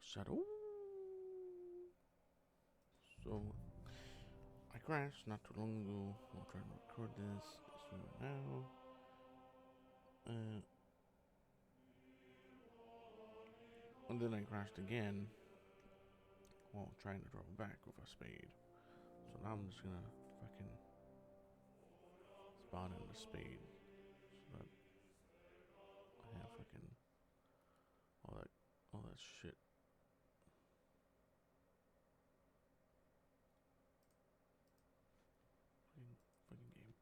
Shadow. So, I crashed not too long ago. I'm trying to record this now. And then I crashed again while trying to drive back with a spade. So now I'm just gonna fucking spawn in the spade so that I have fucking all that shit. Fucking game.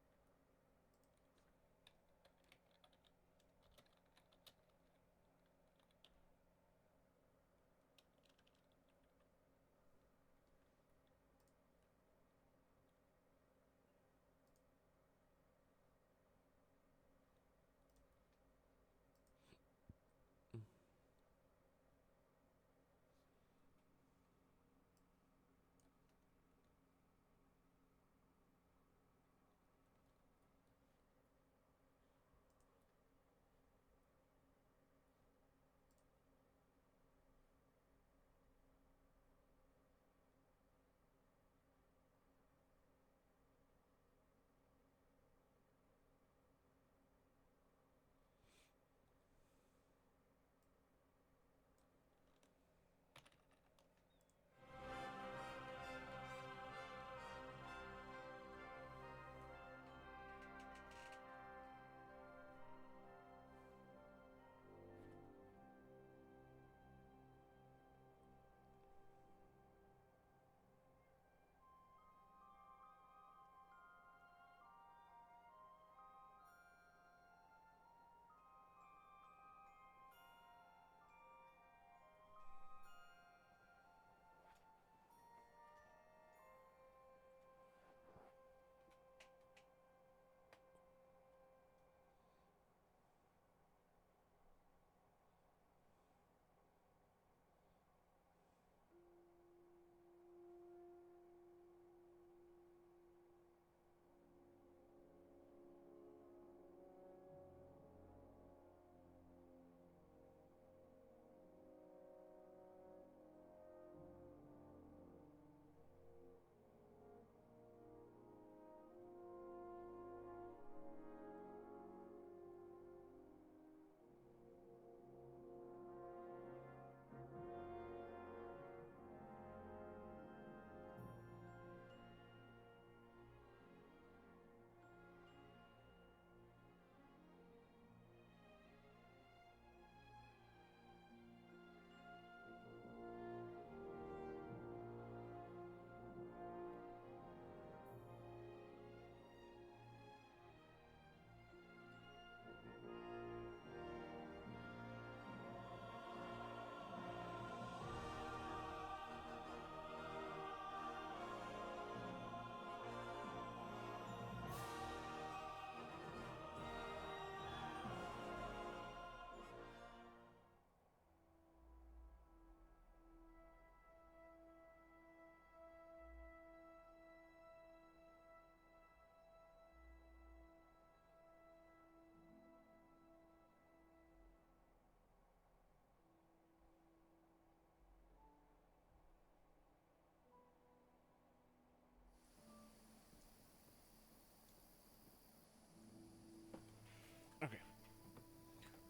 Okay,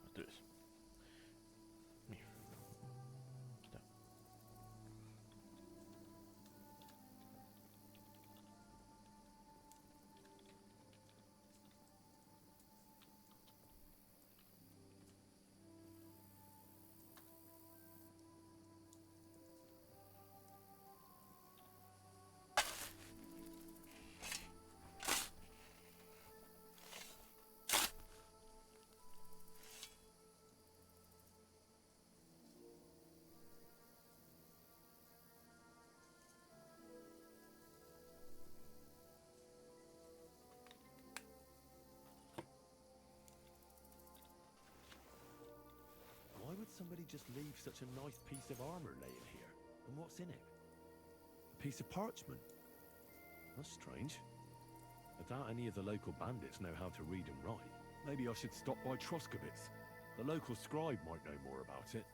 let's do this. Me. Stop. Why would somebody just leave such a nice piece of armor laying here? And what's in it? A piece of parchment? That's strange. I doubt any of the local bandits know how to read and write. Maybe I should stop by Troskovitz. The local scribe might know more about it.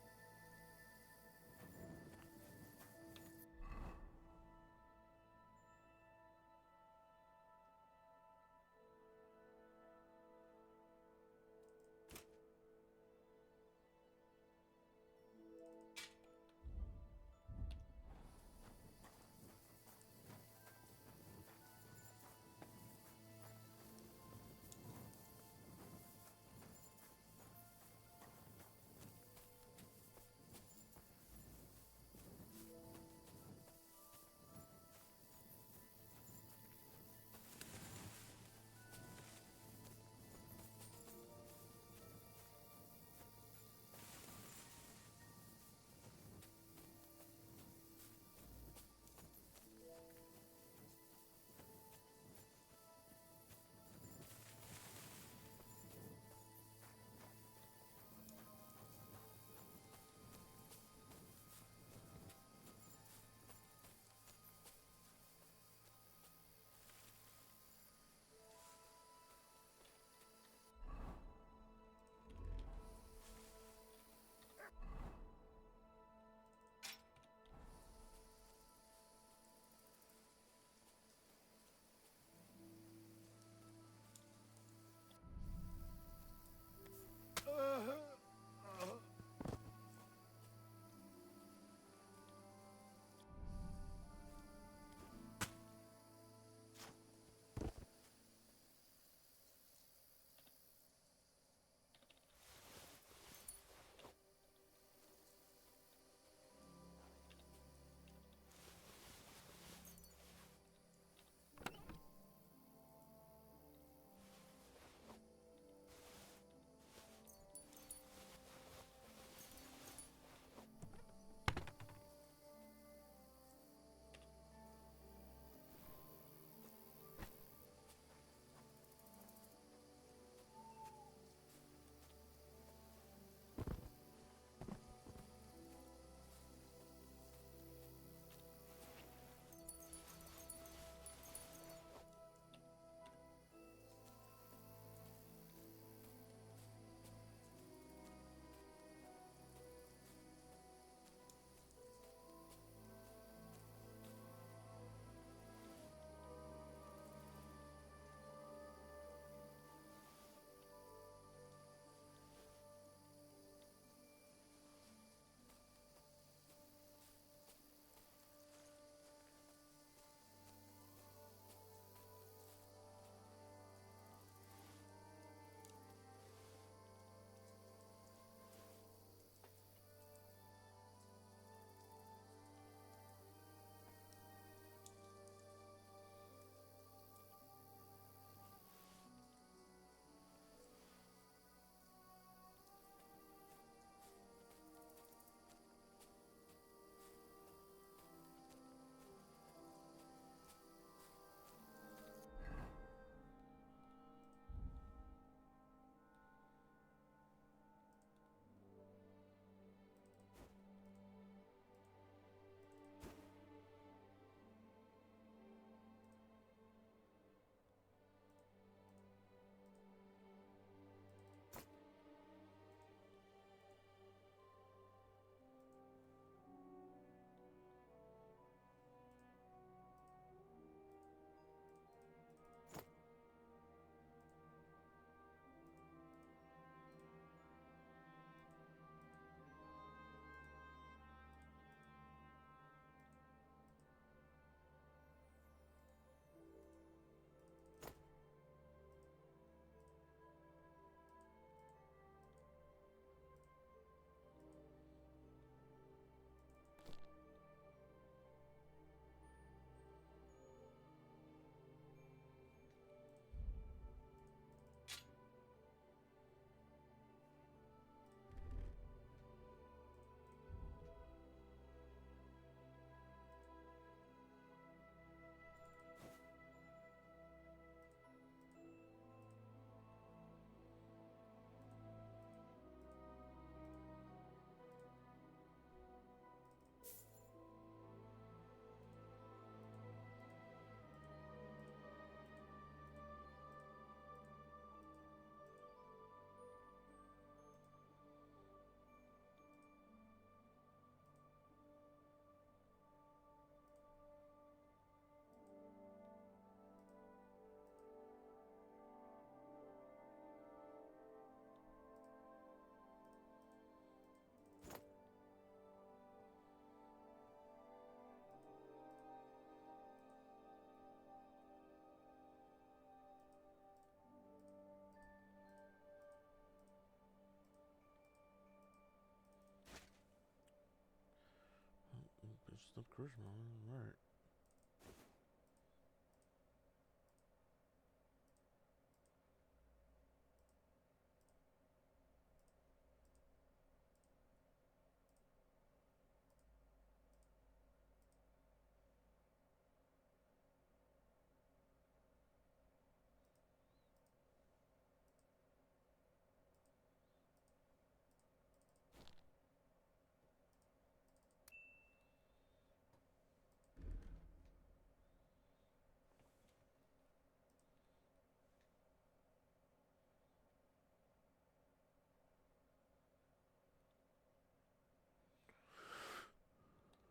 Some charisma, alright.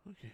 Okay.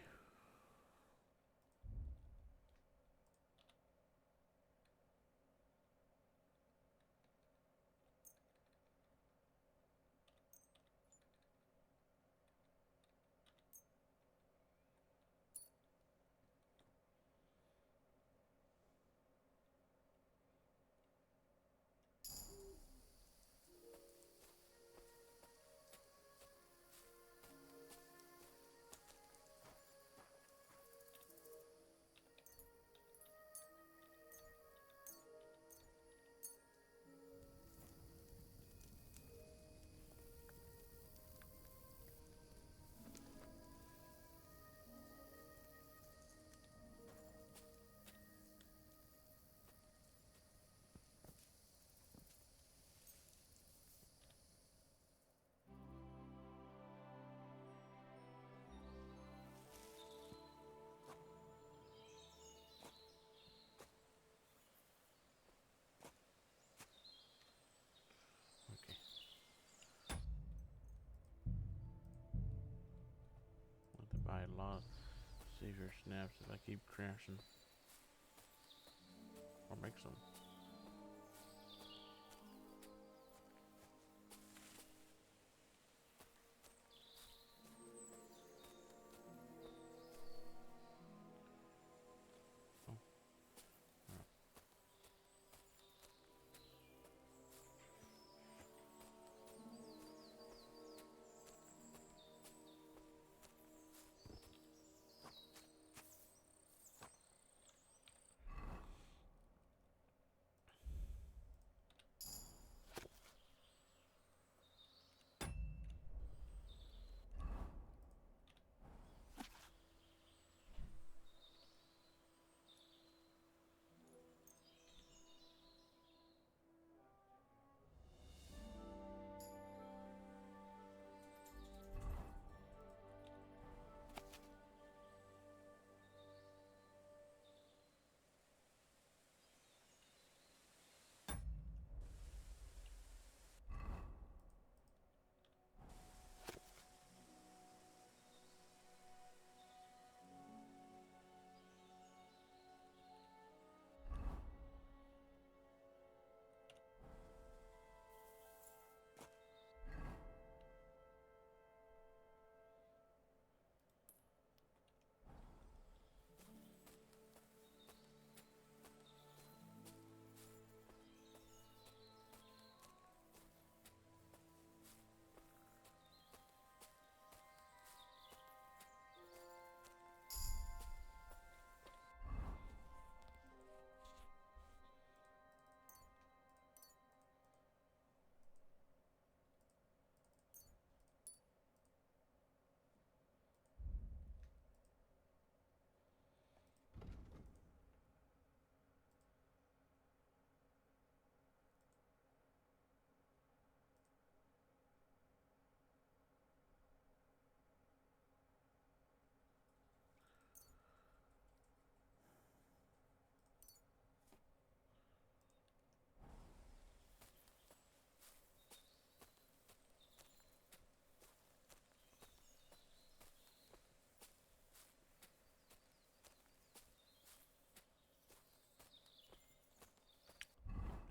Okay. Let the buy a lot. Save your snaps if I keep crashing. Or make some. Oh. Alright.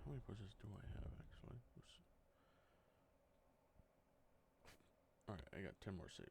How many pushes do I have actually? Alright, I got 10 more saves.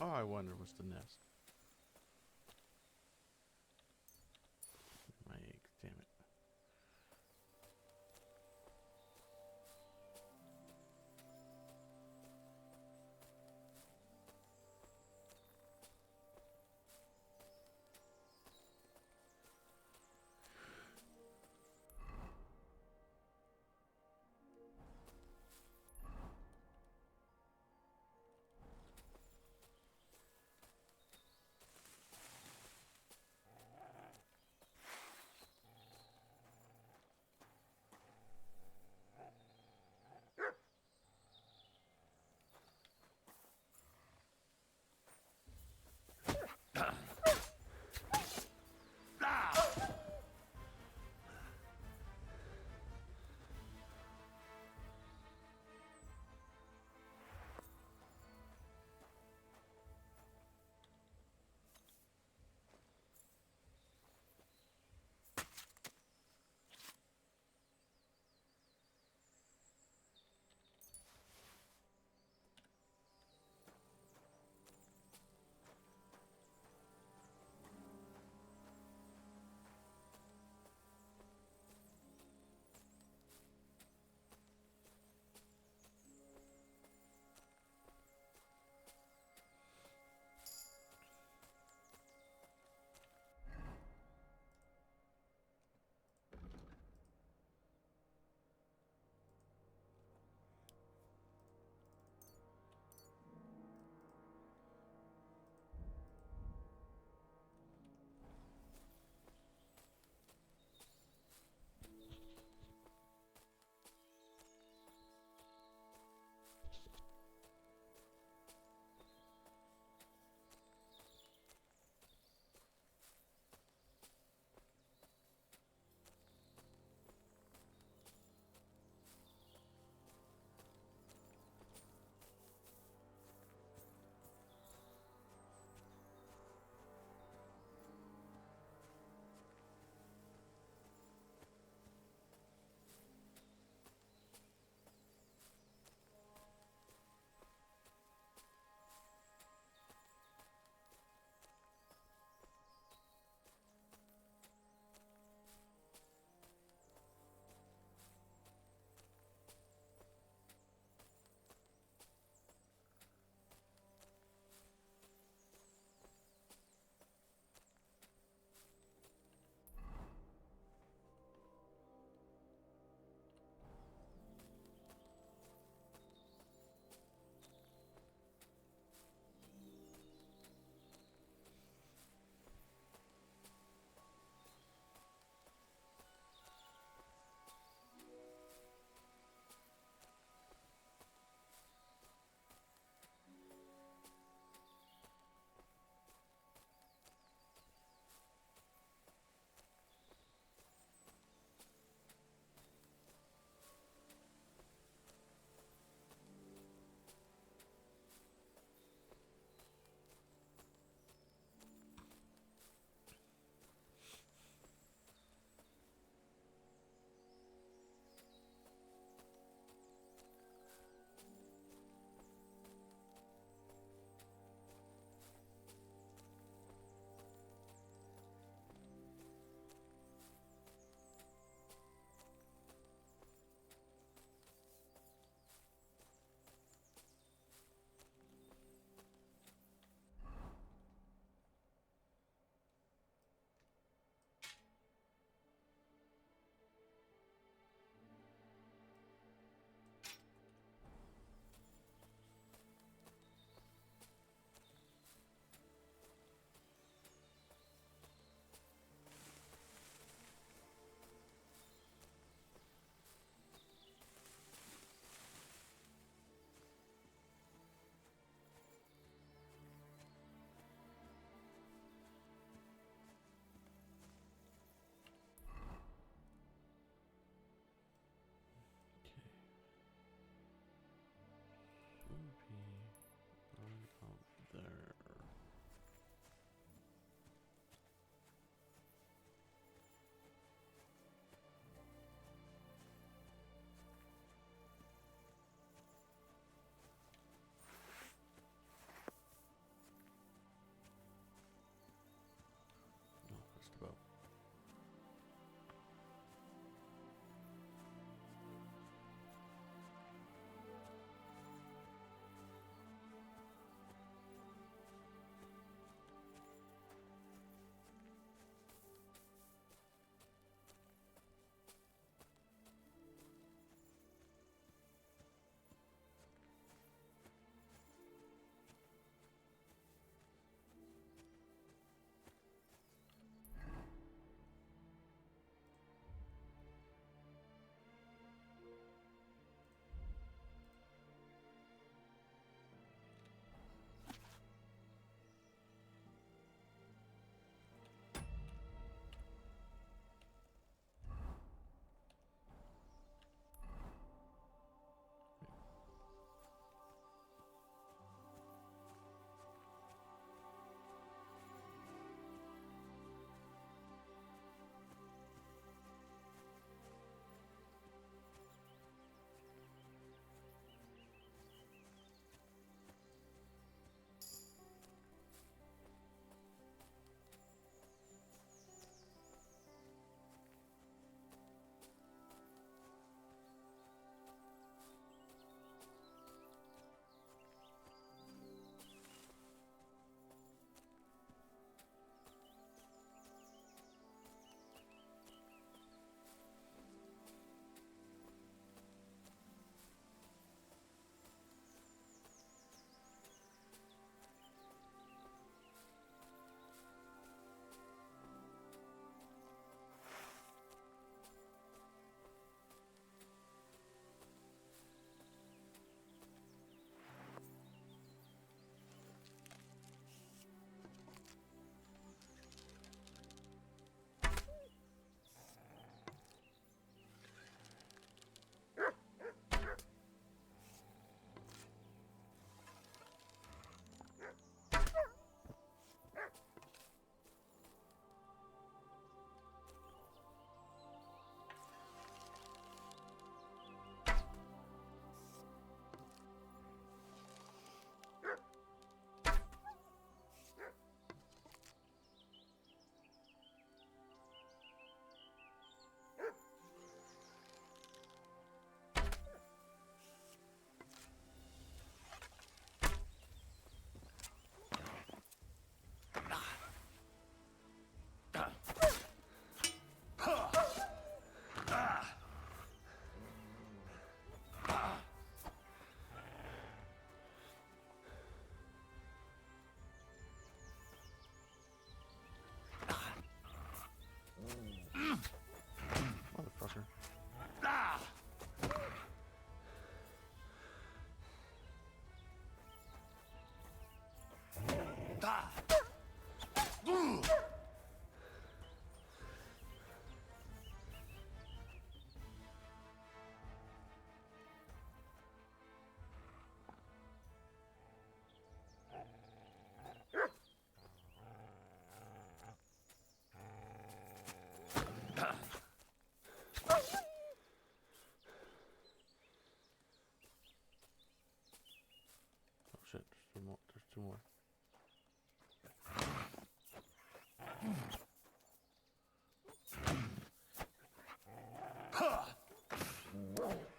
Oh, I wonder what's the nest. My eggs, damn it.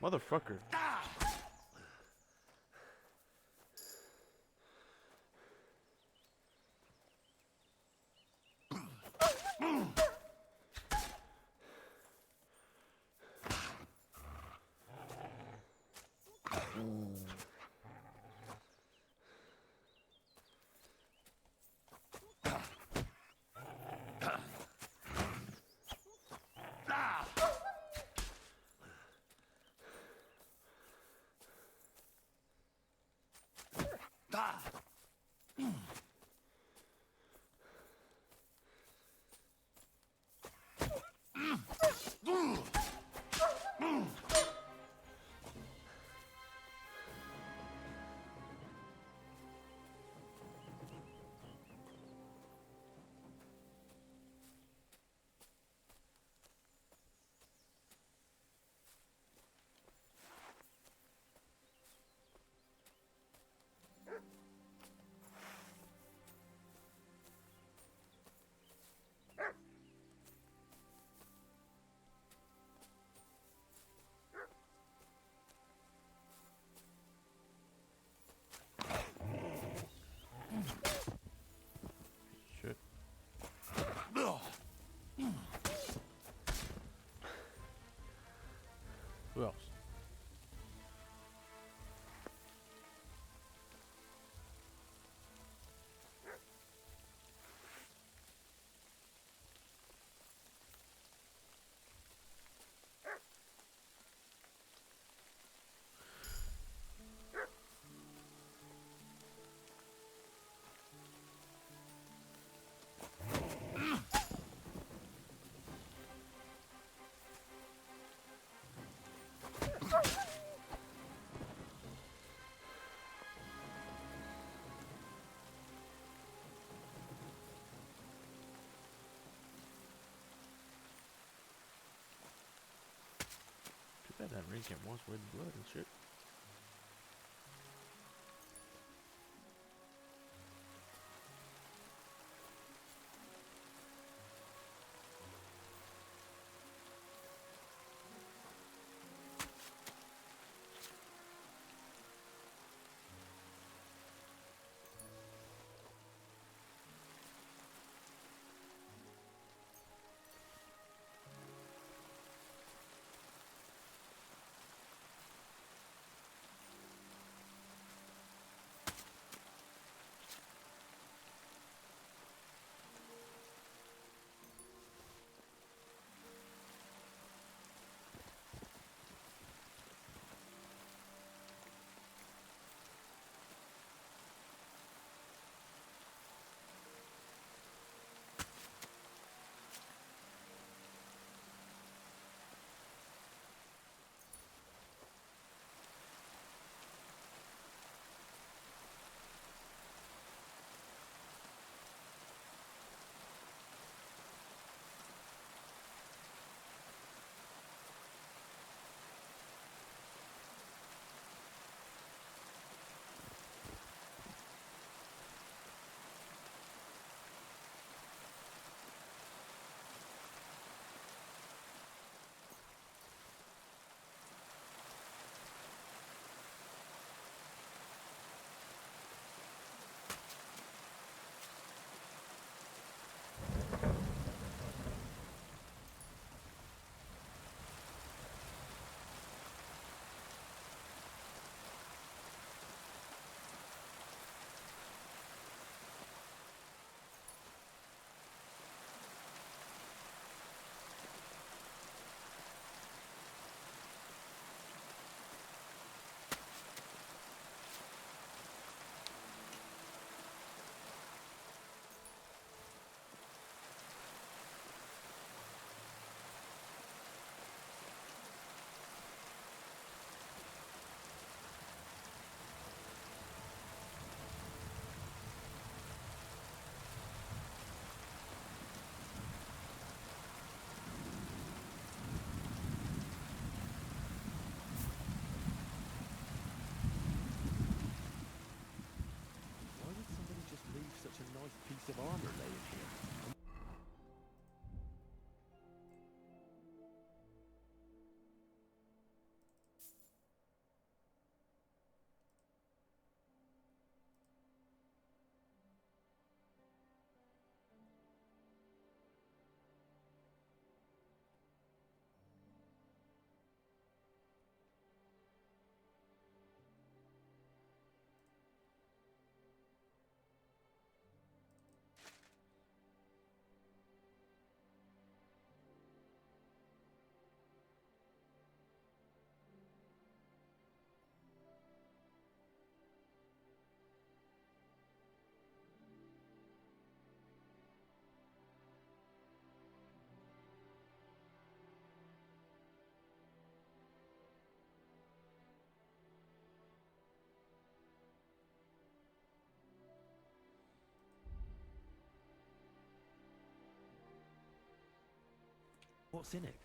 Motherfucker. Shit. Who else? Too bad that ring can't wash away the blood and shit. What's in it?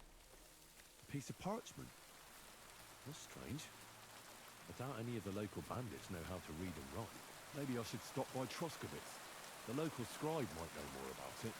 A piece of parchment. That's strange. I doubt any of the local bandits know how to read and write. Maybe I should stop by Troskovitz. The local scribe might know more about it.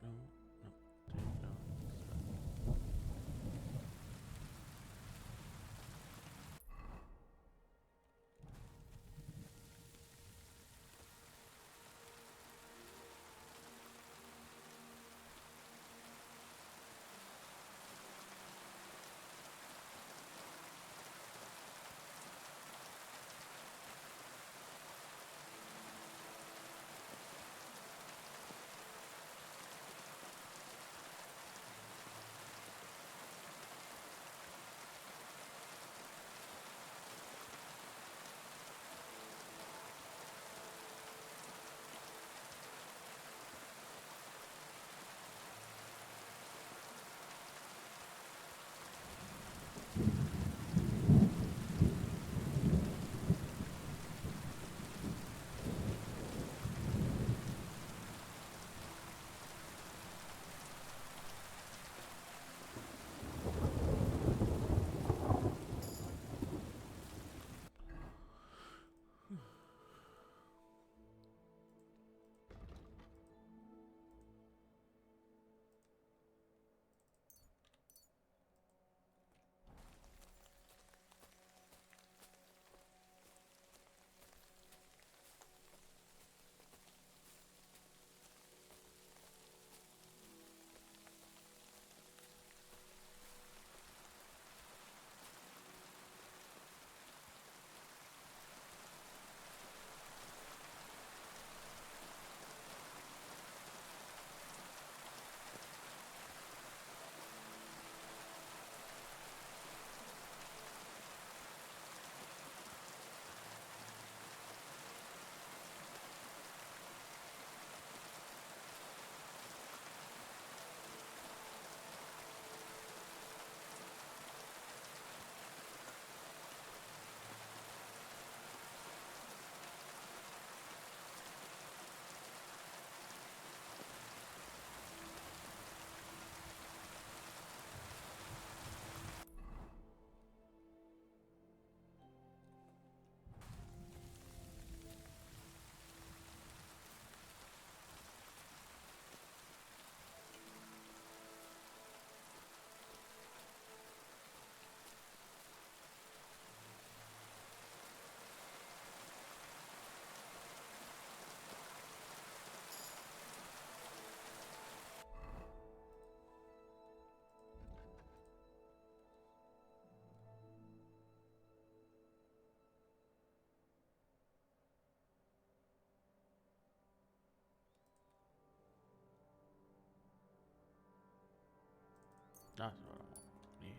No, no, take no. That's what I want. Yeah.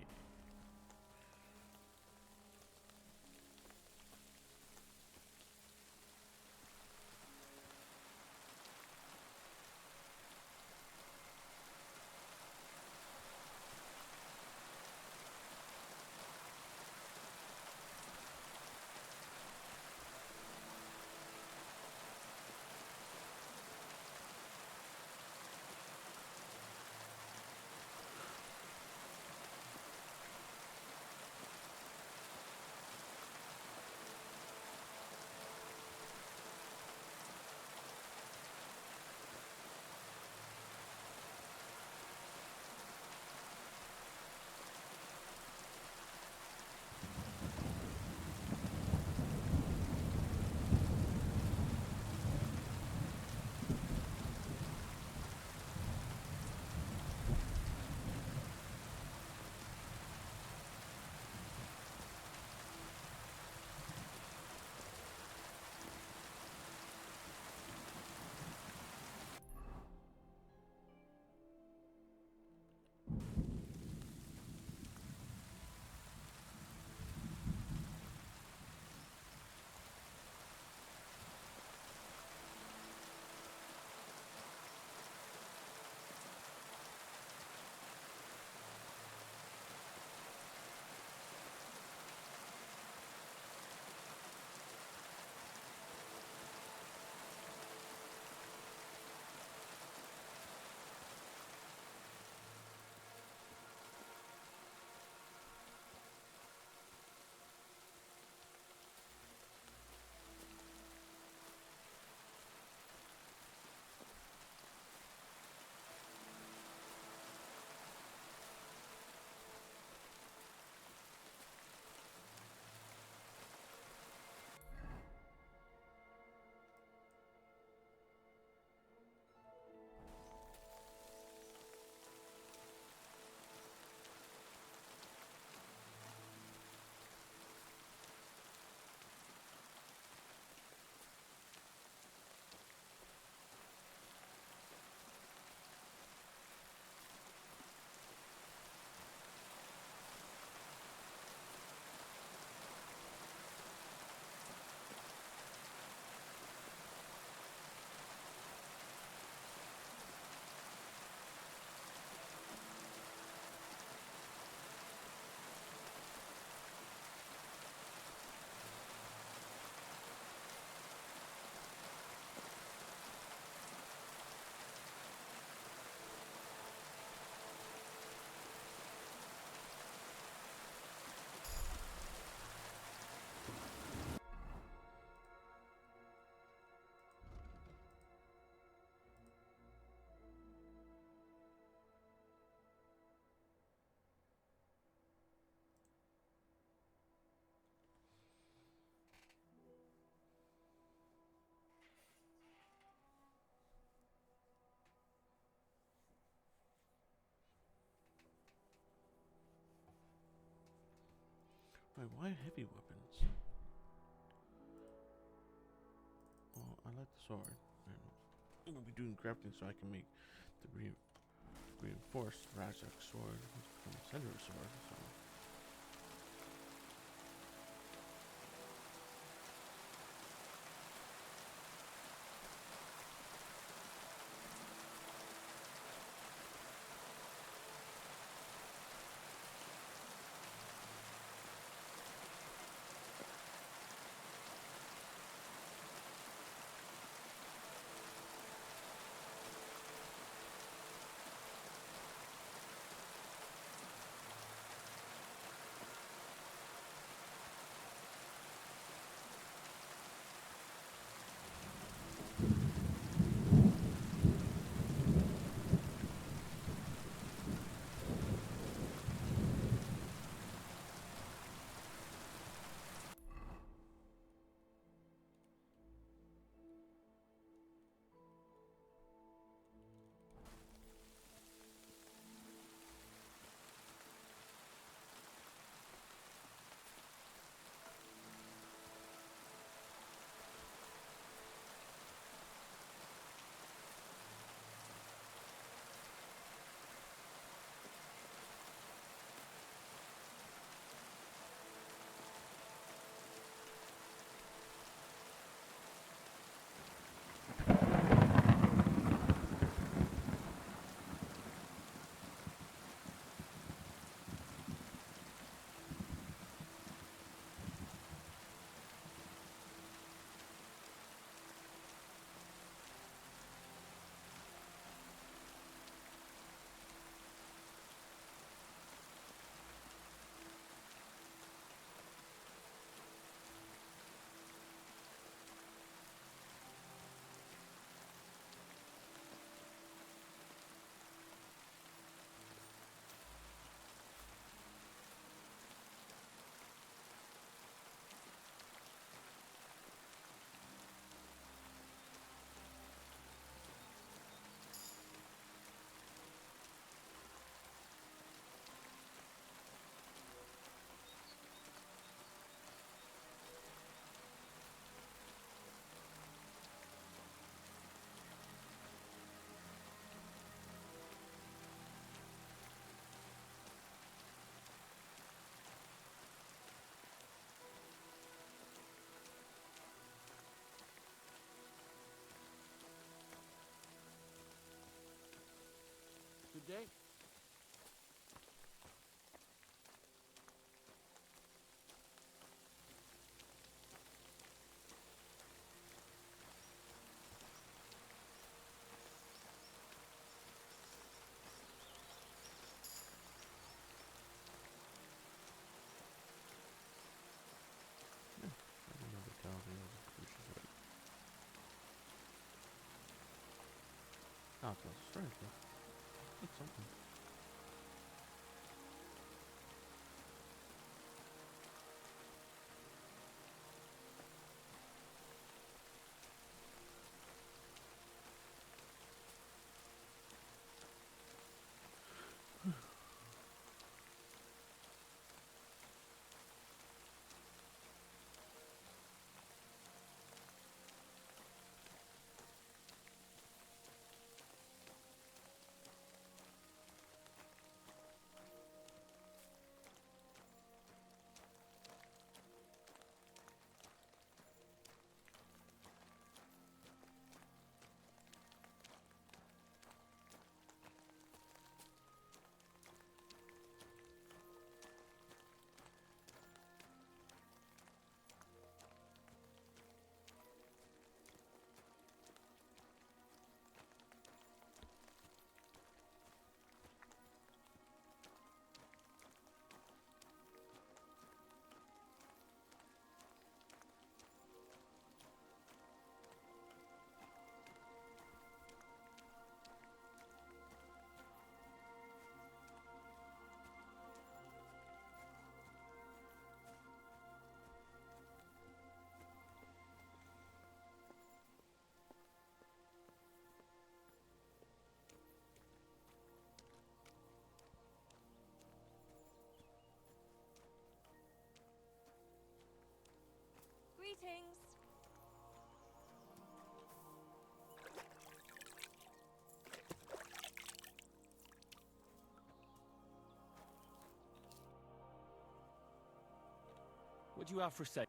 Wait, why heavy weapons? Well, I like the sword. I'm gonna be doing crafting so I can make the reinforced Rajak sword, which becomes a Senru sword. So. Good day. I don't know the quality of the solution to it. Oh, it's strength. That's something. Greetings. What do you have for sale?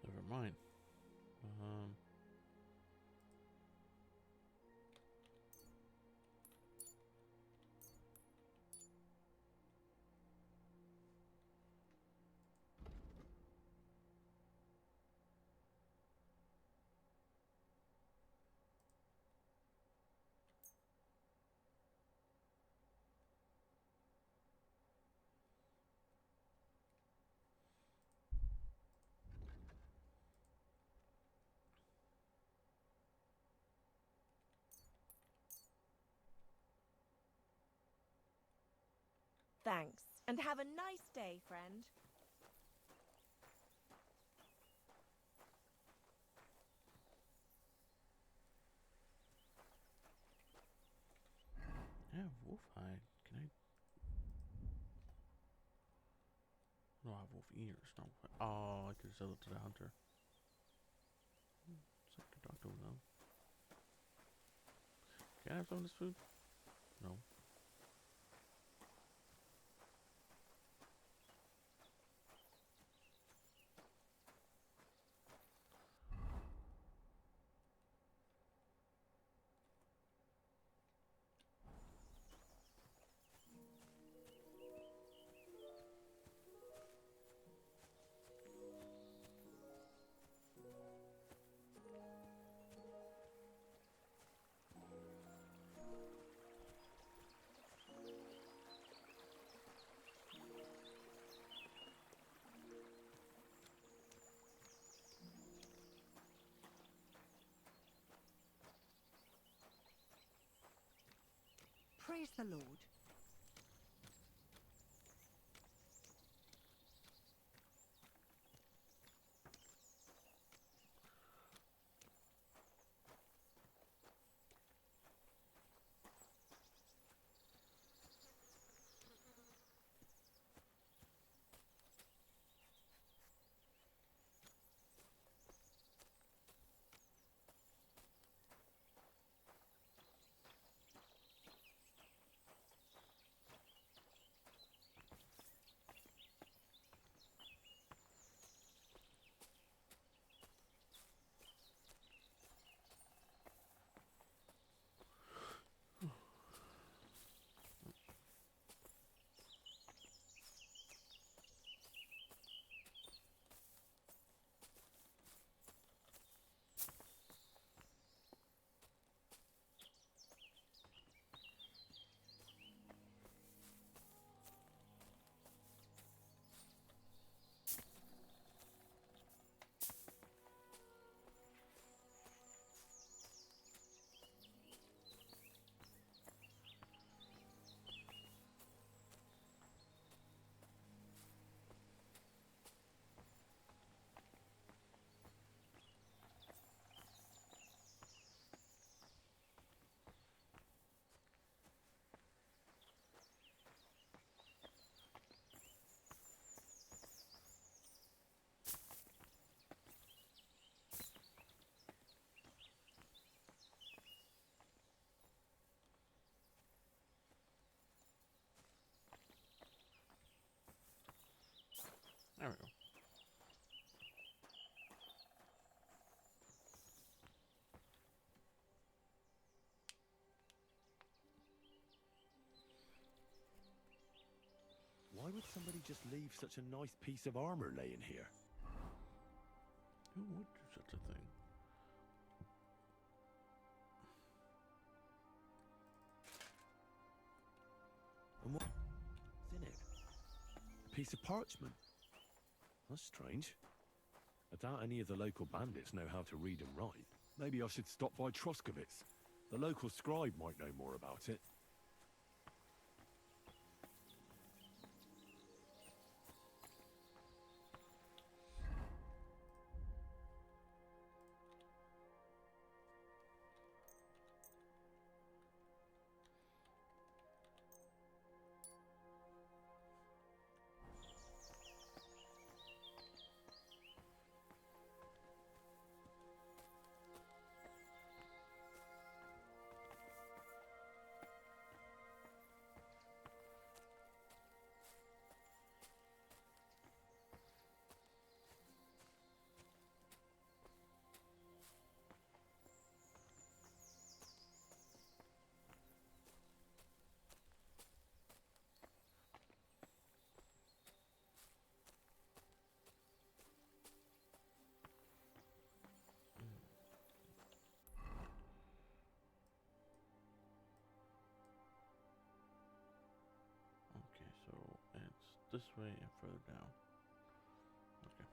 Never mind. Thanks. And have a nice day, friend. I have wolf hide. Can I? No, I have wolf ears. No. Oh, I could sell it to the hunter. It's like the doctor will know. Can I have some of this food? No. Praise the Lord. There we go. Why would somebody just leave such a nice piece of armor laying here? Who would do such a thing? And what's in it? A piece of parchment. That's strange. I doubt any of the local bandits know how to read and write. Maybe I should stop by Troskovitz. The local scribe might know more about it. Okay, so it's this way and further down. Okay.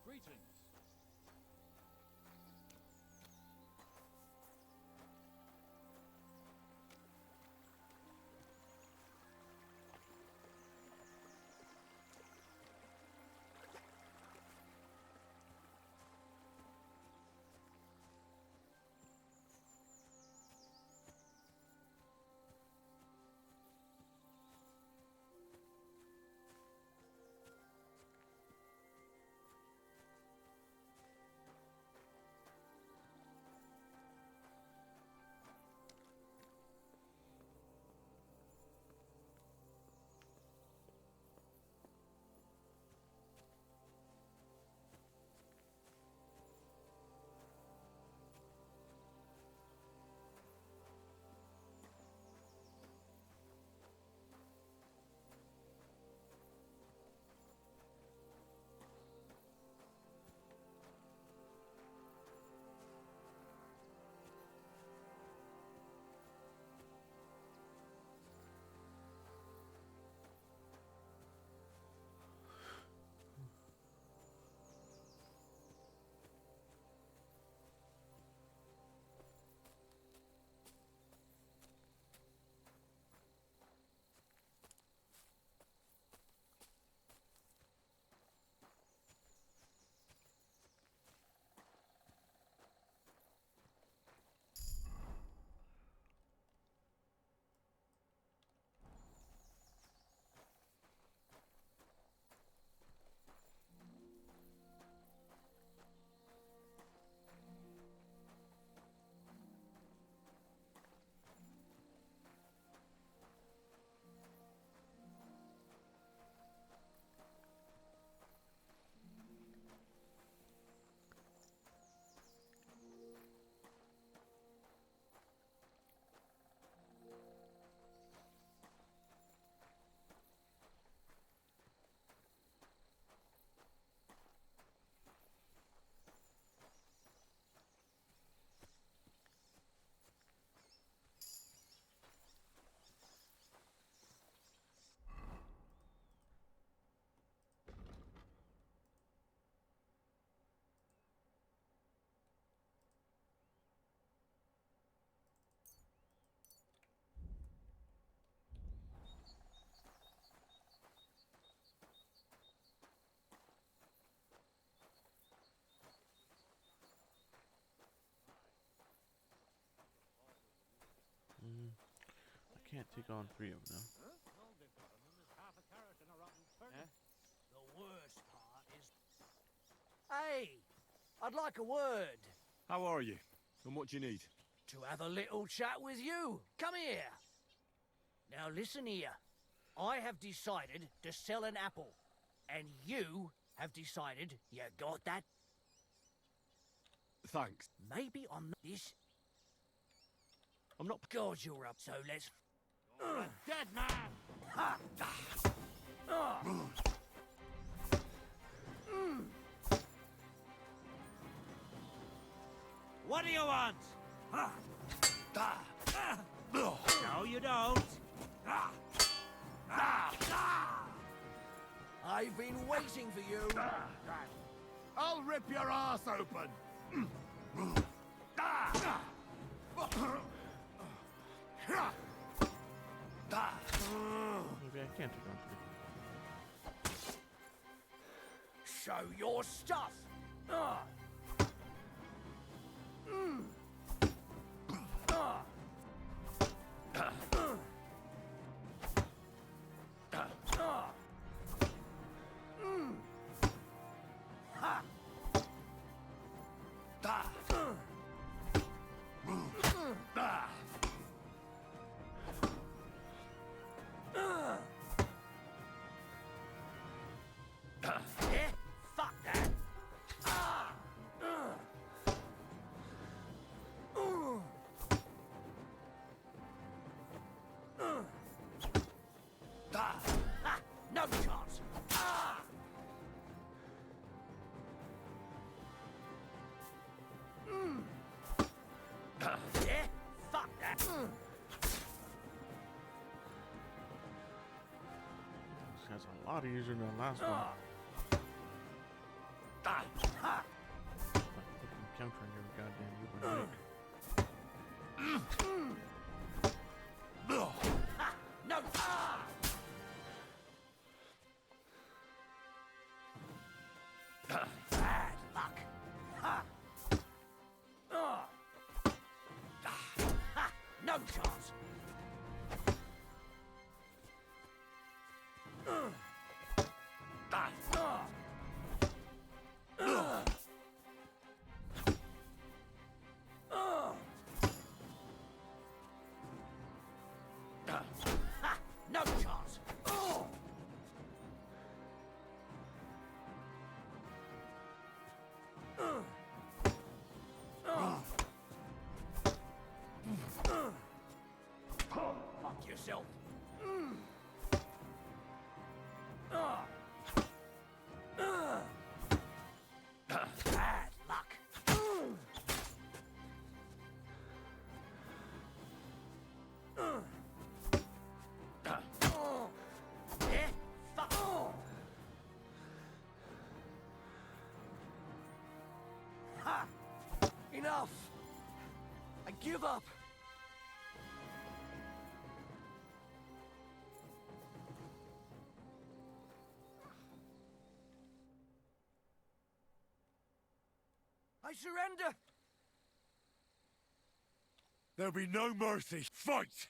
Greetings. I can't take on 3 of them. The worst part is... Hey! I'd like a word. How are you? And what do you need? To have a little chat with you. Come here. Now listen here. I have decided to sell an apple. And you have decided you got that? Thanks. Maybe on this I'm not. God, you're up. So let's. Dead man! Ha! What do you want? No, you don't. I've been waiting for you. I'll rip your ass open! Maybe I can't do that. Show your stuff. Yeah, fuck that. Ha, no chance. Yeah, fuck that. This has a lot easier than the last one. Like fucking countering every goddamn move I make. No. Bad luck. Ha. Ha. No chance. Ha. No chance. Fuck yourself. Bad luck. Yeah, fuck. Ha! Enough. I give up. I surrender. There'll be no mercy. Fight!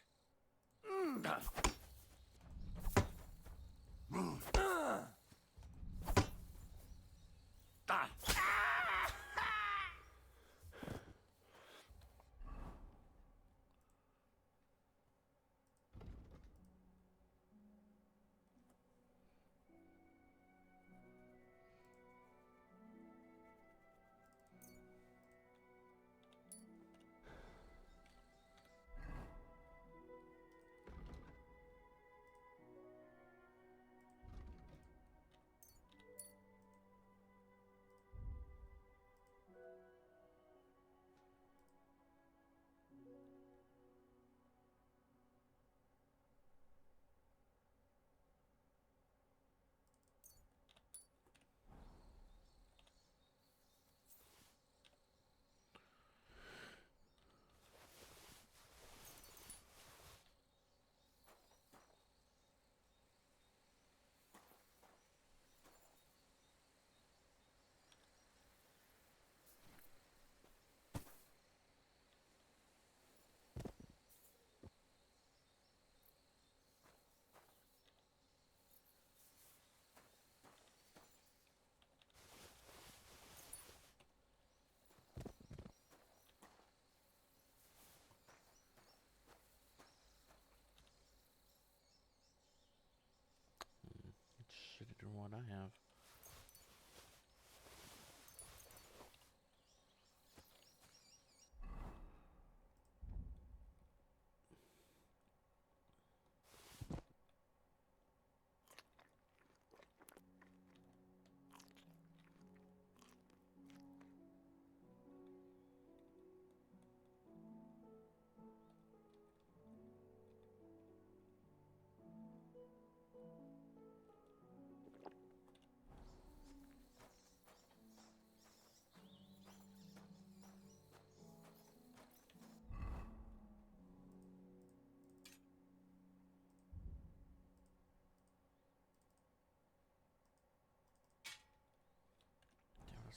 It's shittier than what I have.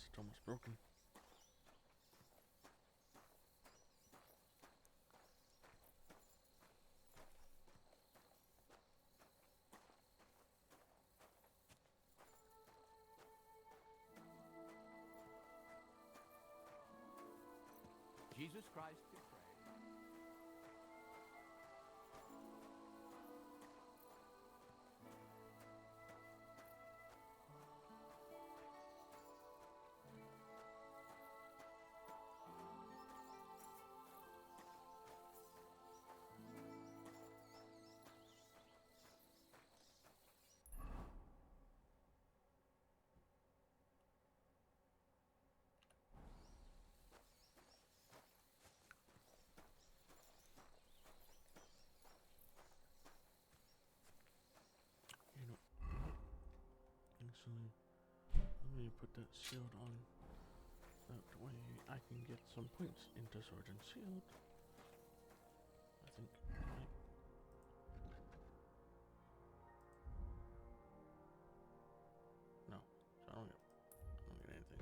it's almost broken. Jesus Christ be praised. You know, actually, let me put that shield on. That way I can get some points into Sword and Shield. I think. Right? No, so I don't get anything.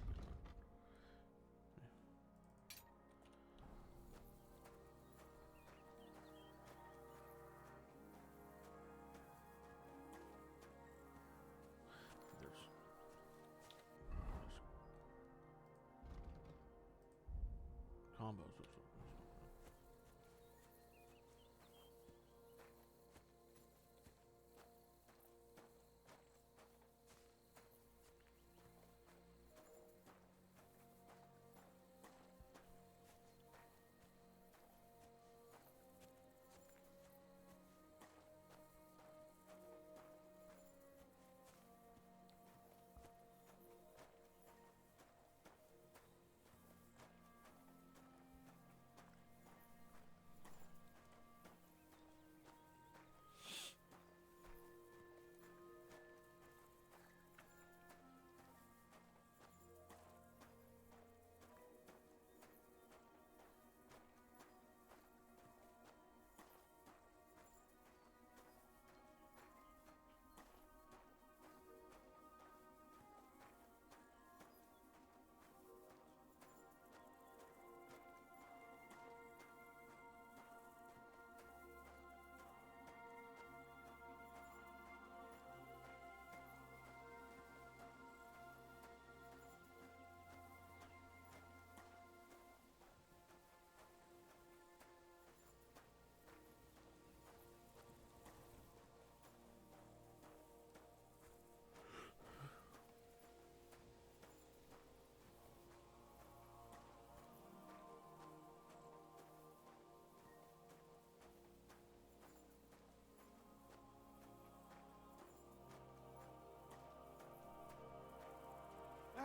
There's combos of sorts.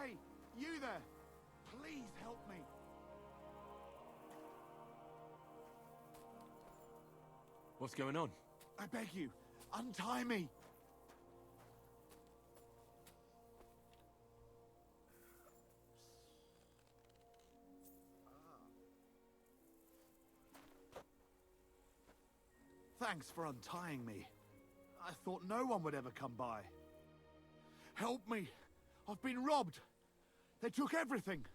Hey, you there! Please help me! What's going on? I beg you, untie me! Thanks for untying me. I thought no one would ever come by. Help me! I've been robbed! They took everything!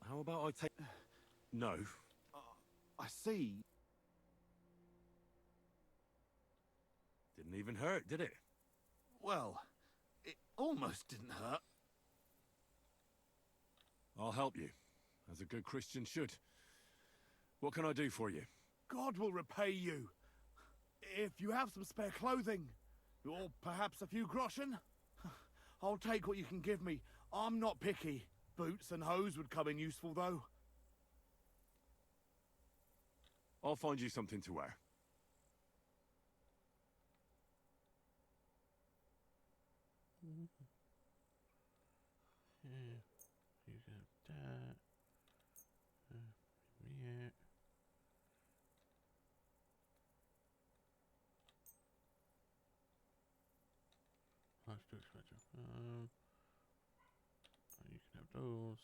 How about I take... No. I see. Didn't even hurt, did it? Well, it almost didn't hurt. I'll help you, as a good Christian should. What can I do for you? God will repay you. If you have some spare clothing, or perhaps a few groschen, I'll take what you can give me. I'm not picky. Boots and hose would come in useful, though. I'll find you something to wear. Yeah, you got that. Yeah. That's too expensive. You can have those.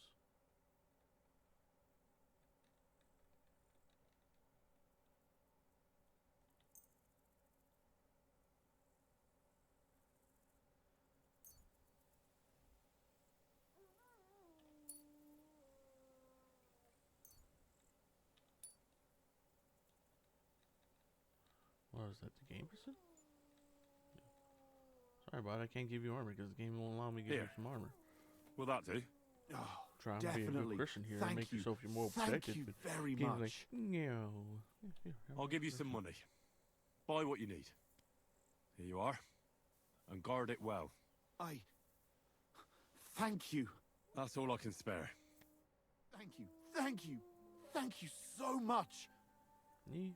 is that the game person? Yeah. Sorry, bud, I can't give you armor because the game won't allow me to give you Here. some armor. Will that do? Oh, Try and be a definitely. good Christian here and Thank make you. yourself more Thank protected. you but very game's much. like, no. Here, I'll give you some money. Buy what you need. Here you are. And guard it well. Thank you. That's all I can spare. Thank you. Thank you. Thank you so much. Me?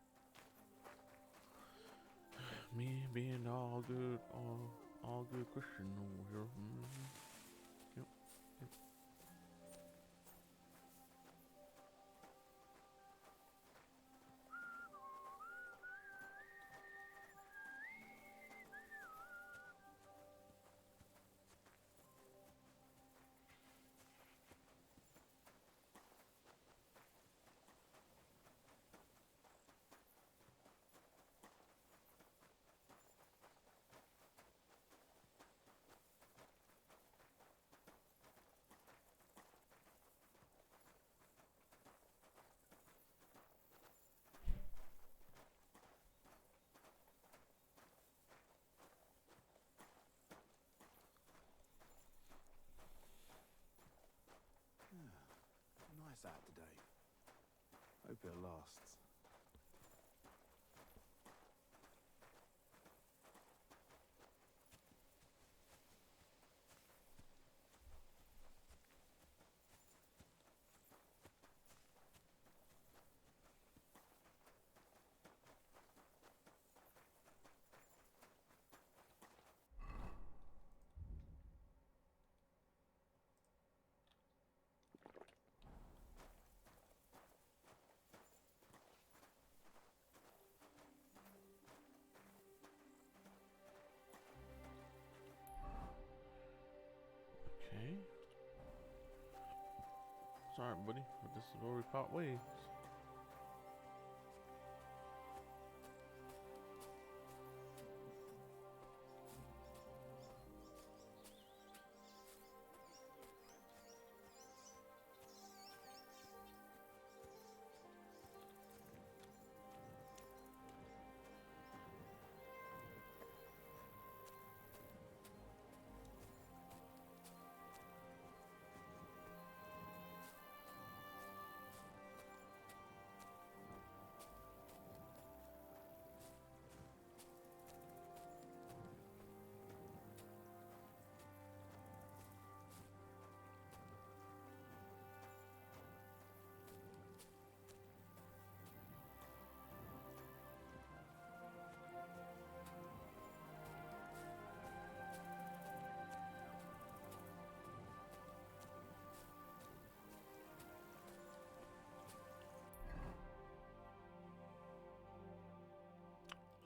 Me being all good Christian over here. Yep. Yep. Nice out today. Hope it lasts. Okay. Sorry, buddy, but this is where we part ways.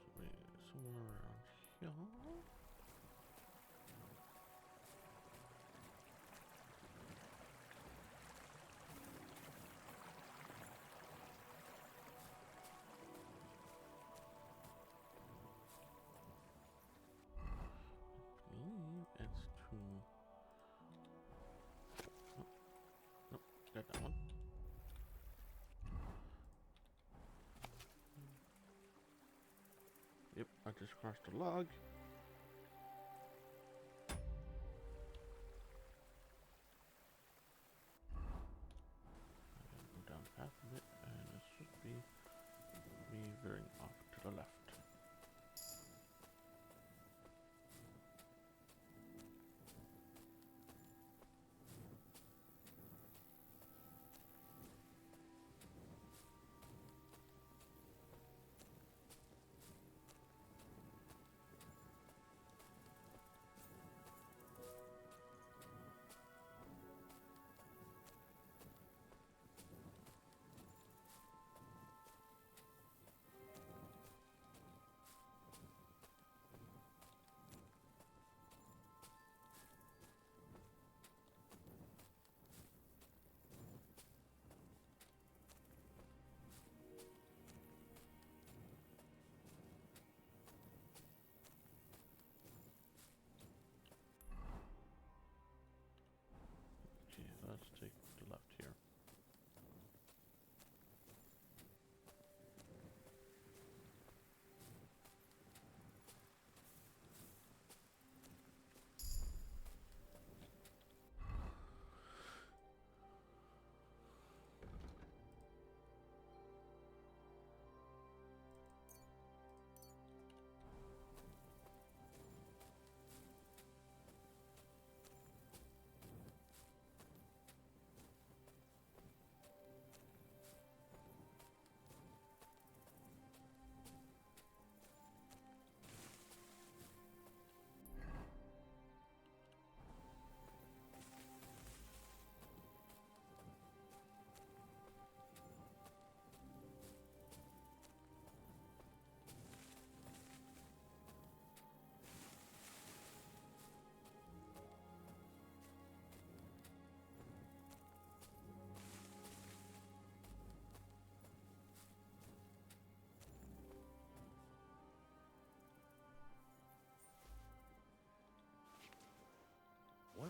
So wait, somewhere around here. I believe it's to. Nope, nope, got that one. Yep, I just crossed a log. I gotta go down the path a bit, and it should be me veering off to the left.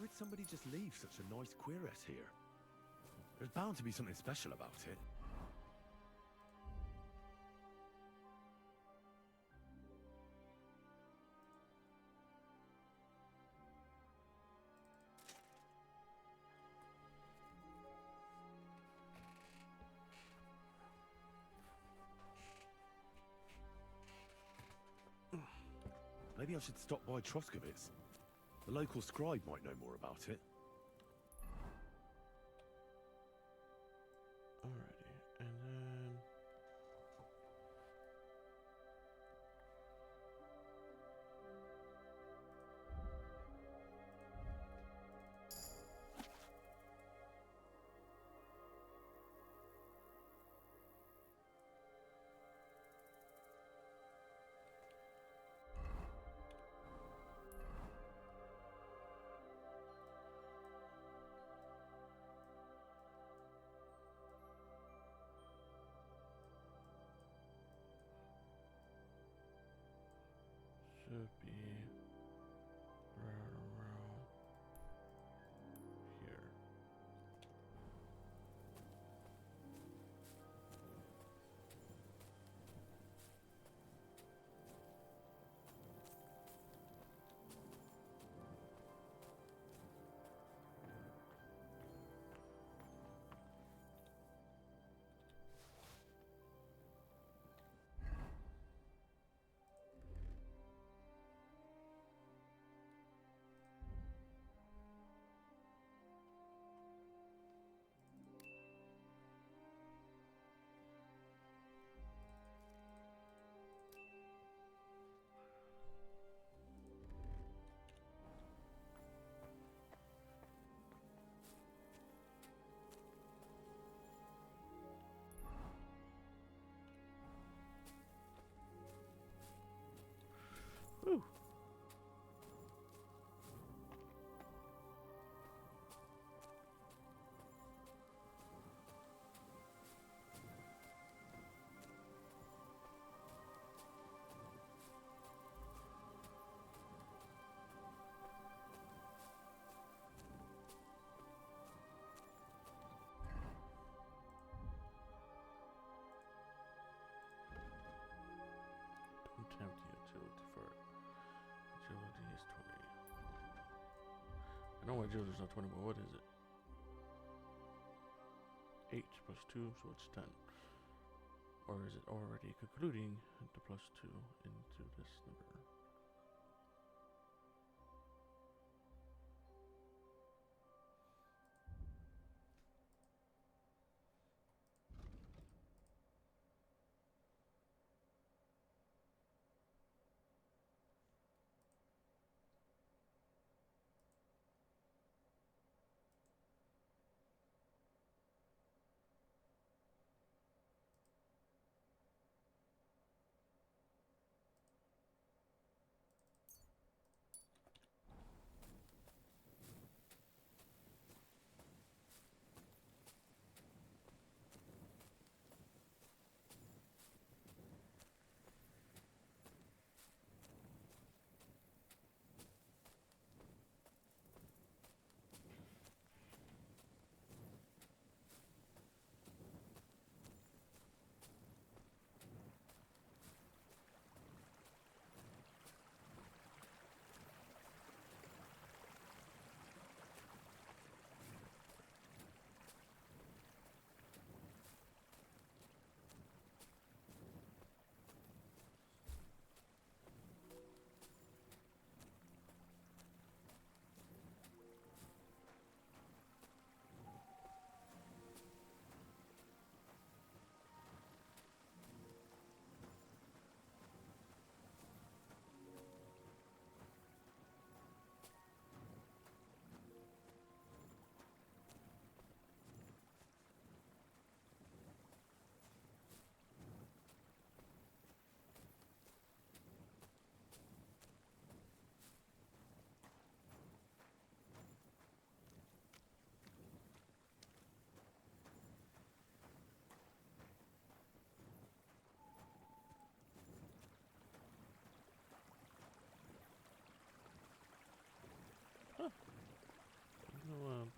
would somebody just leave such a nice cuirass here? There's bound to be something special about it. Maybe I should stop by Troskovitz. The local scribe might know more about it. Alrighty, and then should be right around here. Whew. Don't tempt you to defer. Agility is 20. I know agility is not 20, but what is it? 8 plus 2, so it's 10. Or is it already concluding the plus 2 into this number?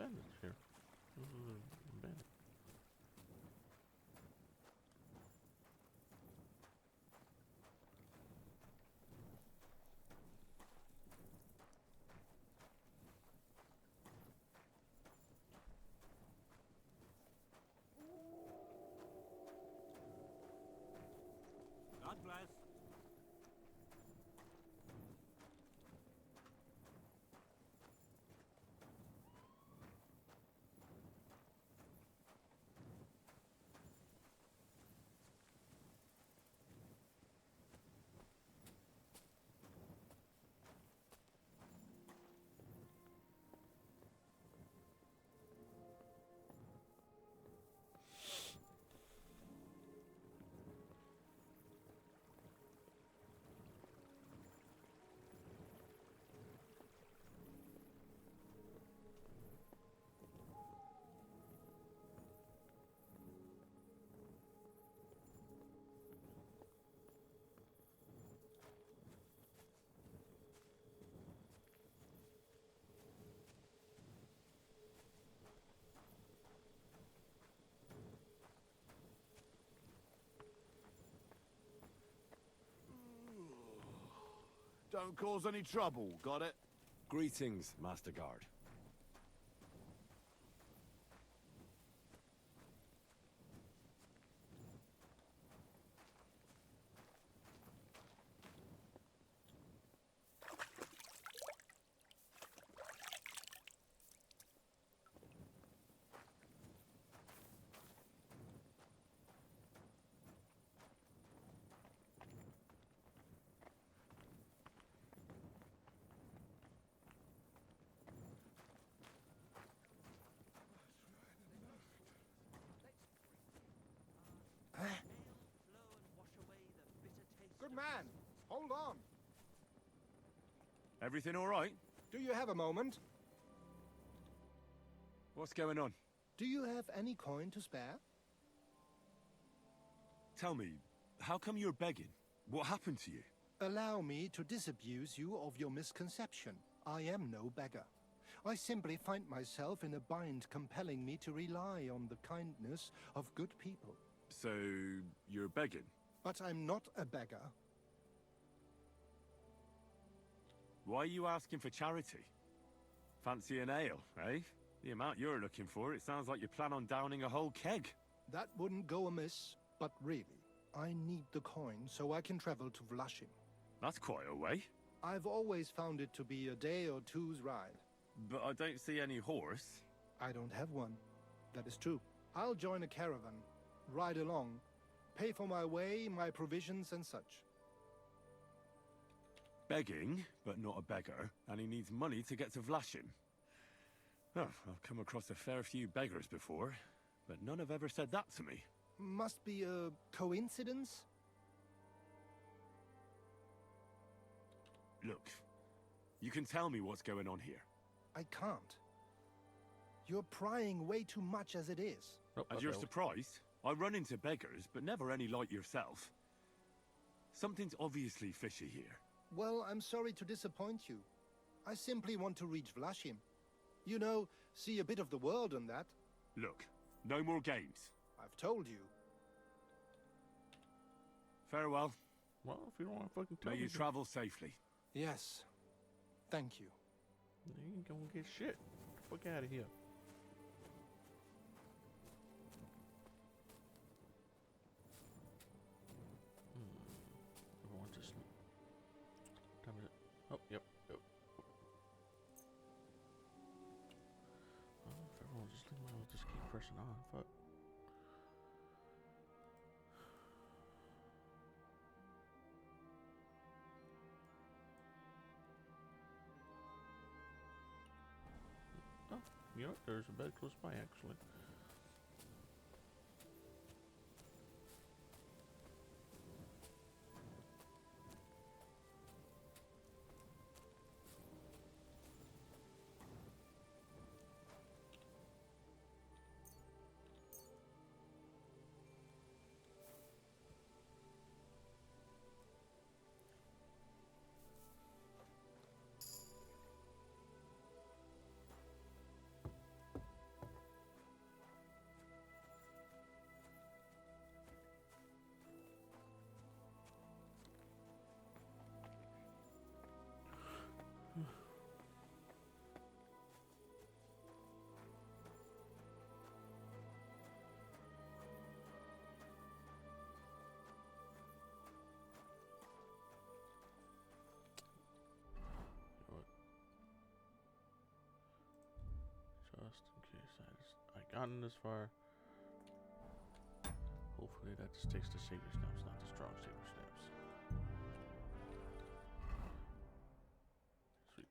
bandits here. This is a bandit. God bless. Don't cause any trouble, got it? Greetings, Master Guard. Good man, hold on. Everything all right? Do you have a moment? What's going on? Do you have any coin to spare? Tell me, how come you're begging? What happened to you? Allow me to disabuse you of your misconception. I am no beggar. I simply find myself in a bind compelling me to rely on the kindness of good people. So, you're begging? But I'm not a beggar. Why are you asking for charity? Fancy an ale, eh? The amount you're looking for, it sounds like you plan on downing a whole keg. That wouldn't go amiss, but really, I need the coin so I can travel to Vlashim. That's quite a way. I've always found it to be a day or two's ride. But I don't see any horse. I don't have one. That is true. I'll join a caravan, ride along, pay for my way, my provisions and such. Begging, but not a beggar, and he needs money to get to Vlashim. Oh, I've come across a fair few beggars before, but none have ever said that to me. Must be a coincidence? Look, you can tell me what's going on here. I can't. You're prying way too much as it is. Oh, And you're surprised? I run into beggars, but never any like yourself. Something's obviously fishy here. Well, I'm sorry to disappoint you. I simply want to reach Vlashim. You know, see a bit of the world and that. Look, no more games. I've told you. Farewell. Well, if you don't want to fucking tell May me, you travel safely. Yes. Thank you. then you ain't gonna get shit. Fuck out of here. Everyone just. What time is it? Oh, yep. Well, if everyone just leave me, I'll just keep pressing on. Fuck. Oh, you know what? There's a bed close by, actually. just in case I gotten this far. Hopefully that sticks to saber snaps, not the strong saber snaps. Sweet.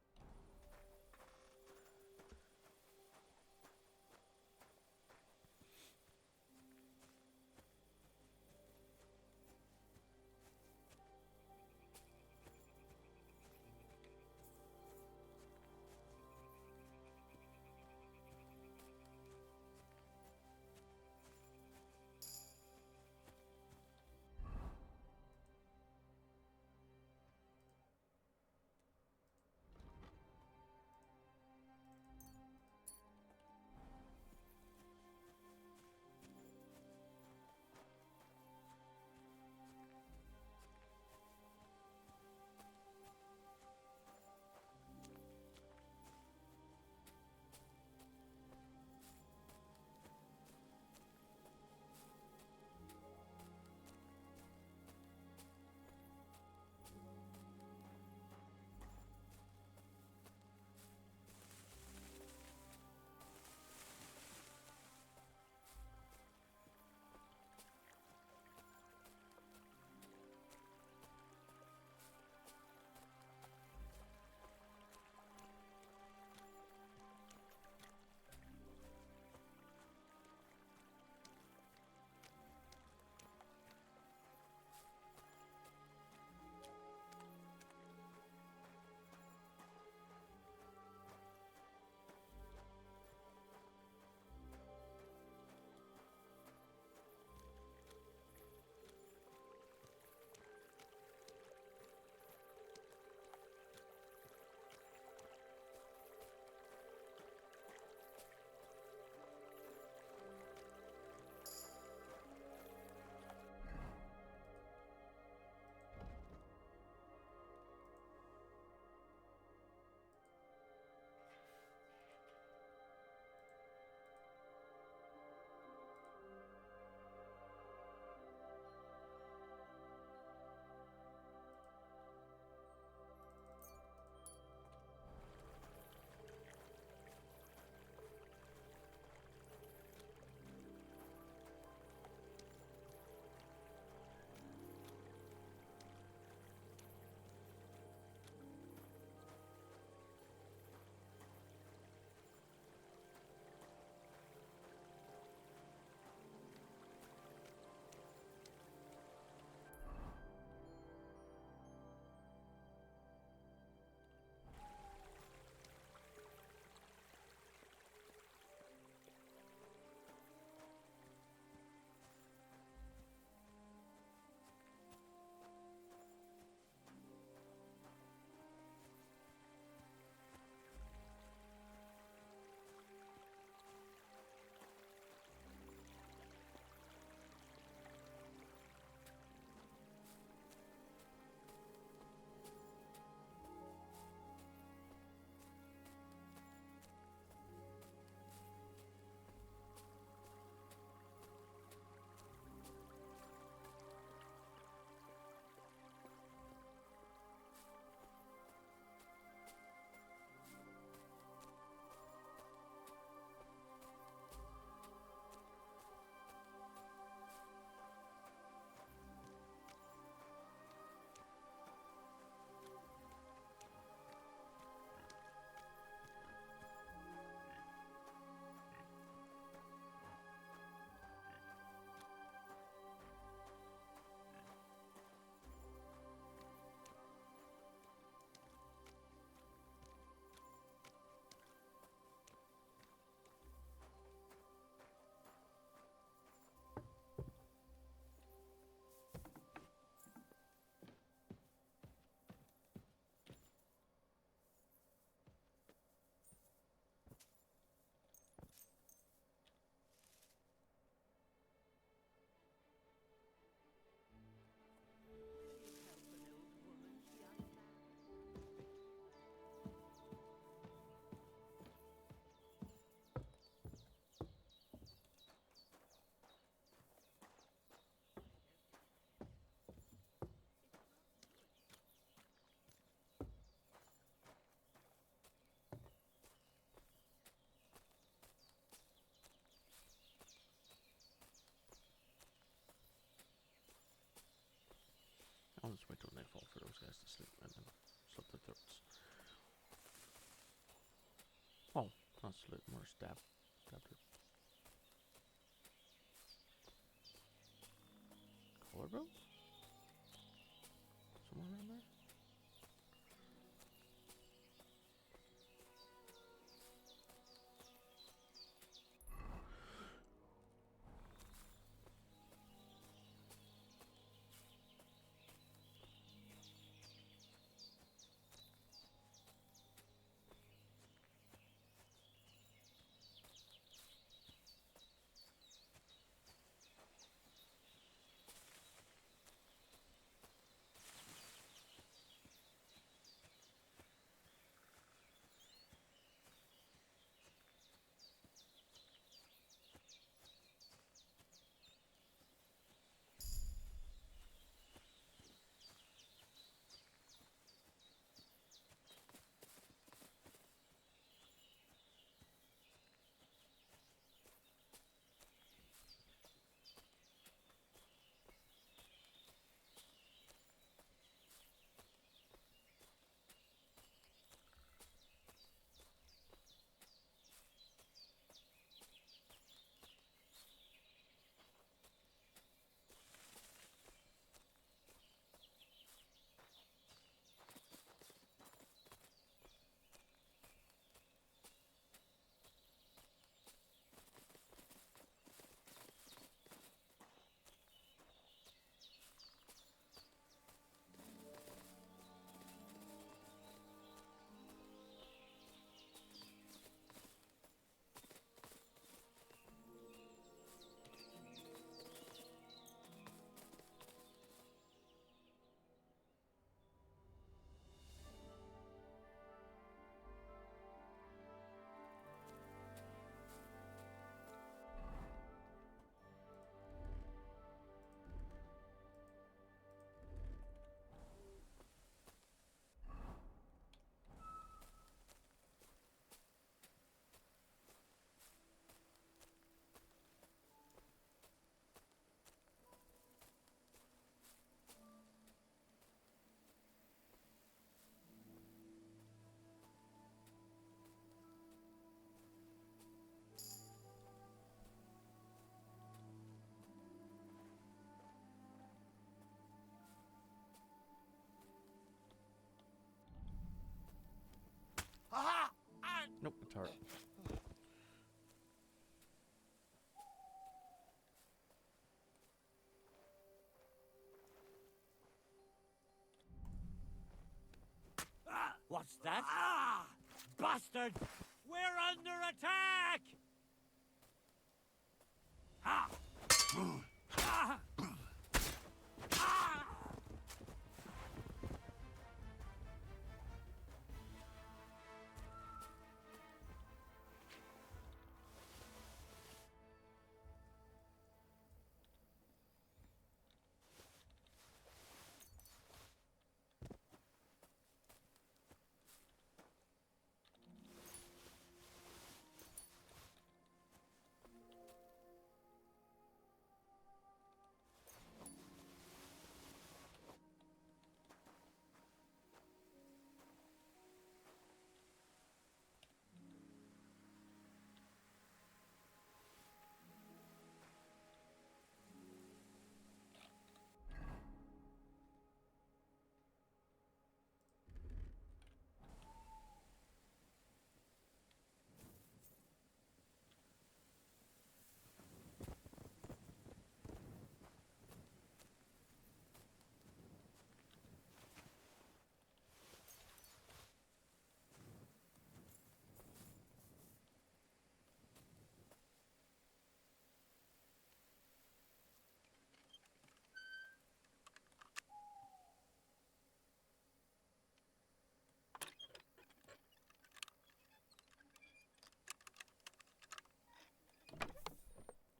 I'll just wait till nightfall for those guys to sleep and then slit their throats. Oh, not slit, more stab. Stab their collarbone? Somewhere around there? Aha! Nope, it's hard. What's that? Ah! Bastard! We're under attack! Ah! Ah! Ah!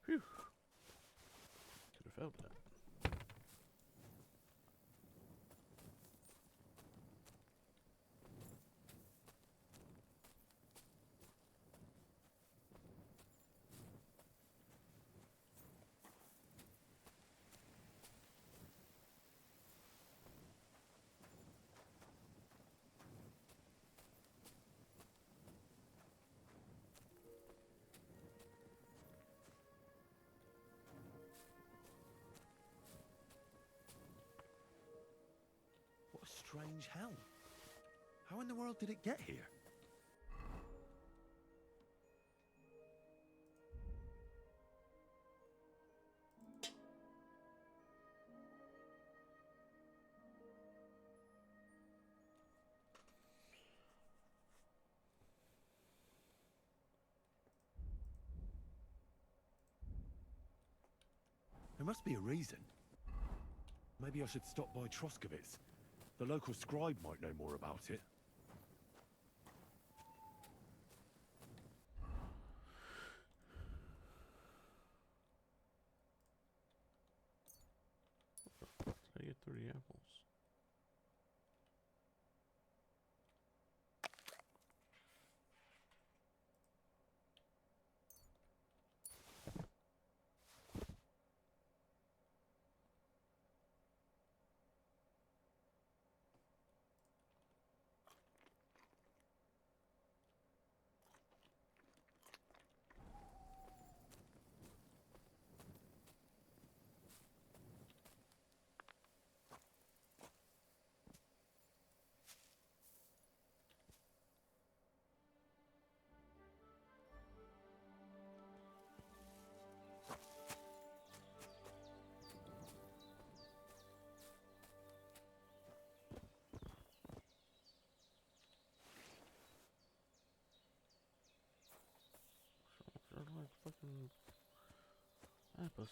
Phew. Could have failed that. strange helm. How in the world did it get here? There must be a reason. Maybe I should stop by Troskovitz. The local scribe might know more about it. I get 30 apples. They're like fucking apples.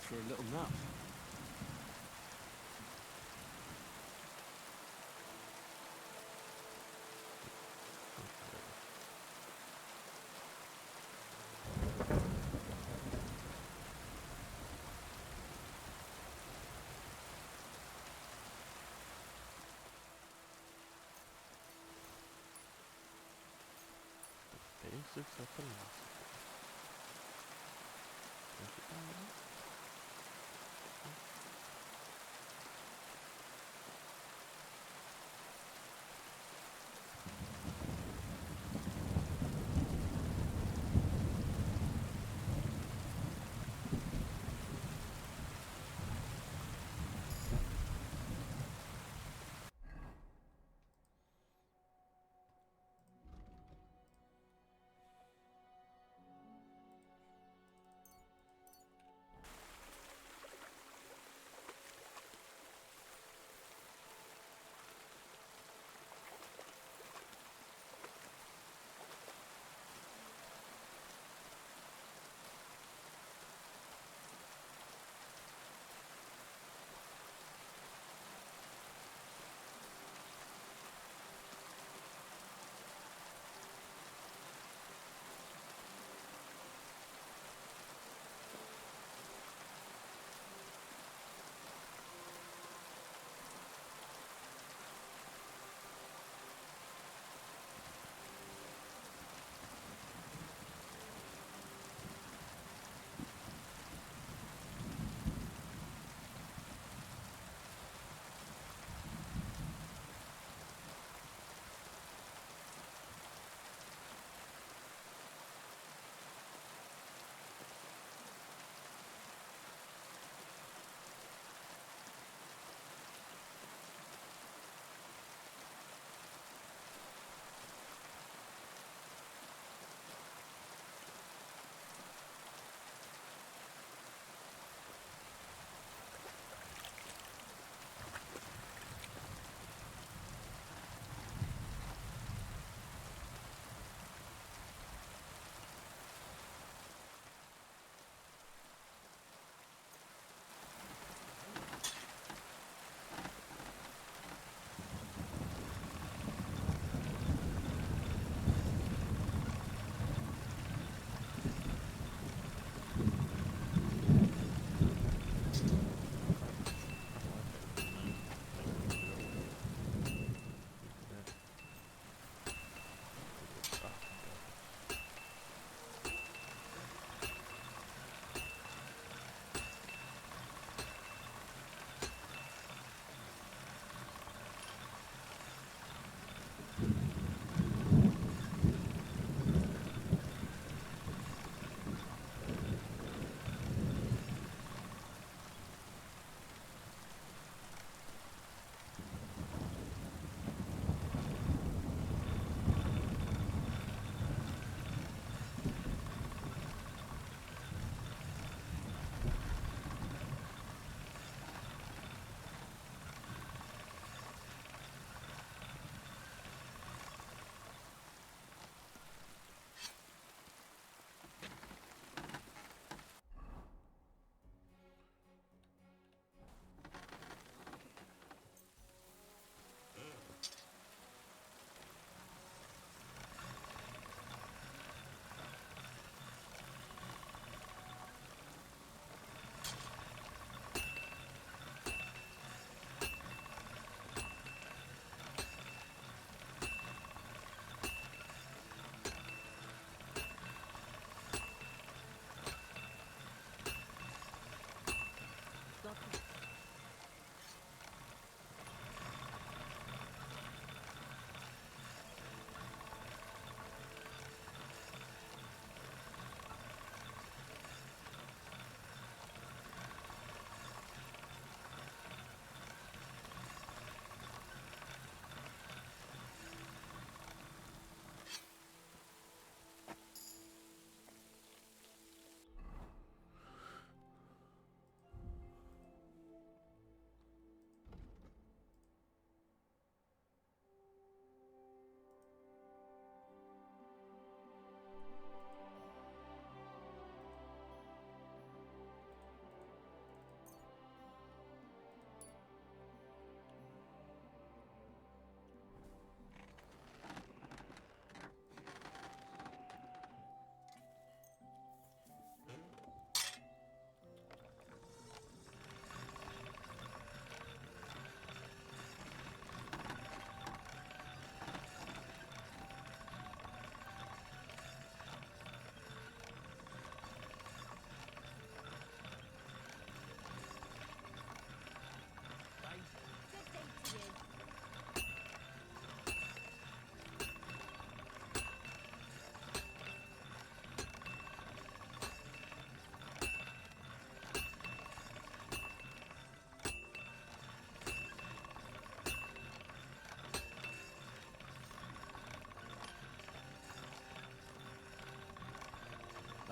for a little nap. Basics of philosophy. Break it down.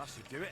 That should do it.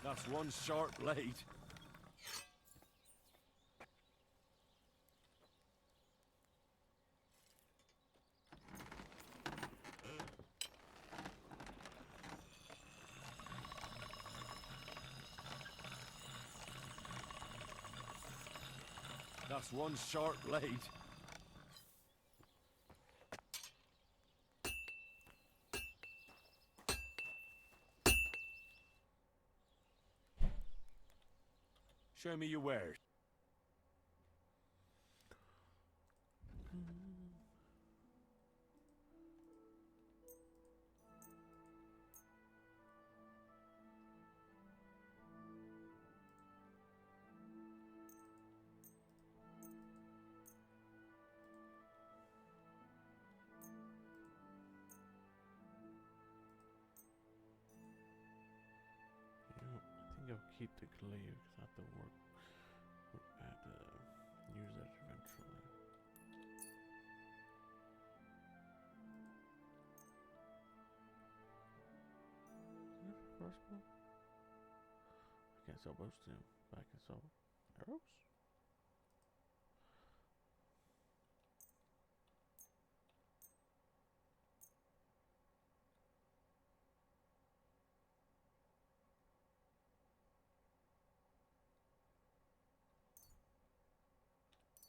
That's one sharp blade. That's one sharp blade. Show me your wares. I think I'll keep the glaive because I have to work. I have to use that eventually. Is this a crossbow? I can't sell bows to him, but I can sell arrows?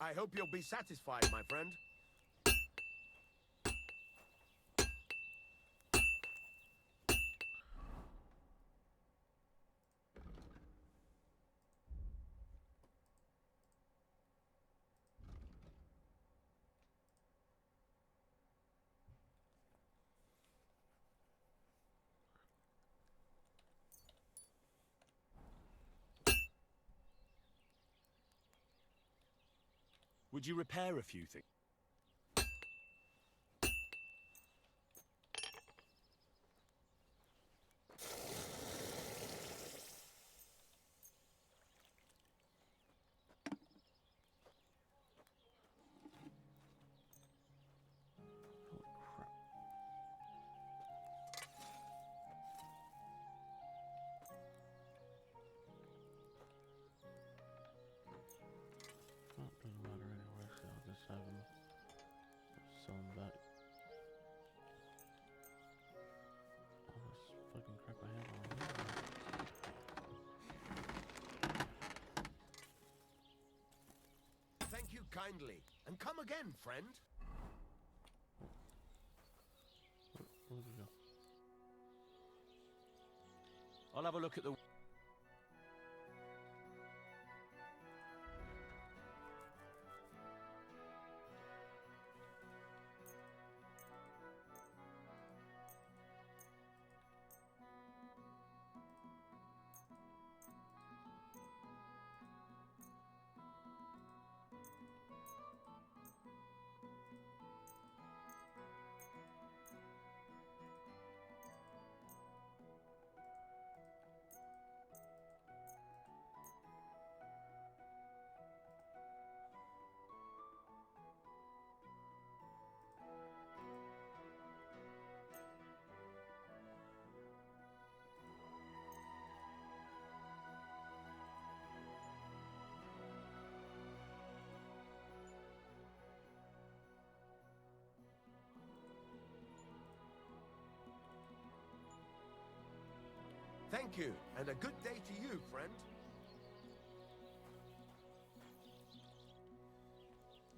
I hope you'll be satisfied, my friend. Would you repair a few things? Holy crap. Well, doesn't matter anyway, so I'll just have him sell him back. All this fucking crap I have on here. Thank you kindly, and come again, friend. Where'd he go? I'll have a look at the... Thank you, and a good day to you, friend.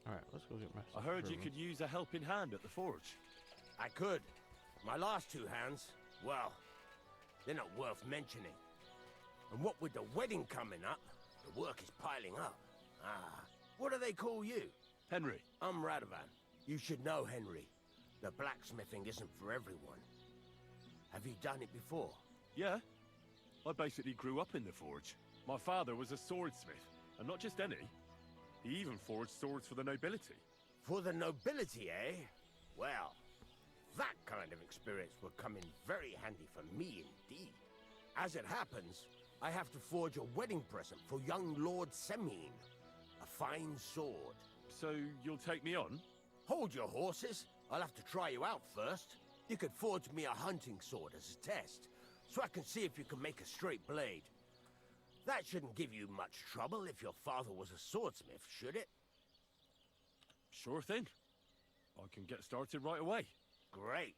Alright, let's go get Master. I heard you could use a helping hand at the forge. I could. My last two hands, well, they're not worth mentioning. And what with the wedding coming up, the work is piling up. Ah, what do they call you? Henry. I'm Radovan. You should know, Henry. The blacksmithing isn't for everyone. Have you done it before? Yeah. I basically grew up in the forge. My father was a swordsmith, and not just any. He even forged swords for the nobility. For the nobility, eh? Well, that kind of experience would come in very handy for me indeed. As it happens, I have to forge a wedding present for young Lord Semine. A fine sword. So you'll take me on? Hold your horses. I'll have to try you out first. You could forge me a hunting sword as a test, so I can see if you can make a straight blade. That shouldn't give you much trouble if your father was a swordsmith, should it? Sure thing. I can get started right away. Great.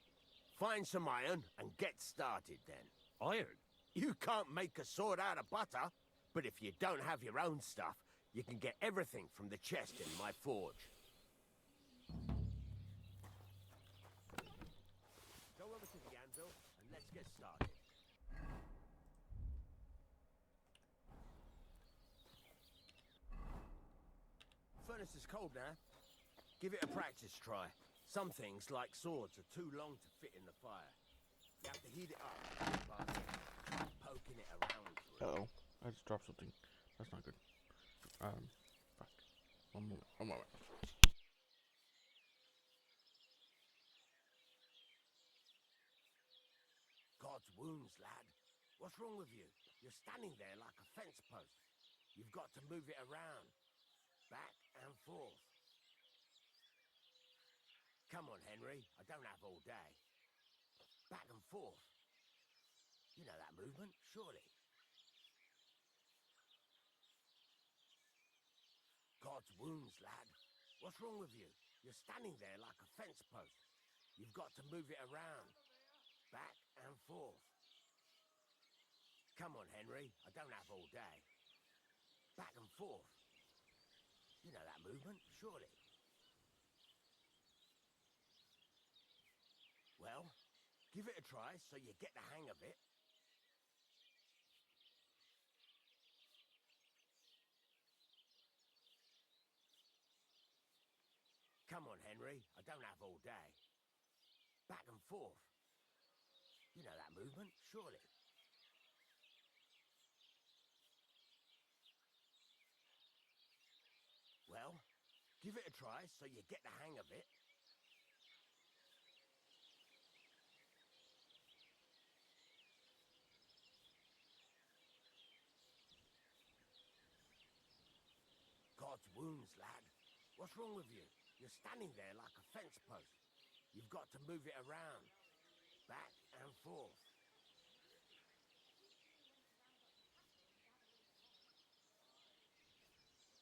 Find some iron and get started then. Iron? You can't make a sword out of butter, but if you don't have your own stuff, you can get everything from the chest in my forge. Go over to the anvil and let's get started. Furnace is cold now. Give it a practice try. Some things, like swords, are too long to fit in the fire. You have to heat it up by poking it around. Uh-oh. I just dropped something. That's not good. Fuck. One moment. God's wounds, lad. What's wrong with you? You're standing there like a fence post. You've got to move it around. Back and forth. Come on, Henry. I don't have all day. Back and forth. You know that movement, surely. God's wounds, lad. What's wrong with you? You're standing there like a fence post. You've got to move it around. Back and forth. Come on, Henry. I don't have all day. Back and forth. You know that movement, surely. Well, give it a try so you get the hang of it. Come on, Henry. I don't have all day. Back and forth. You know that movement, surely. Well, give it a try so you get the hang of it. God's wounds, lad. What's wrong with you? You're standing there like a fence post. You've got to move it around. Back and forth.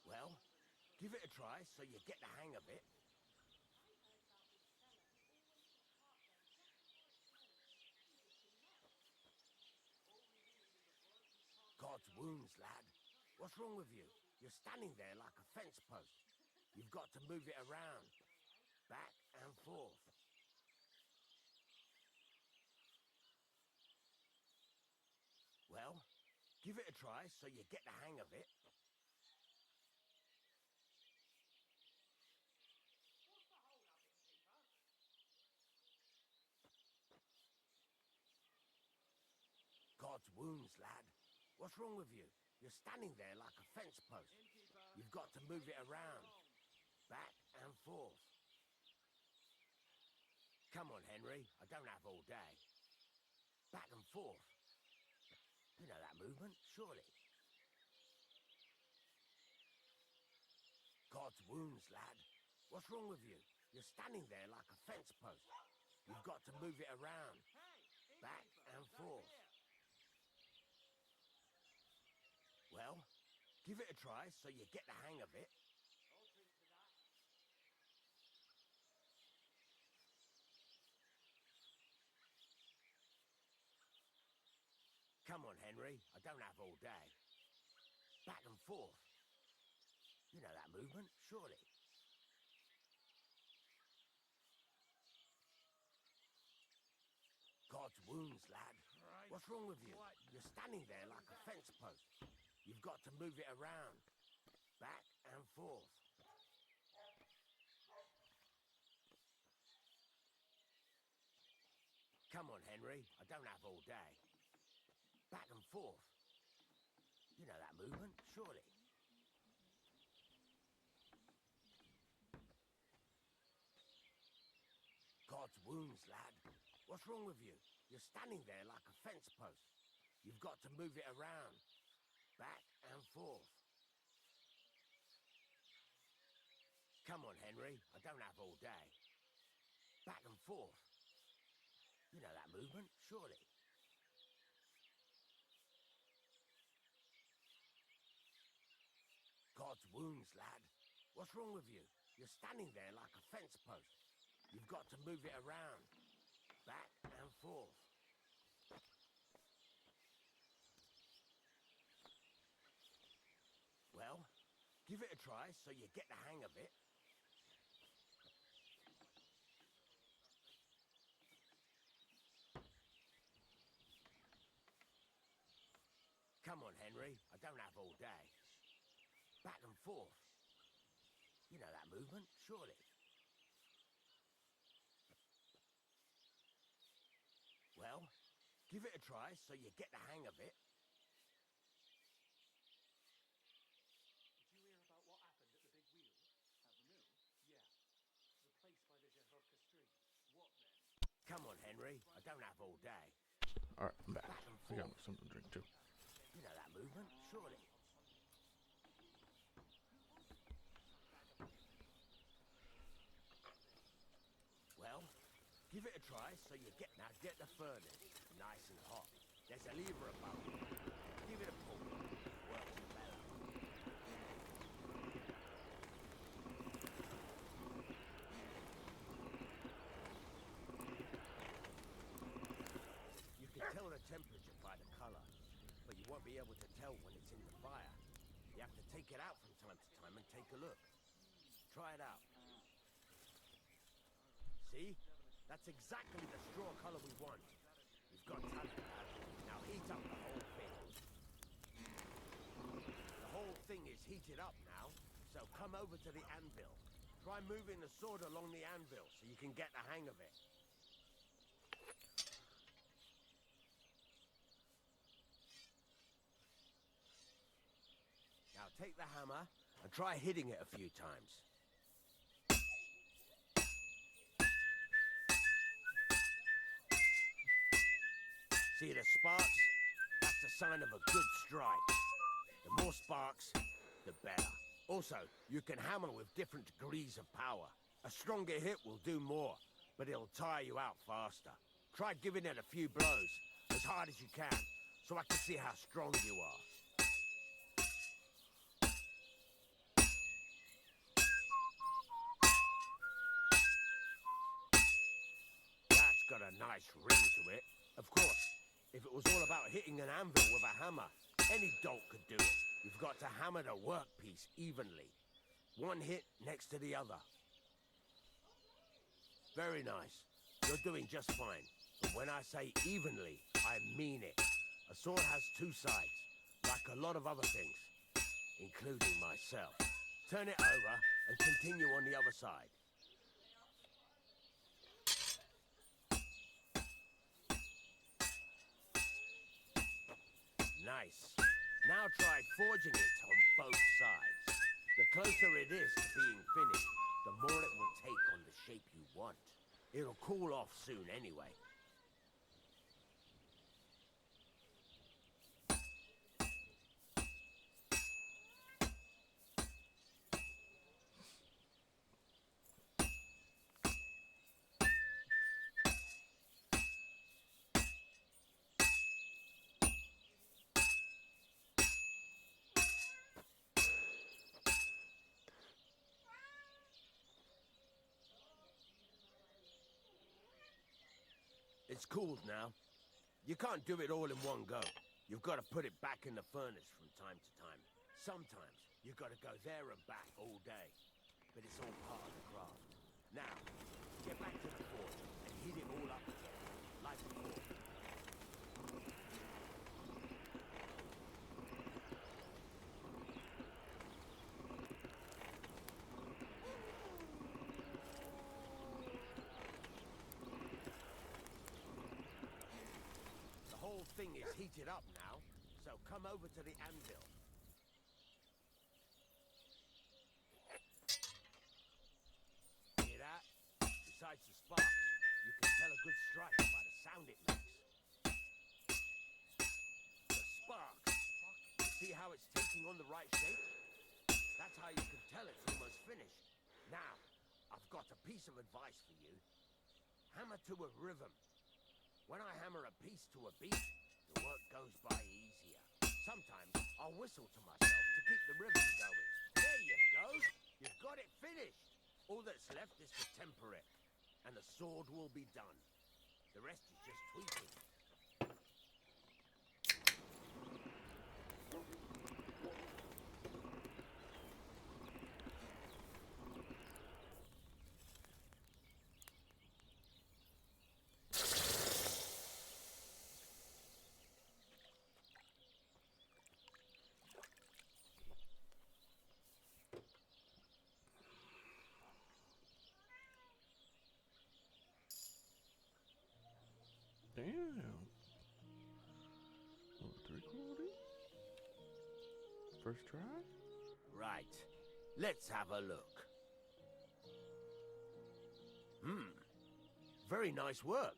Well, give it a try so you get the hang of it. God's wounds, lad. What's wrong with you? You're standing there like a fence post. You've got to move it around. Back and forth. Well, give it a try so you get the hang of it. God's wounds, lad. What's wrong with you? You're standing there like a fence post. You've got to move it around. Back and forth. Come on, Henry. I don't have all day. Back and forth. You know that movement, surely. God's wounds, lad. What's wrong with you? You're standing there like a fence post. You've got to move it around. Back and forth. Well, give it a try so you get the hang of it. Come on, Henry. I don't have all day. Back and forth. You know that movement, surely. God's wounds, lad. What's wrong with you? You're standing there like a fence post. You've got to move it around. Back and forth. Come on, Henry. I don't have all day. Back and forth. You know that movement, surely. God's wounds, lad. What's wrong with you? You're standing there like a fence post. You've got to move it around. Back and forth. Come on, Henry. I don't have all day. Back and forth. You know that movement, surely. God's wounds, lad. What's wrong with you? You're standing there like a fence post. You've got to move it around. Back and forth. Well, give it a try so you get the hang of it. Come on, Henry. I don't have all day. Back and forth. You know that movement, surely. Well, give it a try so you get the hang of it. Did you hear about what happened at the big wheel? At the mill? Yeah. The place by the Zhehovka stream. What then? Come on, Henry. I don't have all day. Alright, I'm back. Back and I got forth. something to drink too. You know that movement, surely. Well, give it a try so you get... Now get the furnace nice and hot. There's a lever above you. Give it a pull. Works better. You can tell the temperature by the color, but you won't be able to tell when it's in the fire. You have to take it out from time to time and take a look. Try it out. See? That's exactly the straw color we want. You've got talent, lad. Now heat up the whole thing. The whole thing is heated up now, so come over to the anvil. Try moving the sword along the anvil so you can get the hang of it. Now take the hammer and try hitting it a few times. See the sparks? That's a sign of a good strike. The more sparks, the better. Also, you can hammer with different degrees of power. A stronger hit will do more, but it'll tire you out faster. Try giving it a few blows, as hard as you can, so I can see how strong you are. That's got a nice ring to it. Of course, if it was all about hitting an anvil with a hammer, any dolt could do it. You've got to hammer the workpiece evenly. One hit next to the other. Very nice. You're doing just fine. But when I say evenly, I mean it. A sword has two sides, like a lot of other things, including myself. Turn it over and continue on the other side. Nice. Now try forging it on both sides. The closer it is to being finished, the more it will take on the shape you want. It'll cool off soon anyway. It's cooled now. You can't do it all in one go. You've got to put it back in the furnace from time to time. Sometimes you've got to go there and back all day. But it's all part of the craft. Now, get back to the forge and heat it all up again, like before. The whole thing is heated up now, so come over to the anvil. Hear that? Besides the sparks, you can tell a good strike by the sound it makes. The spark. See how it's taking on the right shape? That's how you can tell it's almost finished. Now, I've got a piece of advice for you. Hammer to a rhythm. When I hammer a piece to a beat, the work goes by easier. Sometimes I'll whistle to myself to keep the rhythm going. There you go! You've got it finished! All that's left is to temper it, and the sword will be done. The rest is just tweaking. Damn. Oh, 3 First try? Right. Let's have a look. Very nice work.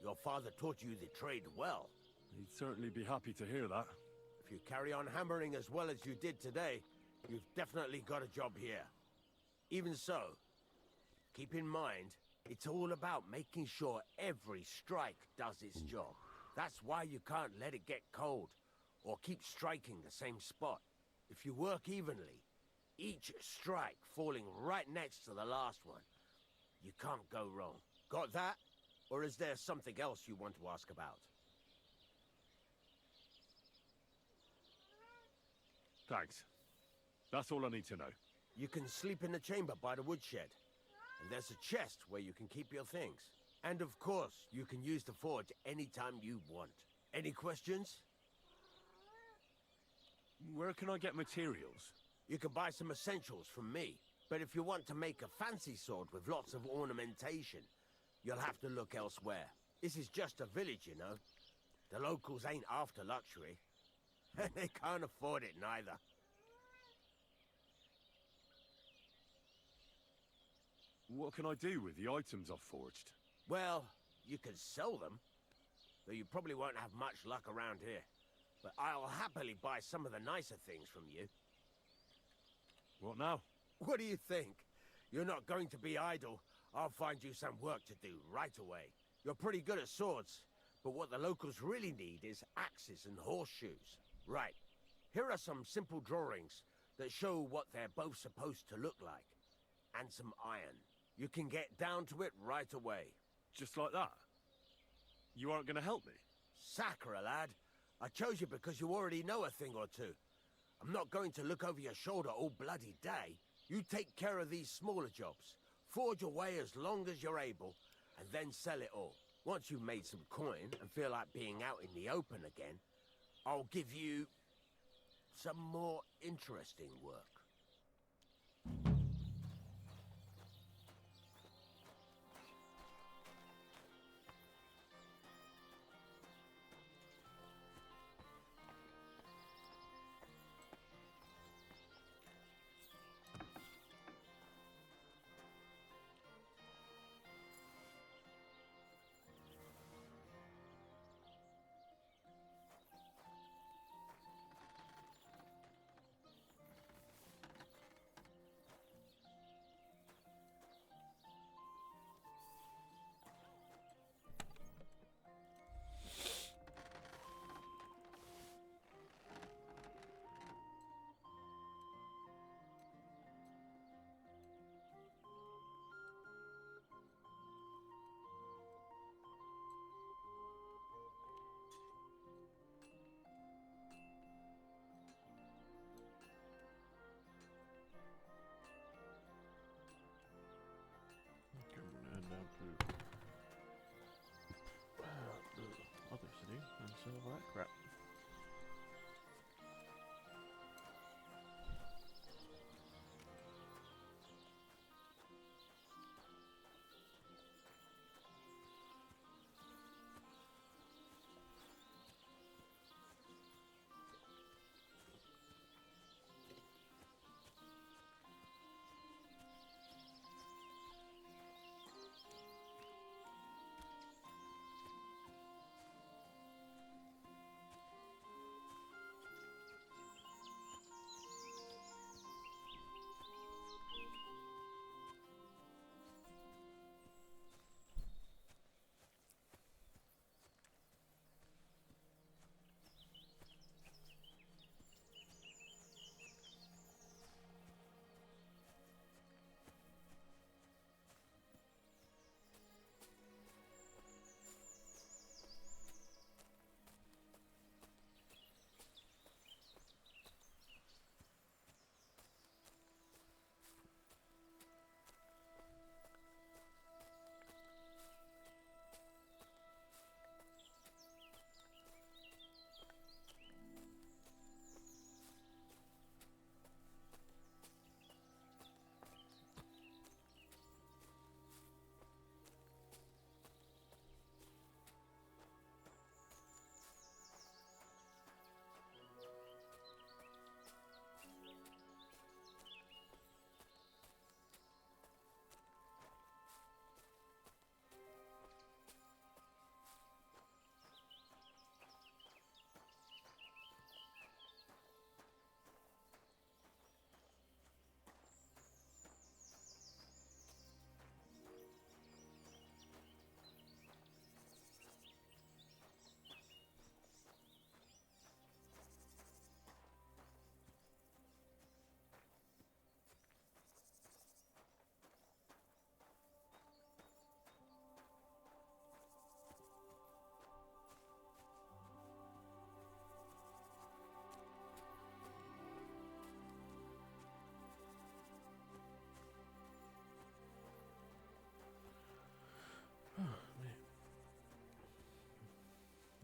Your father taught you the trade well. He'd certainly be happy to hear that. If you carry on hammering as well as you did today, you've definitely got a job here. Even so, keep in mind, it's all about making sure every strike does its job. That's why you can't let it get cold, or keep striking the same spot. If you work evenly, each strike falling right next to the last one, you can't go wrong. Got that? Or is there something else you want to ask about? Thanks. That's all I need to know. You can sleep in the chamber by the woodshed. And there's a chest where you can keep your things. And of course, you can use the forge anytime you want. Any questions? Where can I get materials? You can buy some essentials from me. But if you want to make a fancy sword with lots of ornamentation, you'll have to look elsewhere. This is just a village, you know. The locals ain't after luxury. And they can't afford it neither. What can I do with the items I've forged? Well, you can sell them. Though you probably won't have much luck around here. But I'll happily buy some of the nicer things from you. What now? What do you think? You're not going to be idle. I'll find you some work to do right away. You're pretty good at swords, but what the locals really need is axes and horseshoes. Right. Here are some simple drawings that show what they're both supposed to look like. And some iron. You can get down to it right away. Just like that? You aren't going to help me? Sacre, lad. I chose you because you already know a thing or two. I'm not going to look over your shoulder all bloody day. You take care of these smaller jobs. Forge away as long as you're able, and then sell it all. Once you've made some coin and feel like being out in the open again, I'll give you some more interesting work. the other city and sell that crap.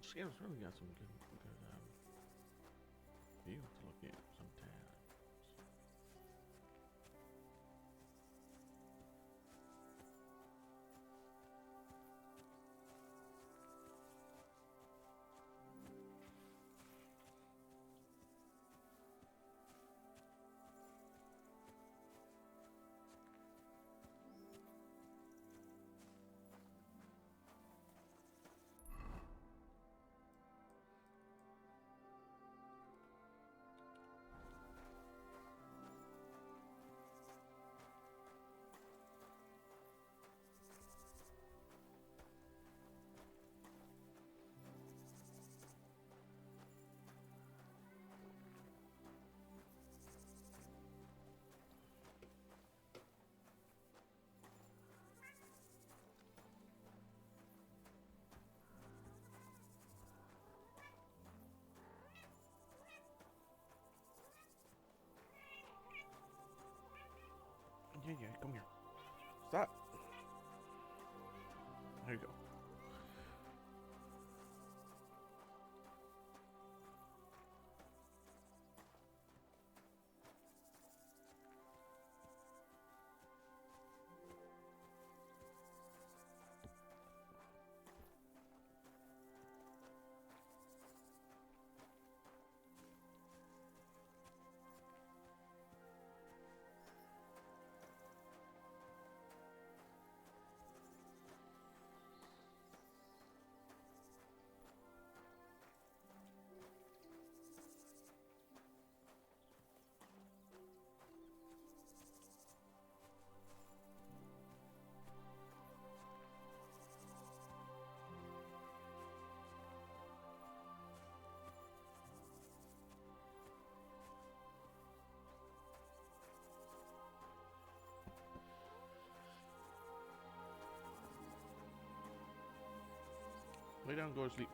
This game's really got some good view to look at sometimes. Yeah, come here. Stop. There you go. Lay down, go to sleep.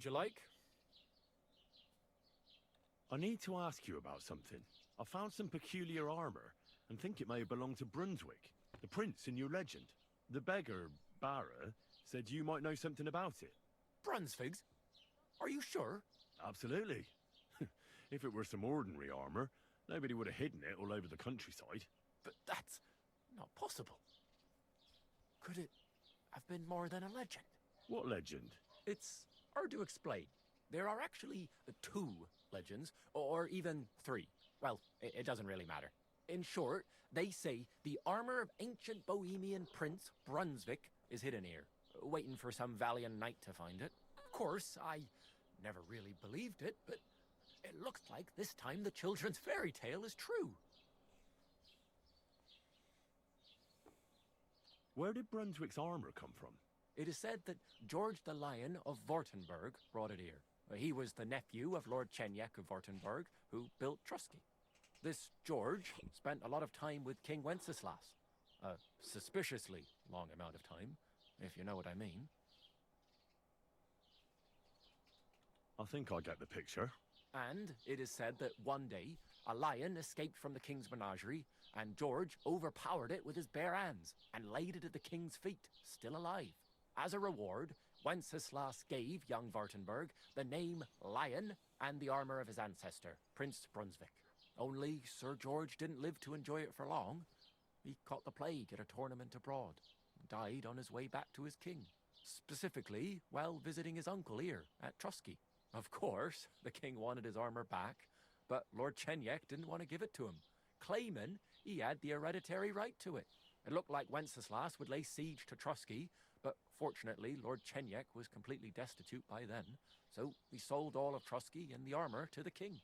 would you like? I need to ask you about something. I found some peculiar armor and think it may belong to Brunswick, the prince in your legend. The beggar, Barra, said you might know something about it. Brunswigs? Are you sure? Absolutely. If it were some ordinary armor, nobody would have hidden it all over the countryside. But that's not possible. Could it have been more than a legend? What legend? It's hard to explain. There are actually 2 legends, or even 3. Well, it doesn't really matter. In short, they say the armor of ancient Bohemian Prince Brunswick is hidden here, waiting for some valiant knight to find it. Of course, I never really believed it, but it looks like this time the children's fairy tale is true. Where did Brunswick's armor come from? It is said that George the Lion of Württemberg brought it here. He was the nephew of Lord Chenyak of Württemberg, who built Trusky. This George spent a lot of time with King Wenceslas. A suspiciously long amount of time, if you know what I mean. I think I get the picture. And it is said that one day, a lion escaped from the king's menagerie, and George overpowered it with his bare hands and laid it at the king's feet, still alive. As a reward, Wenceslas gave young Württemberg the name Lion and the armor of his ancestor, Prince Brunswick. Only Sir George didn't live to enjoy it for long. He caught the plague at a tournament abroad and died on his way back to his king. Specifically, while visiting his uncle here at Trusky. Of course, the king wanted his armor back, but Lord Chenyak didn't want to give it to him, claiming he had the hereditary right to it. It looked like Wenceslas would lay siege to Trusky, but fortunately Lord Chenyak was completely destitute by then, so he sold all of Trusky and the armor to the king.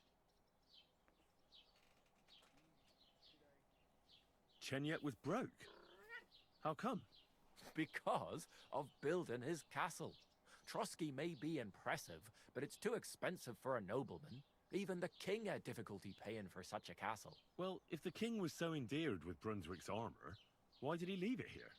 Chenyak was broke. How come? Because of building his castle. Trusky may be impressive, but it's too expensive for a nobleman. Even the king had difficulty paying for such a castle. Well, if the king was so endeared with Brunswick's armor, why did he leave it here?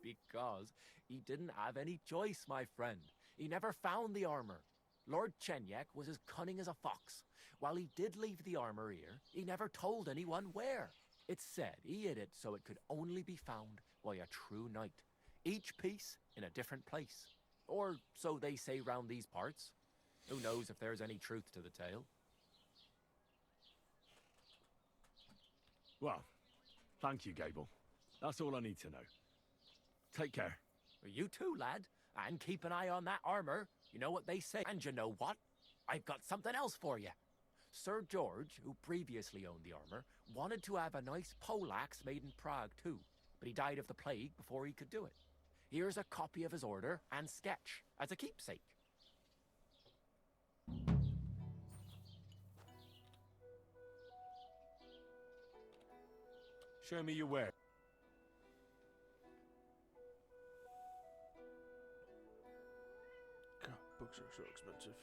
Because he didn't have any choice, my friend. He never found the armor. Lord Chenyak was as cunning as a fox. While he did leave the armor here, he never told anyone where. It's said he hid it so it could only be found by a true knight. Each piece in a different place. Or so they say round these parts. Who knows if there's any truth to the tale? Well, thank you, Gable. That's all I need to know. Take care. You too, lad. And keep an eye on that armor. You know what they say. And you know what? I've got something else for you. Sir George, who previously owned the armor, wanted to have a nice poleaxe made in Prague too, but he died of the plague before he could do it. Here's a copy of his order and sketch as a keepsake. Show me your work. God, books are so expensive.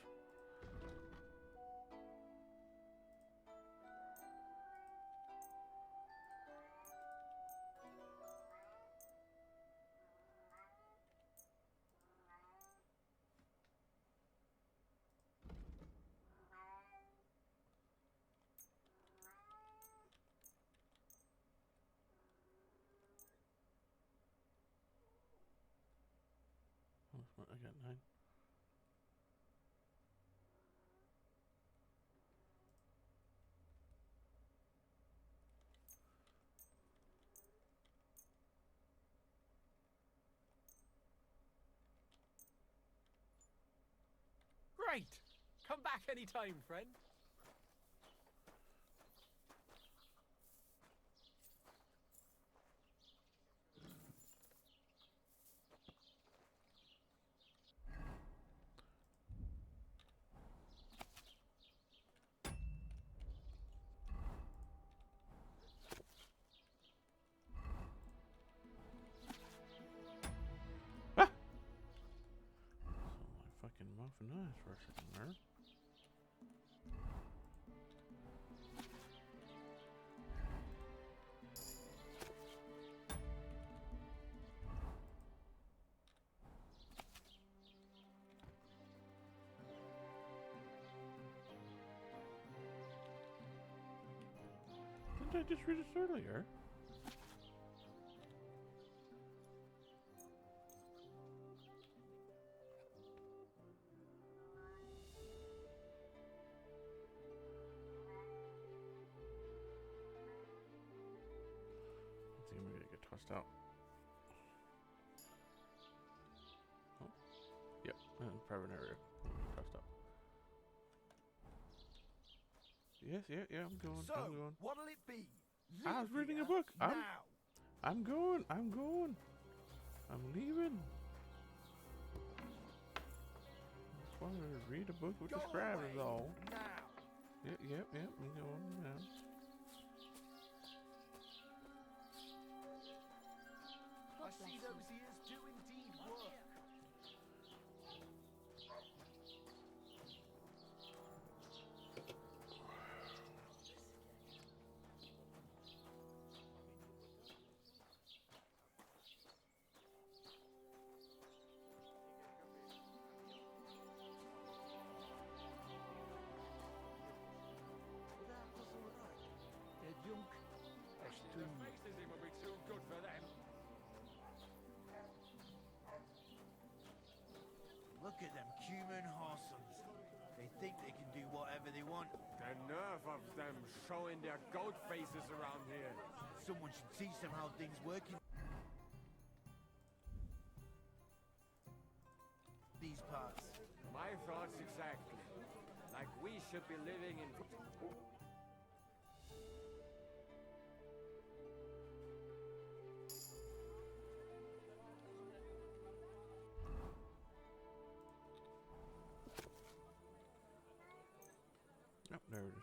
I got 9. Great! Come back anytime, friend. Fucking muffin eyes for a second there. Didn't I just read this earlier? I think I'm gonna get tossed out. Oh, yep, private area. Tossed out. Yes, yeah, I'm going. So, I'm going. what'll it be? I was Leave reading a here book. now. I'm going. I'm leaving. Just wanted to read a book with Go the scribe is away all. now. Yep, I'm going now. I see those ears do indeed work. Look at them human horsums. They think they can do whatever they want. The nerve of them showing their goat faces around here. Someone should teach them how things work in these parts. My thoughts exactly. Like we should be living in... Oh, there it is.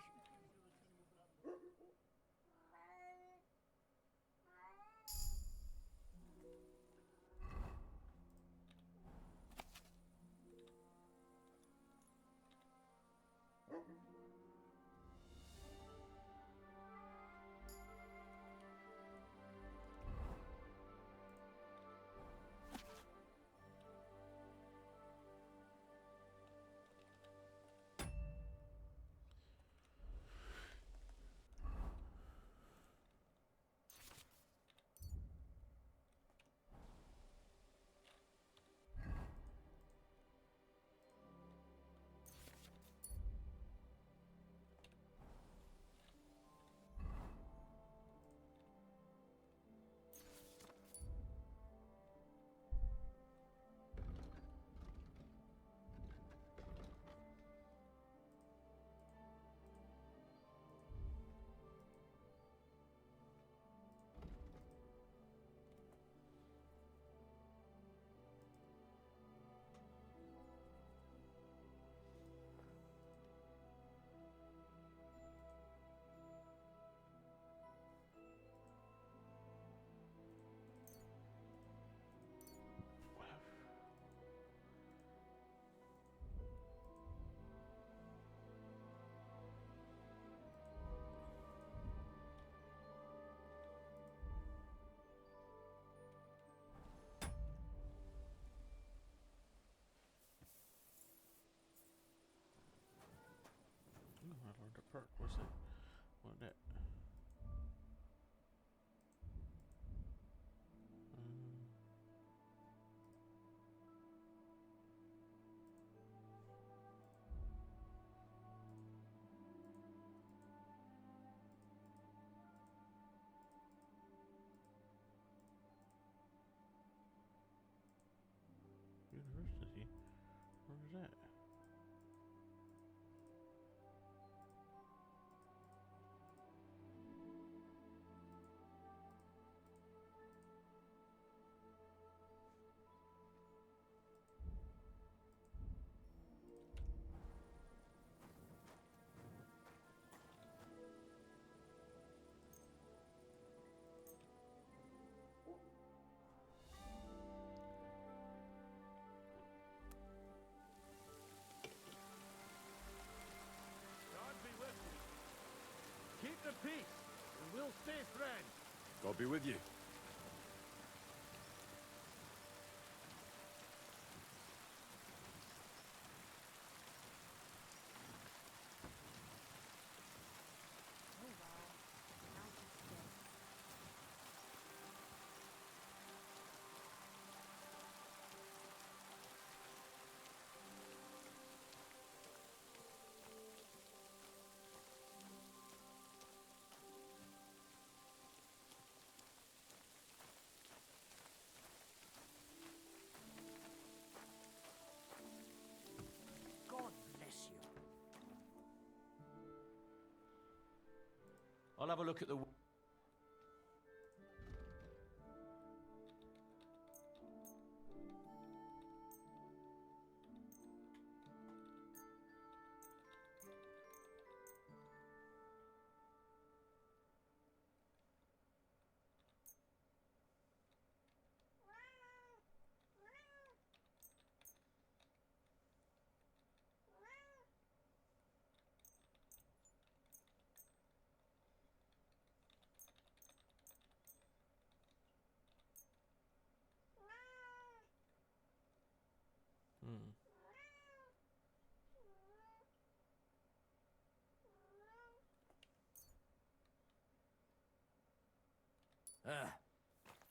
I learned a perk. What's that? What that? University? Where is that? God be with you. Keep the peace, and we'll stay friends. God be with you. Oh, wow. I'll have a look at the...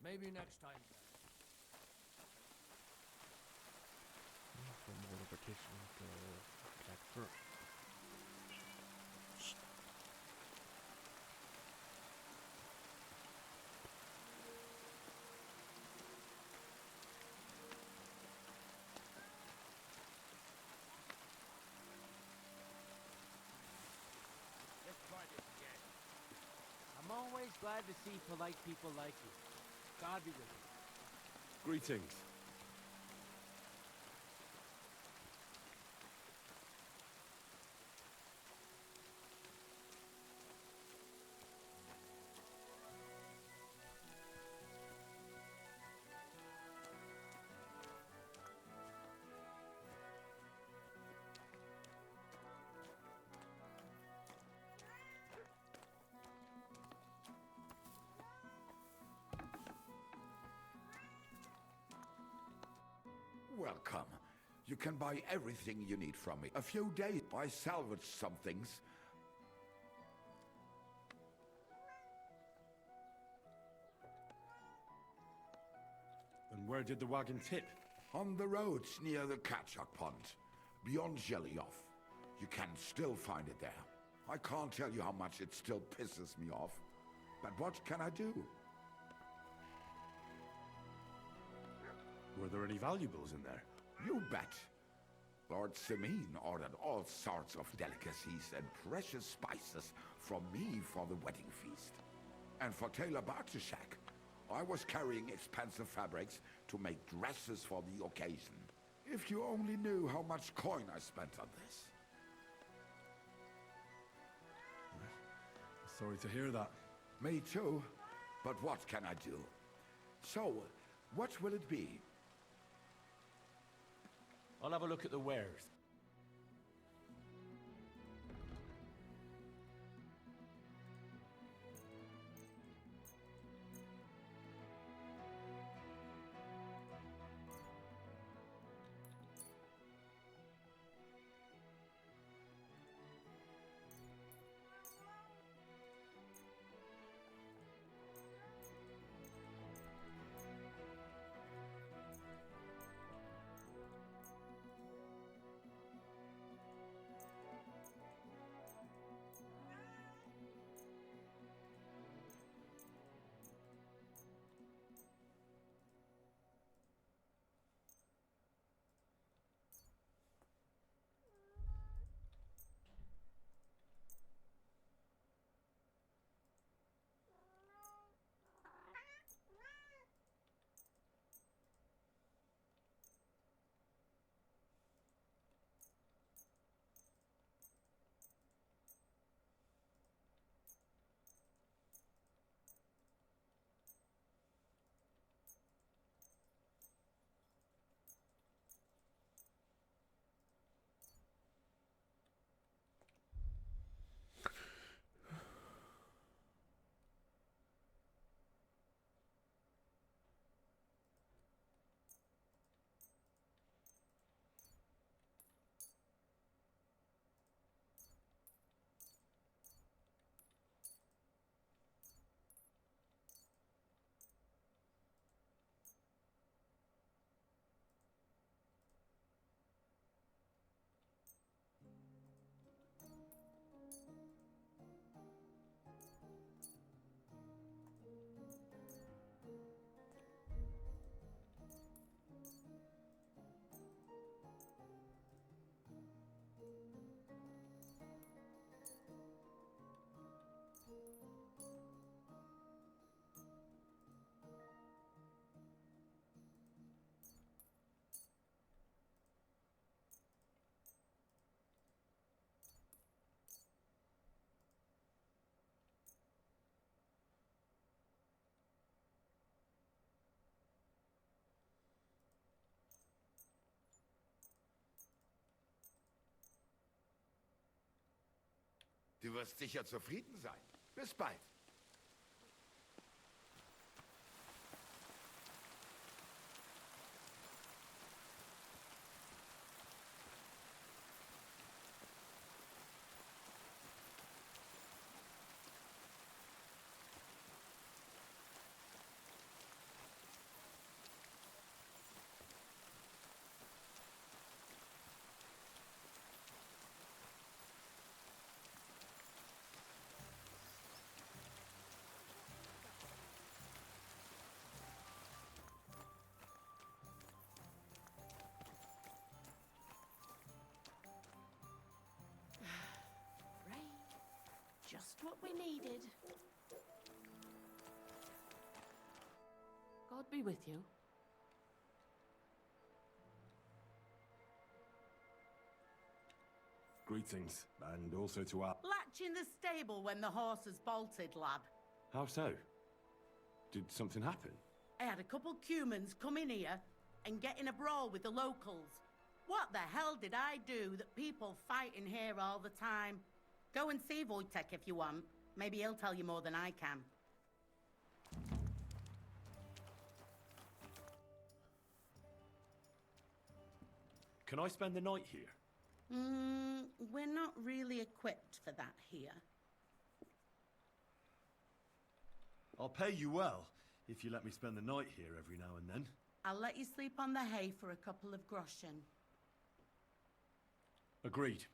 Maybe next time. For more repetition to get through. Let's try this again. I'm always glad to see polite people like you. God be with you. Greetings. Welcome. You can buy everything you need from me. A few days, I salvaged some things. And where did the wagon tip? On the roads near the Catchuck Pond, beyond Jellyoff. You can still find it there. I can't tell you how much it still pisses me off. But what can I do? Were there any valuables in there? You bet. Lord Simine ordered all sorts of delicacies and precious spices from me for the wedding feast. And for Taylor Bartishak, I was carrying expensive fabrics to make dresses for the occasion. If you only knew how much coin I spent on this. Sorry to hear that. Me too. But what can I do? So, what will it be? I'll have a look at the wares. Du wirst sicher zufrieden sein. Bis bald. Just what we needed. God be with you. Greetings, and also to our... Latch in the stable when the horses bolted, lad. How so? Did something happen? I had a couple cumans come in here and get in a brawl with the locals. What the hell did I do that people fight in here all the time? Go and see Wojtek if you want. Maybe he'll tell you more than I can. Can I spend the night here? We're not really equipped for that here. I'll pay you well if you let me spend the night here every now and then. I'll let you sleep on the hay for a couple of groschen. Agreed.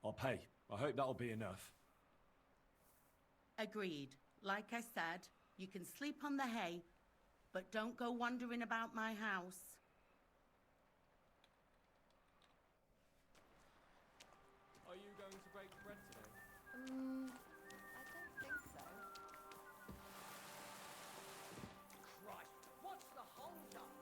I'll pay. I hope that'll be enough. Agreed. Like I said, you can sleep on the hay, but don't go wandering about my house. Are you going to break bread today? I don't think so. Christ, what's the hold-up?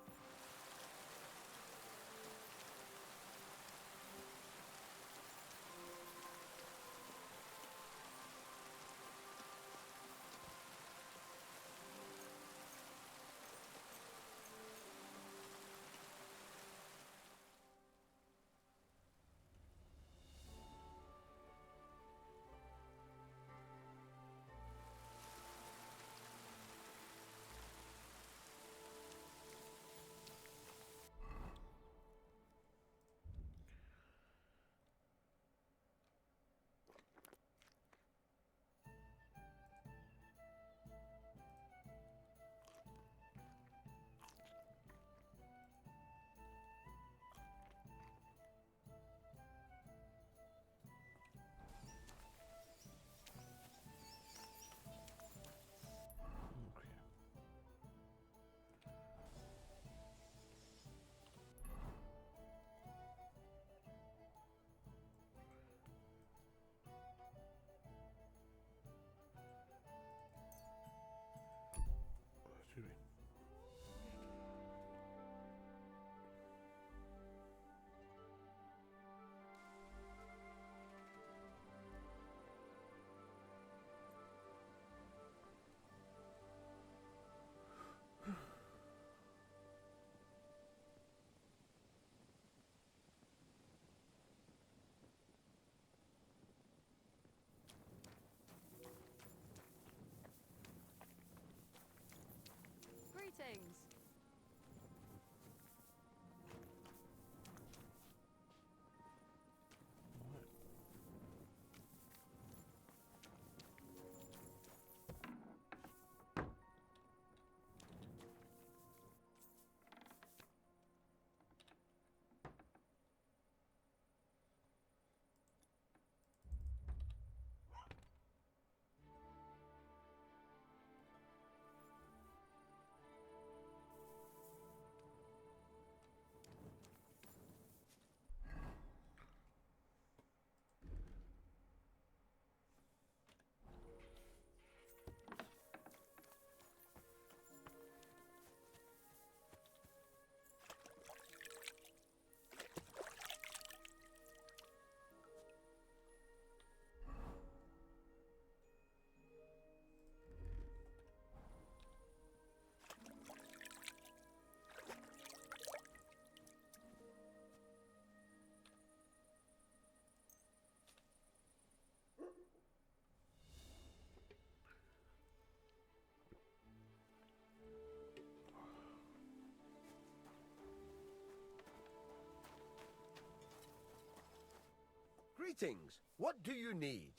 Greetings. What do you need?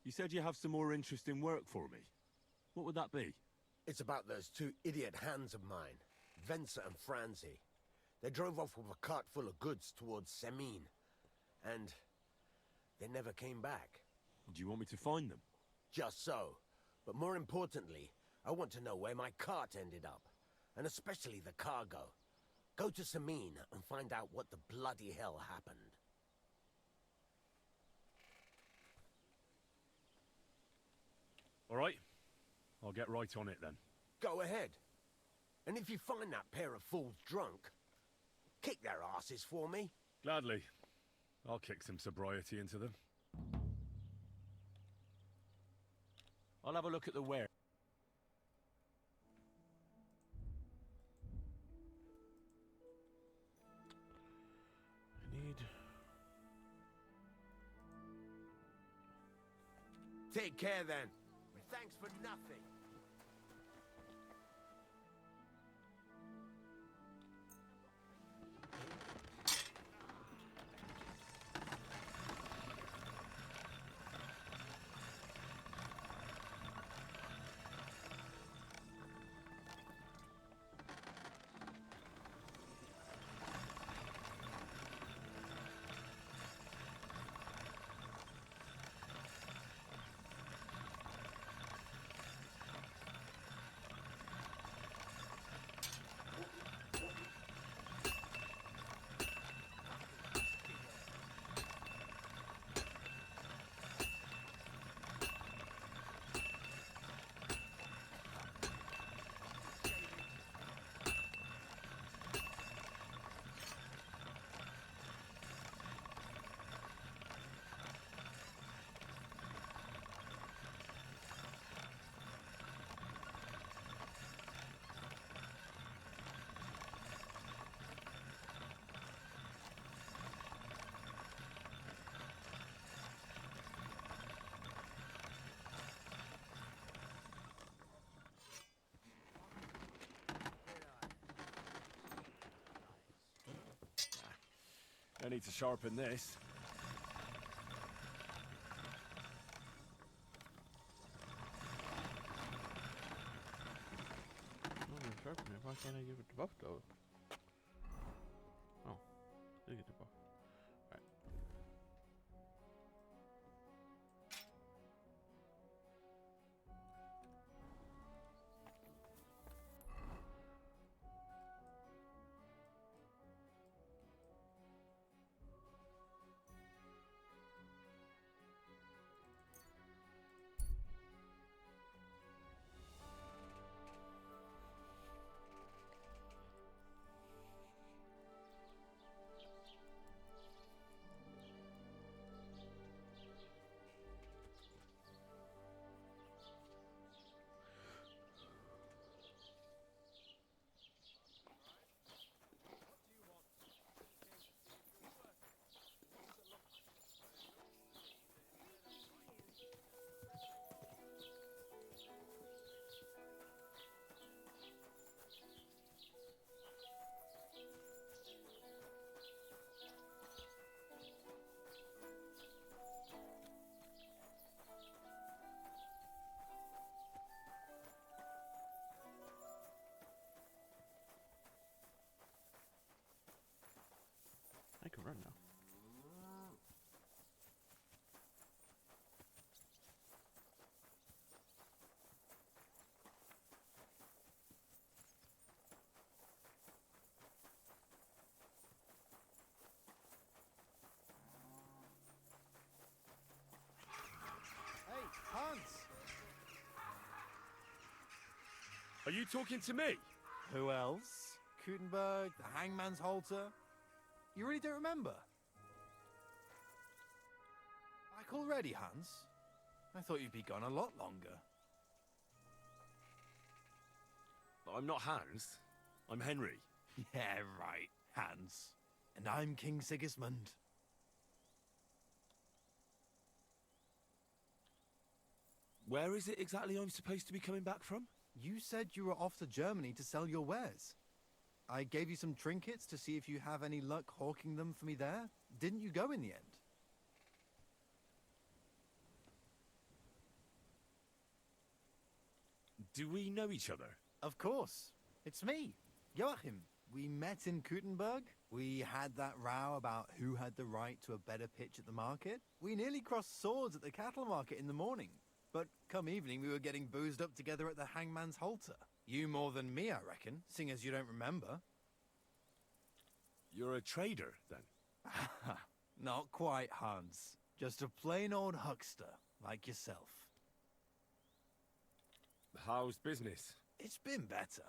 You said you have some more interesting work for me. What would that be? It's about those two idiot hands of mine, Venser and Franzi. They drove off with a cart full of goods towards Semin, and they never came back. Do you want me to find them? Just so. But more importantly, I want to know where my cart ended up, and especially the cargo. Go to Semin and find out what the bloody hell happened. All right. I'll get right on it then. Go ahead. And if you find that pair of fools drunk, kick their asses for me. Gladly. I'll kick some sobriety into them. I'll have a look at the ware. I need... Take care then. Thanks for nothing. I need to sharpen this. I'm gonna sharpen it. Why can't I give it to Buff though? Oh, did get the Buff. Alright. I can run now. Hey, Hans! Are you talking to me? Who else? Gutenberg, the Hangman's Halter? You really don't remember? Back already, Hans? I thought you'd be gone a lot longer. I'm not Hans. I'm Henry. Yeah, right, Hans. And I'm King Sigismund. Where is it exactly I'm supposed to be coming back from? You said you were off to Germany to sell your wares. I gave you some trinkets to see if you have any luck hawking them for me there. didn't you go in the end? Do we know each other? Of course. It's me, Joachim. We met in Kuttenberg. We had that row about who had the right to a better pitch at the market. We nearly crossed swords at the cattle market in the morning. But come evening, we were getting boozed up together at the Hangman's Halter. You more than me, I reckon, seeing as you don't remember. You're a trader, then? Not quite, Hans. Just a plain old huckster, like yourself. How's business? It's been better.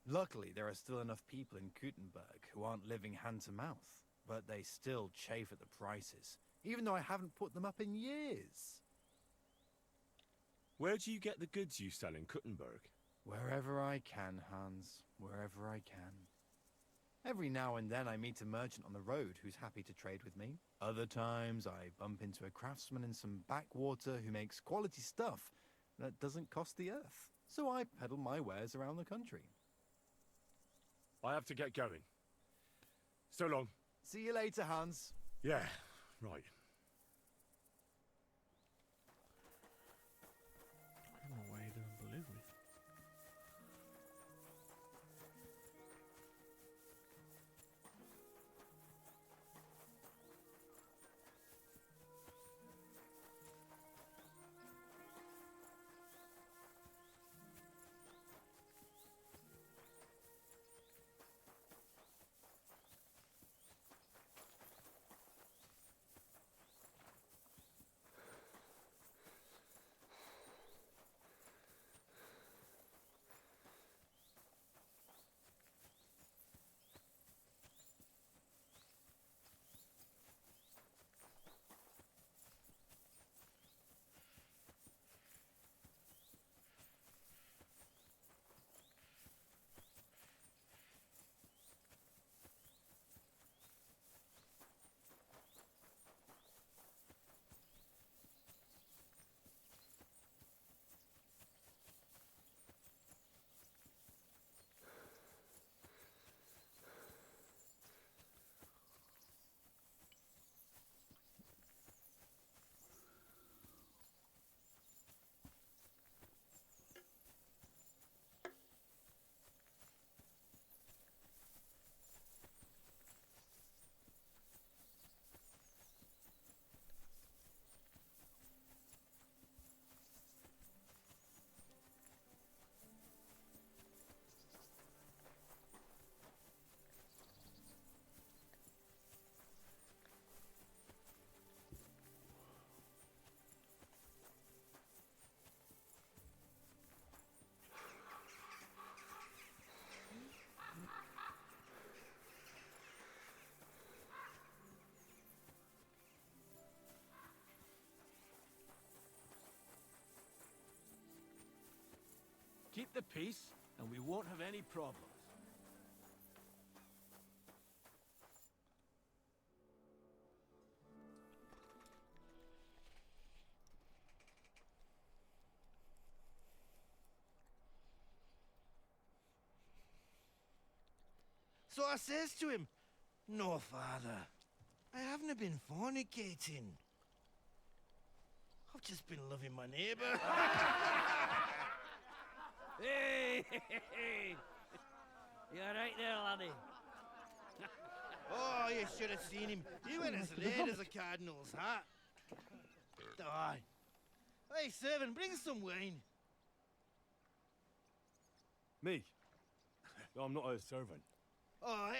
Luckily, there are still enough people in Kuttenberg who aren't living hand to mouth, but they still chafe at the prices, even though I haven't put them up in years. Where do you get the goods you sell in Kuttenberg? Wherever I can, Hans. Wherever I can. Every now and then I meet a merchant on the road who's happy to trade with me. Other times I bump into a craftsman in some backwater who makes quality stuff that doesn't cost the earth. So I peddle my wares around the country. I have to get going. So long. See you later, Hans. Yeah, right. I don't know why he didn't believe me. Keep the peace, and we won't have any problems. So I says to him, "No, father, I haven't been fornicating. I've just been loving my neighbour." Hey! You alright there, laddie? Oh, you should have seen him. He went as red as a cardinal's hat. Aye. Hey, servant, bring some wine. Me? I'm not a servant. Oh,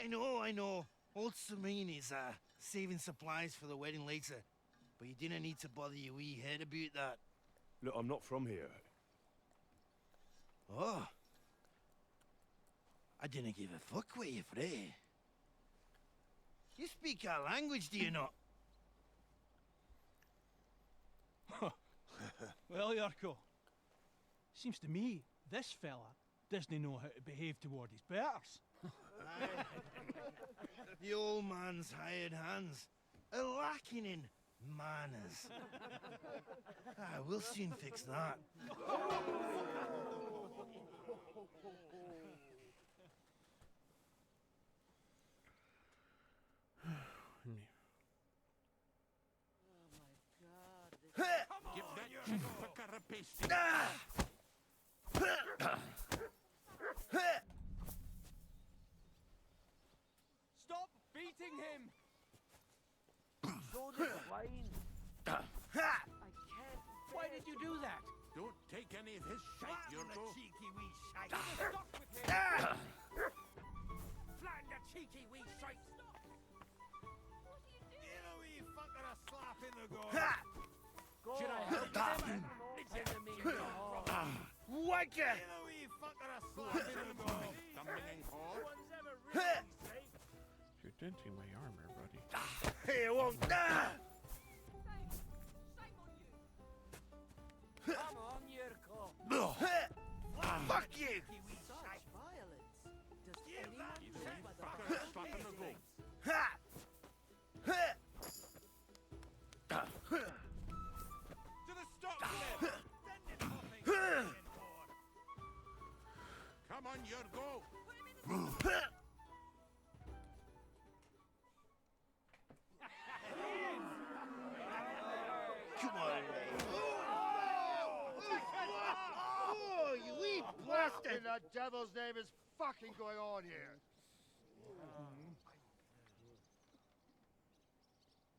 I know. Old Samine is saving supplies for the wedding later. But you didn't need to bother your wee head about that. Look, I'm not from here. Oh. I didn't give a fuck what you pray. You speak our language, do you not? Well, Yarko, seems to me this fella doesn't know how to behave toward his betters. The old man's hired hands are lacking in manners. We'll soon fix that. a pasty. Stop beating him! So wine. Why did you do that? Don't take any of his shite, Yurko. Cheeky wee shite. Stop with him! Flatten the cheeky wee shite! Give a wee fucker a slap in the goal. Should I help him? Wanker! Give a wee fucker a slap in the goal. Stumbling hard. You're denting my armor, buddy. He won't. Come on, Yurko. Fuck you! Such violence. Does anyone Either know way, by the fucker, first slap in the goal. To the stop cliff! Come on, Yurko. Come on, Oh, you wee blasted! What in the devil's name is fucking going on here?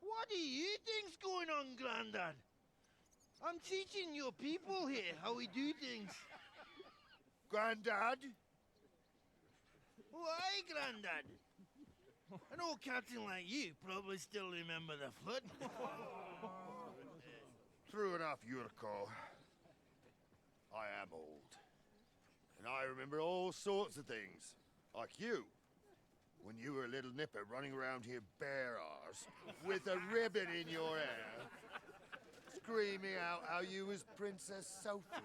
What do you think's going on, Grandad? I'm teaching your people here how we do things. Grandad? Why, Grandad? An old captain like you probably still remember the foot. True enough, Yurko. I am old. And I remember all sorts of things. Like you. When you were a little nipper running around here bare arse, with a ribbon in your hair, screaming out how you was Princess Sophie.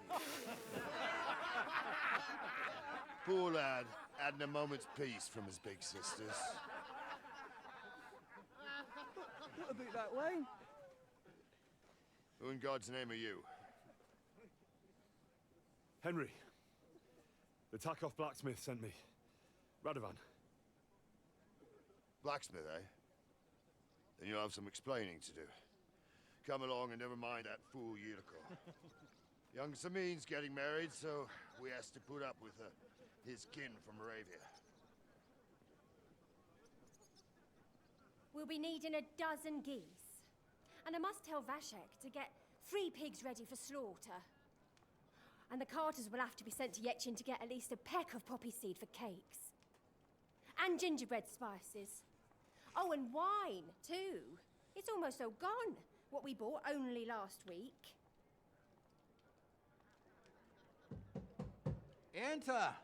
Poor lad, hadn't a moment's peace from his big sisters. What about that wine? Who in God's name are you? Henry. The Takov blacksmith sent me. Radovan. Blacksmith, eh? Then you'll have some explaining to do. Come along and never mind that fool Yurko. Young Samin's getting married, so we has to put up with his kin from Moravia. We'll be needing a dozen geese. And I must tell Vashek to get 3 pigs ready for slaughter. And the carters will have to be sent to Yetchin to get at least a peck of poppy seed for cakes. And gingerbread spices. Oh, and wine, too. It's almost all gone. What we bought only last week. Enter!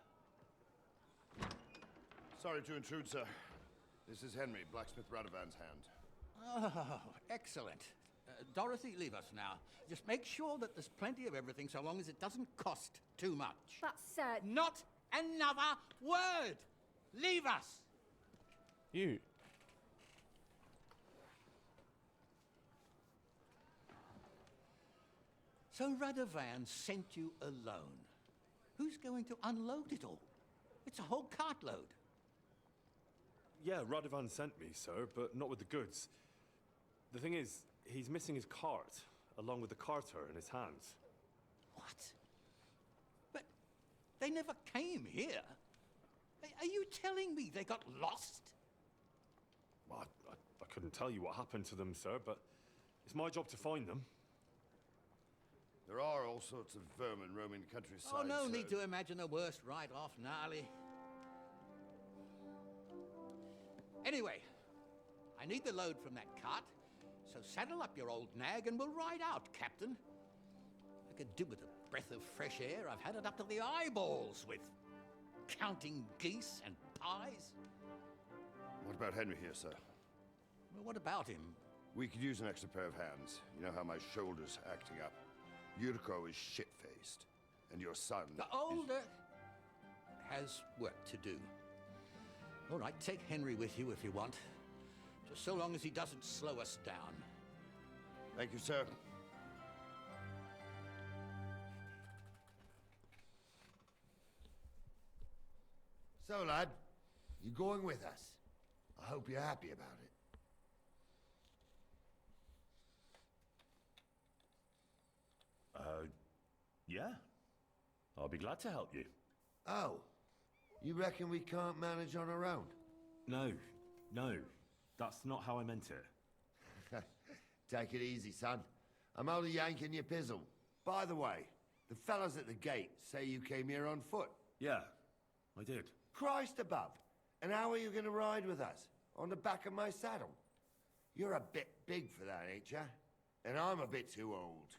Sorry to intrude, sir. This is Henry, Blacksmith Radovan's hand. Oh, excellent. Dorothy, leave us now. Just make sure that there's plenty of everything so long as it doesn't cost too much. But, sir... Not another word! Leave us! You. So Radovan sent you alone. Who's going to unload it all? It's a whole cartload. Yeah, Radovan sent me, sir, but not with the goods. The thing is, he's missing his cart, along with the carter in his hands. What? But they never came here. Are you telling me they got lost? Well, I couldn't tell you what happened to them, sir, but it's my job to find them. There are all sorts of vermin roaming the countryside. Oh, no sir. need to imagine the worst right off, gnarly. Anyway, I need the load from that cart, so saddle up your old nag and we'll ride out, Captain. I could do with a breath of fresh air. I've had it up to the eyeballs with counting geese and pies. What about Henry here, sir? Well, what about him? We could use an extra pair of hands. You know how my shoulder's acting up. Yurko is shit-faced, and your son The older has work to do. All right, take Henry with you if you want. Just so long as he doesn't slow us down. Thank you, sir. So, lad, you going with us? I hope you're happy about it. Yeah. I'll be glad to help you. Oh. You reckon we can't manage on our own? No. That's not how I meant it. Take it easy, son. I'm only yanking your pizzle. By the way, the fellas at the gate say you came here on foot. Yeah, I did. Christ above. And how are you going to ride with us? On the back of my saddle? You're a bit big for that, ain't ya? And I'm a bit too old.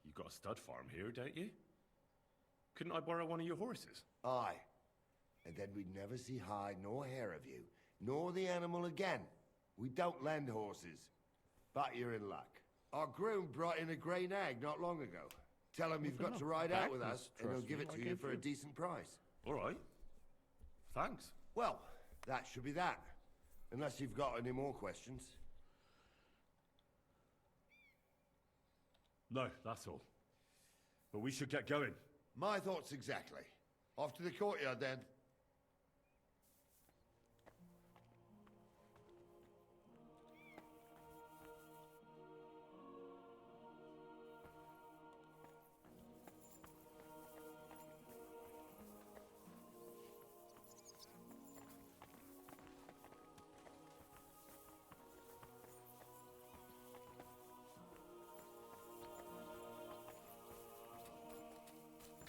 You've got a stud farm here, don't you? Couldn't I borrow one of your horses? Aye. And then we'd never see hide nor hair of you, nor the animal again. We don't lend horses. But you're in luck. Our groom brought in a grey nag not long ago. Tell him you've got to ride out with us, and he'll give it to you for a decent price. All right. Thanks. Well, that should be that. Unless you've got any more questions. No, that's all. But we should get going. My thoughts exactly. Off to the courtyard, then.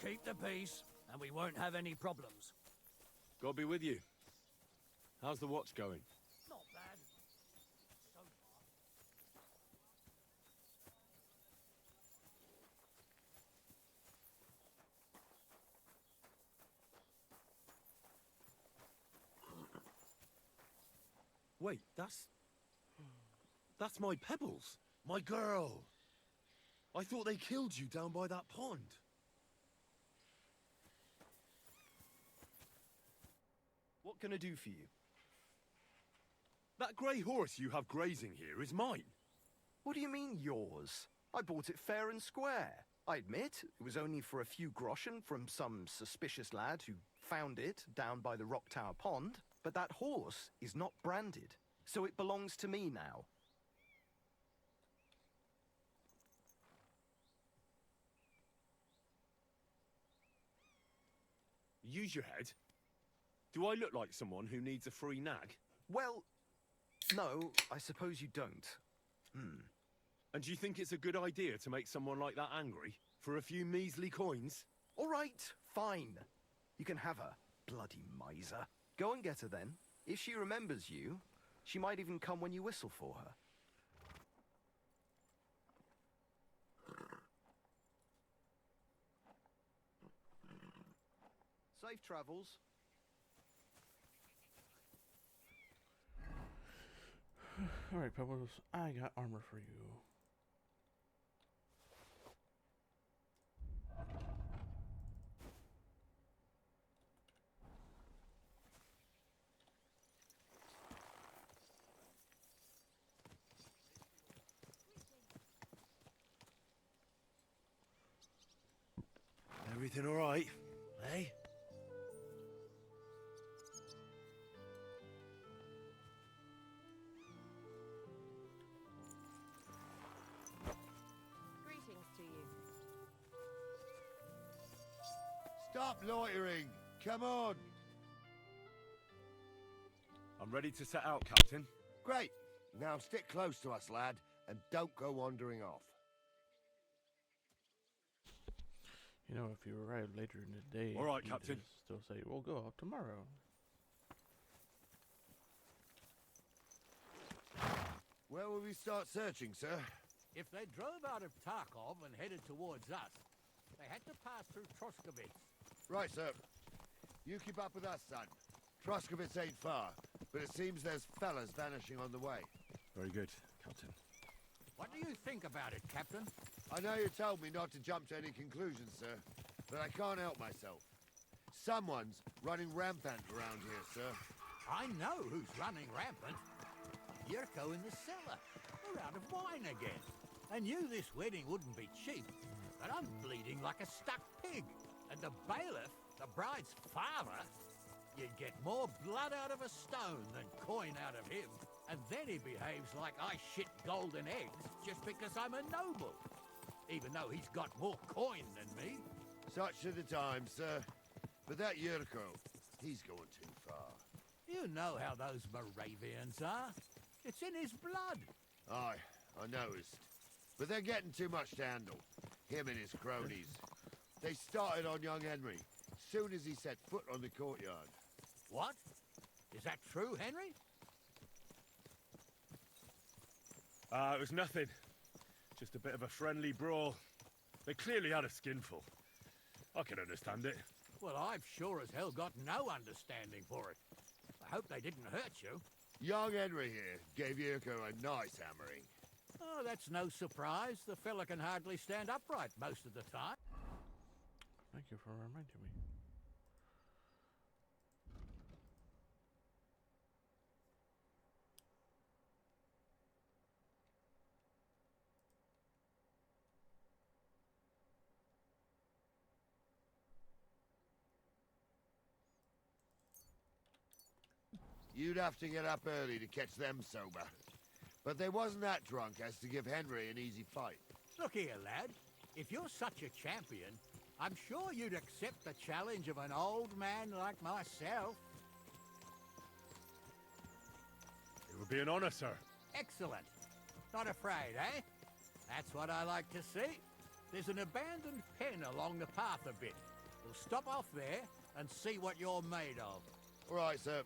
Keep the peace, and we won't have any problems. God be with you. How's the watch going? Not bad. So far. Wait, that's my Pebbles. My girl. I thought they killed you down by that pond. What can I do for you? That grey horse you have grazing here is mine. What do you mean, yours? I bought it fair and square. I admit, it was only for a few groschen from some suspicious lad who found it down by the Rock Tower Pond, but that horse is not branded, so it belongs to me now. Use your head. Do I look like someone who needs a free nag? Well, no, I suppose you don't. And do you think it's a good idea to make someone like that angry? For a few measly coins? All right, fine. You can have her, bloody miser. Go and get her then. If she remembers you, she might even come when you whistle for her. Safe travels. Alright, Pebbles, I got armor for you. Everything all right, eh? Greetings to you. Stop loitering. Come on. I'm ready to set out, Captain. Great. Now stick close to us, lad, and don't go wandering off. You know, if you arrive later in the day, All right, you Captain. just still say, we'll go out tomorrow. Where will we start searching, sir? If they drove out of Tarkov and headed towards us, they had to pass through Troskovitz. Right, sir. You keep up with us, son. Troskovitz ain't far, but it seems there's fellas vanishing on the way. Very good, Captain. What do you think about it, Captain? I know you told me not to jump to any conclusions, sir, but I can't help myself. Someone's running rampant around here, sir. I know who's running rampant. Yurko in the cellar. We're out of wine again. I knew this wedding wouldn't be cheap, but I'm bleeding like a stuck pig. And the bailiff, the bride's father, you'd get more blood out of a stone than coin out of him. And then he behaves like I shit golden eggs just because I'm a noble. Even though he's got more coin than me. Such are the times, sir. But that Yurko, he's going too far. You know how those Moravians are. It's in his blood. Aye, I noticed. But they're getting too much to handle. Him and his cronies. They started on young Henry, soon as he set foot on the courtyard. What? Is that true, Henry? It was nothing. Just a bit of a friendly brawl. They clearly had a skinful. I can understand it. Well, I've sure as hell got no understanding for it. I hope they didn't hurt you. Young Henry here gave Yurko a nice hammering. Oh, that's no surprise. The fella can hardly stand upright most of the time. Thank you for reminding me. You'd have to get up early to catch them sober. But they wasn't that drunk as to give Henry an easy fight. Look here, lad. If you're such a champion, I'm sure you'd accept the challenge of an old man like myself. It would be an honor, sir. Excellent. Not afraid, eh? That's what I like to see. There's an abandoned pen along the path a bit. We'll stop off there and see what you're made of. All right, sir.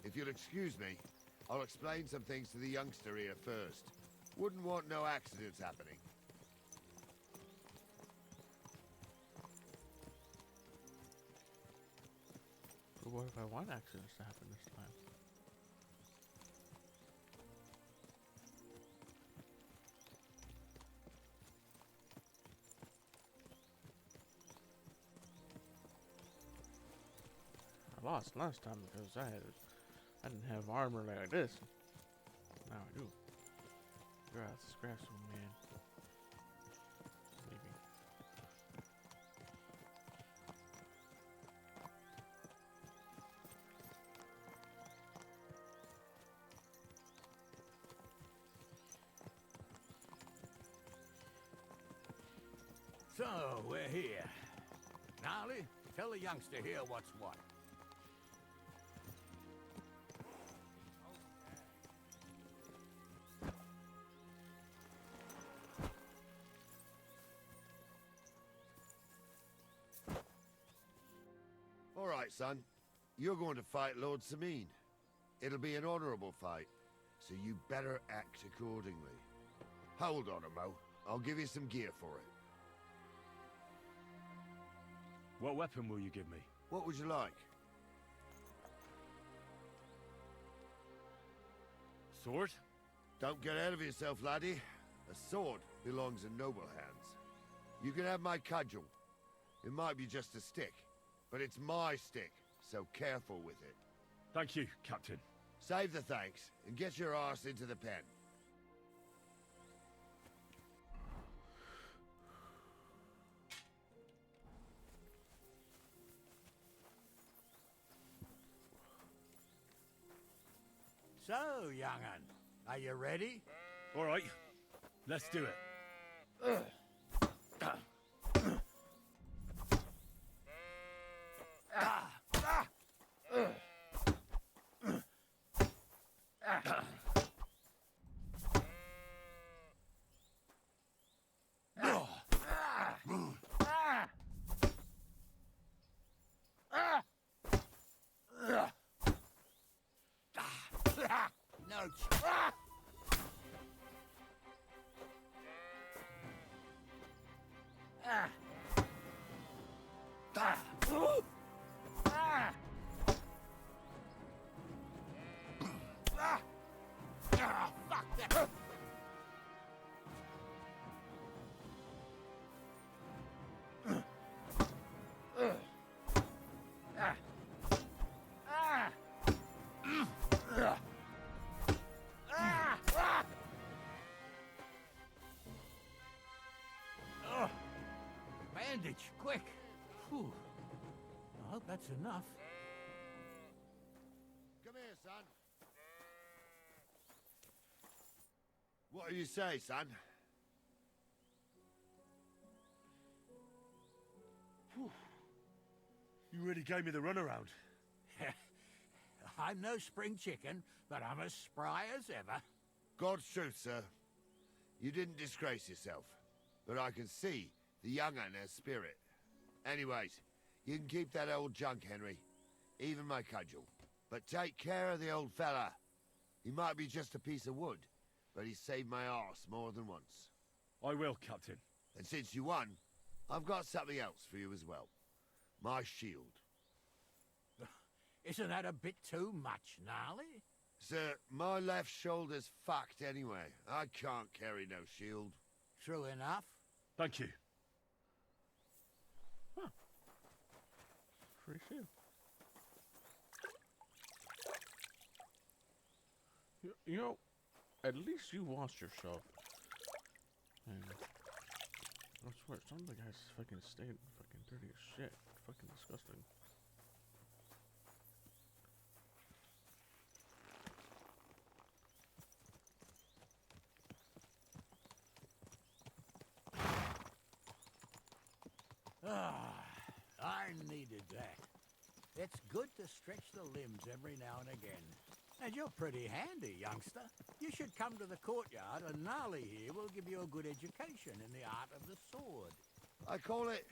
If you'll excuse me, I'll explain some things to the youngster here first. Wouldn't want no accidents happening. But what if I want accidents to happen this time? I lost last time because I didn't have armor like this. Now I do. Grass, man. Maybe. So, we're here. Gnarly, tell the youngster here what's what. All right, son. You're going to fight Lord Sameen. It'll be an honorable fight, so you better act accordingly. Hold on a mo. I'll give you some gear for it. What weapon will you give me? What would you like? Sword? Don't get ahead of yourself, laddie. A sword belongs in noble hands. You can have my cudgel. It might be just a stick, but it's my stick, so careful with it. Thank you, Captain. Save the thanks, and get your arse into the pen. So, young'un, are you ready? All right, let's do it. Bandage, quick! Whew. I hope that's enough. Come here, son. What do you say, son? You really gave me the runaround. I'm no spring chicken, but I'm as spry as ever. God's truth, sir. You didn't disgrace yourself, but I can see the young un has spirit. Anyways, you can keep that old junk, Henry. Even my cudgel. But take care of the old fella. He might be just a piece of wood, but he saved my arse more than once. I will, Captain. And since you won, I've got something else for you as well. My shield. Isn't that a bit too much, Gnarly? Sir, my left shoulder's fucked anyway. I can't carry no shield. True enough. Thank you. Huh. Free shield. You know, at least you washed yourself. And I swear, some of the guys fucking stayed fucking dirty as shit. Fucking disgusting. I needed that. It's good to stretch the limbs every now and again. And you're pretty handy, youngster. You should come to the courtyard, and Gnarly here will give you a good education in the art of the sword. I call it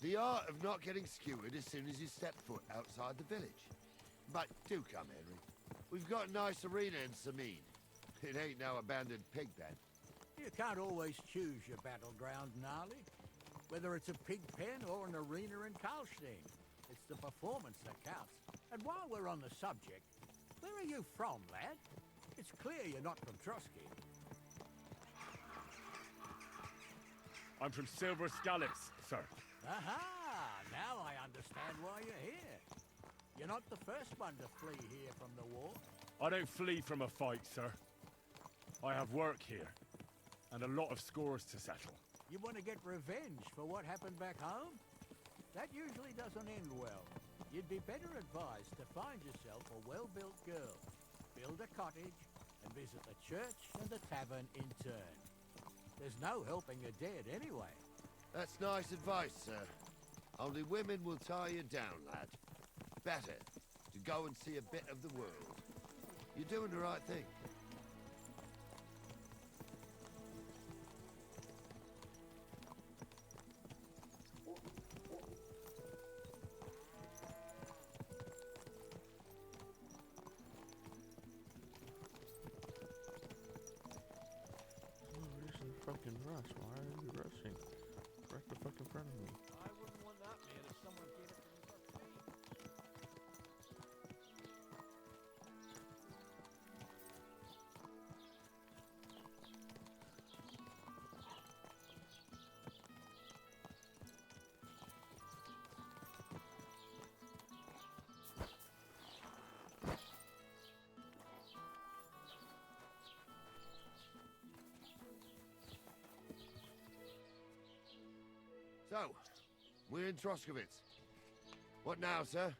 the art of not getting skewered as soon as you step foot outside the village. But do come, Henry. We've got a nice arena in Sameen. It ain't no abandoned pig pen. You can't always choose your battleground, Gnarly. Whether it's a pig pen or an arena in Karlstein, it's the performance that counts. And while we're on the subject, where are you from, lad? It's clear you're not from Trotsky. I'm from Silver Scallops, sir. Aha! Now I understand why you're here. You're not the first one to flee here from the war. I don't flee from a fight, sir. I have work here, and a lot of scores to settle. You want to get revenge for what happened back home? That usually doesn't end well. You'd be better advised to find yourself a well-built girl, build a cottage, and visit the church and the tavern in turn. There's no helping the dead anyway. That's nice advice, sir. Only women will tie you down, lad. Better to go and see a bit of the world. You're doing the right thing. Fucking rush. Why are you rushing? Right the fucking front of me. I wouldn't want that, man, if someone did it from your So, we're in Troskowitz. What now, sir?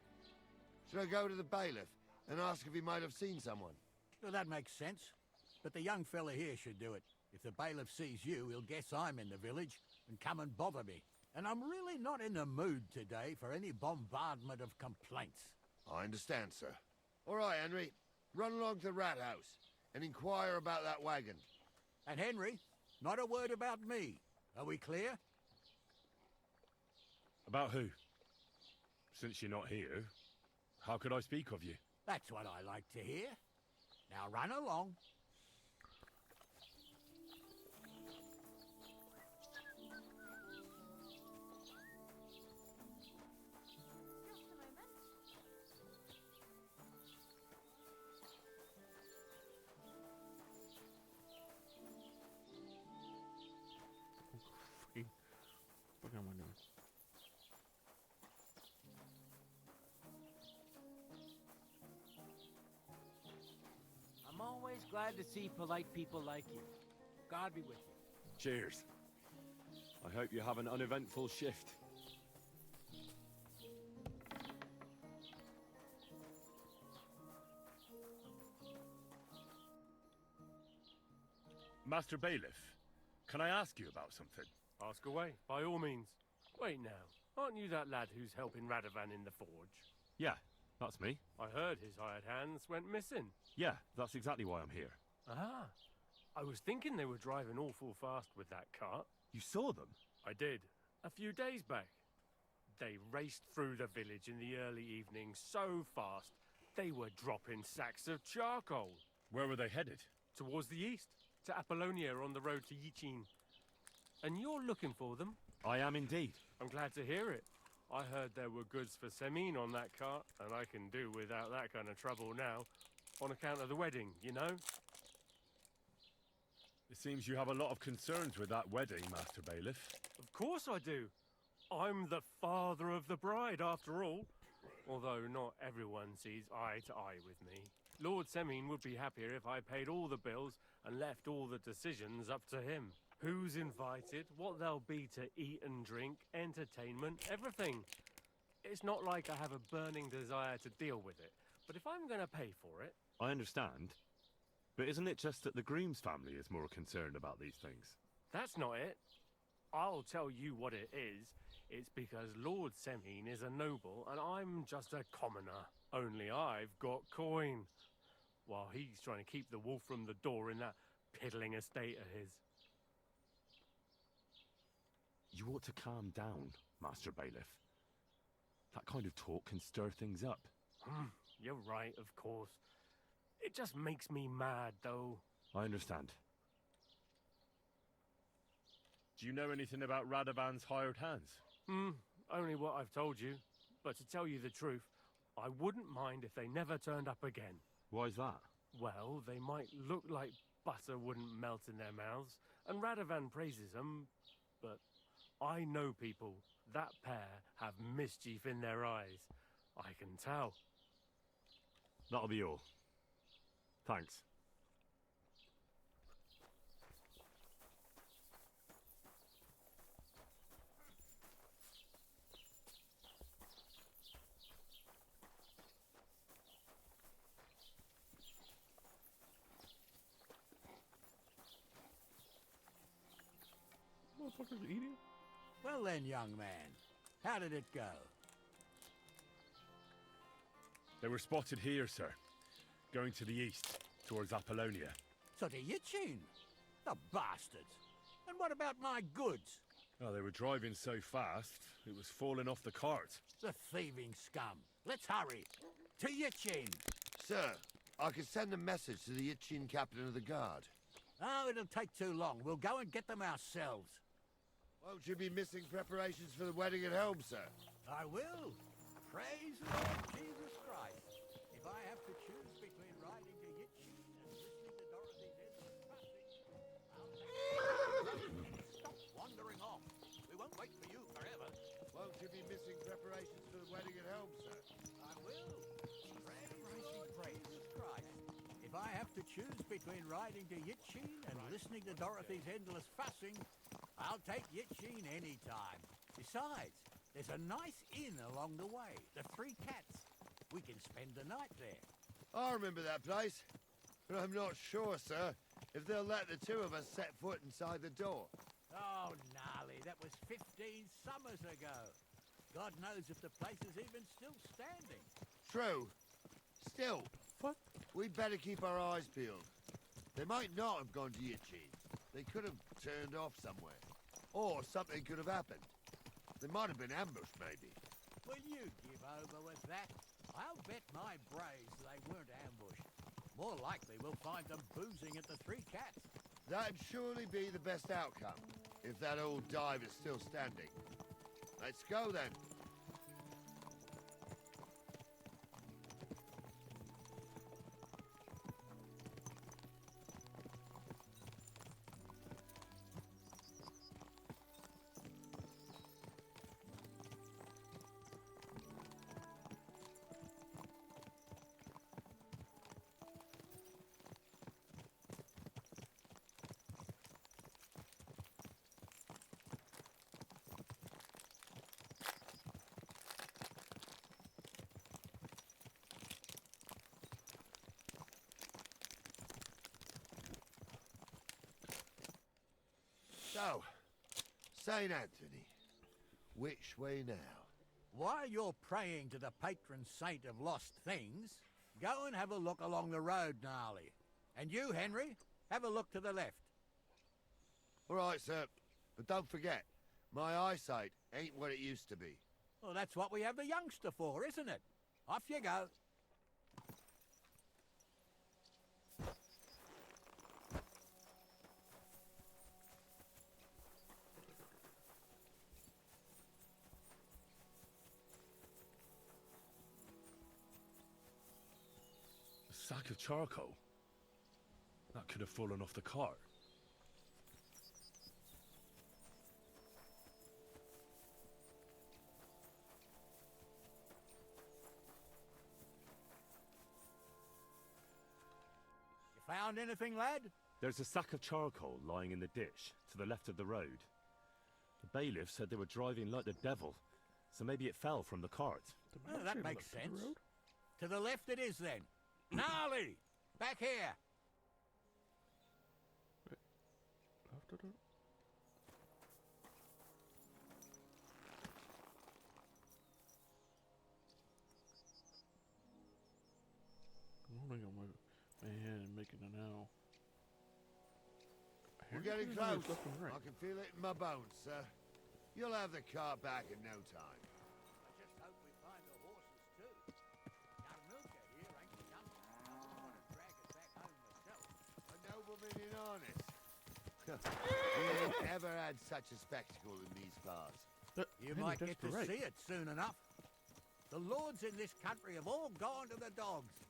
Should I go to the bailiff and ask if he might have seen someone? Well, that makes sense. But the young fella here should do it. If the bailiff sees you, he'll guess I'm in the village and come and bother me. And I'm really not in the mood today for any bombardment of complaints. I understand, sir. All right, Henry. Run along to the rat house and inquire about that wagon. And Henry, not a word about me. Are we clear? About who? Since you're not here, how could I speak of you? That's what I like to hear. Now run along. What am I doing? I'm always glad to see polite people like you. God be with you. Cheers. I hope you have an uneventful shift. Master Bailiff, can I ask you about something? Ask away, by all means. Wait now, aren't you that lad who's helping Radovan in the forge? Yeah, that's me. I heard his hired hands went missing. Yeah, that's exactly why I'm here. Ah, I was thinking they were driving awful fast with that cart. You saw them? I did, a few days back. They raced through the village in the early evening so fast, they were dropping sacks of charcoal. Where were they headed? Towards the east, to Apollonia on the road to Yichin. And you're looking for them? I am indeed. I'm glad to hear it. I heard there were goods for Semin on that cart, and I can do without that kind of trouble now. On account of the wedding, you know? It seems you have a lot of concerns with that wedding, Master Bailiff. Of course I do. I'm the father of the bride, after all. Although not everyone sees eye to eye with me. Lord Semin would be happier if I paid all the bills and left all the decisions up to him. Who's invited, what there'll be to eat and drink, entertainment, everything. It's not like I have a burning desire to deal with it, but if I'm going to pay for it... I understand. But isn't it just that the groom's family is more concerned about these things? That's not it. I'll tell you what it is. It's because Lord Semin is a noble and I'm just a commoner. Only I've got coin. While he's trying to keep the wolf from the door in that piddling estate of his. You ought to calm down, Master Bailiff. That kind of talk can stir things up. You're right, of course. It just makes me mad, though. I understand. Do you know anything about Radovan's hired hands? Only what I've told you. But to tell you the truth, I wouldn't mind if they never turned up again. Why's that? Well, they might look like butter wouldn't melt in their mouths, and Radovan praises them, but I know people. That pair have mischief in their eyes. I can tell. That'll be all. Thanks. Motherfuckers eating? Well then, young man, how did it go? They were spotted here, sir. Going to the east, towards Apollonia. So to Yichin? The bastards! And what about my goods? Oh, they were driving so fast, it was falling off the cart. The thieving scum. Let's hurry. To Yichin! Sir, I can send a message to the Yichin captain of the guard. Oh, it'll take too long. We'll go and get them ourselves. Won't you be missing preparations for the wedding at home, sir? I will. Praise the Lord Jesus Christ. If I have to choose between riding to Yichin and listening to Dorothy's endless passing, I'll stop wandering off. We won't wait for you forever. Won't you be missing preparations for the wedding at home, sir? I will. Praise Jesus Christ. If I have to choose between riding to Yichin and listening to Dorothy's endless fussing, I'll take Yichin any time. Besides, there's a nice inn along the way, the Three Cats. We can spend the night there. I remember that place, but I'm not sure, sir, if they'll let the two of us set foot inside the door. Oh, gnarly, that was 15 summers ago. God knows if the place is even still standing. True. Still, what? We'd better keep our eyes peeled. They might not have gone to Yichin. They could have turned off somewhere. Or something could have happened. They might have been ambushed, maybe. Will you give over with that? I'll bet my brains they weren't ambushed. More likely we'll find them boozing at the Three Cats. That'd surely be the best outcome, if that old dive is still standing. Let's go, then. So, St. Anthony, which way now? While you're praying to the patron saint of lost things, go and have a look along the road, Gnarly. And you, Henry, have a look to the left. All right, sir. But don't forget, my eyesight ain't what it used to be. Well, that's what we have the youngster for, isn't it? Off you go. A sack of charcoal? That could have fallen off the cart. You found anything, lad? There's a sack of charcoal lying in the ditch to the left of the road. The bailiff said they were driving like the devil, so maybe it fell from the cart. Oh, that makes sense. To the left it is, then. Gnarly! Back here! After that? I'm holding on my hand and making an L. We're getting close. I can feel it in my bones, sir. You'll have the car back in no time. I just hope we find the horses, too. Yarmilka here ain't the youngster. I want to drag it back home myself. A nobleman in harness. We ain't ever had such a spectacle in these parts. You might get to see it soon enough. The lords in this country have all gone to the dogs.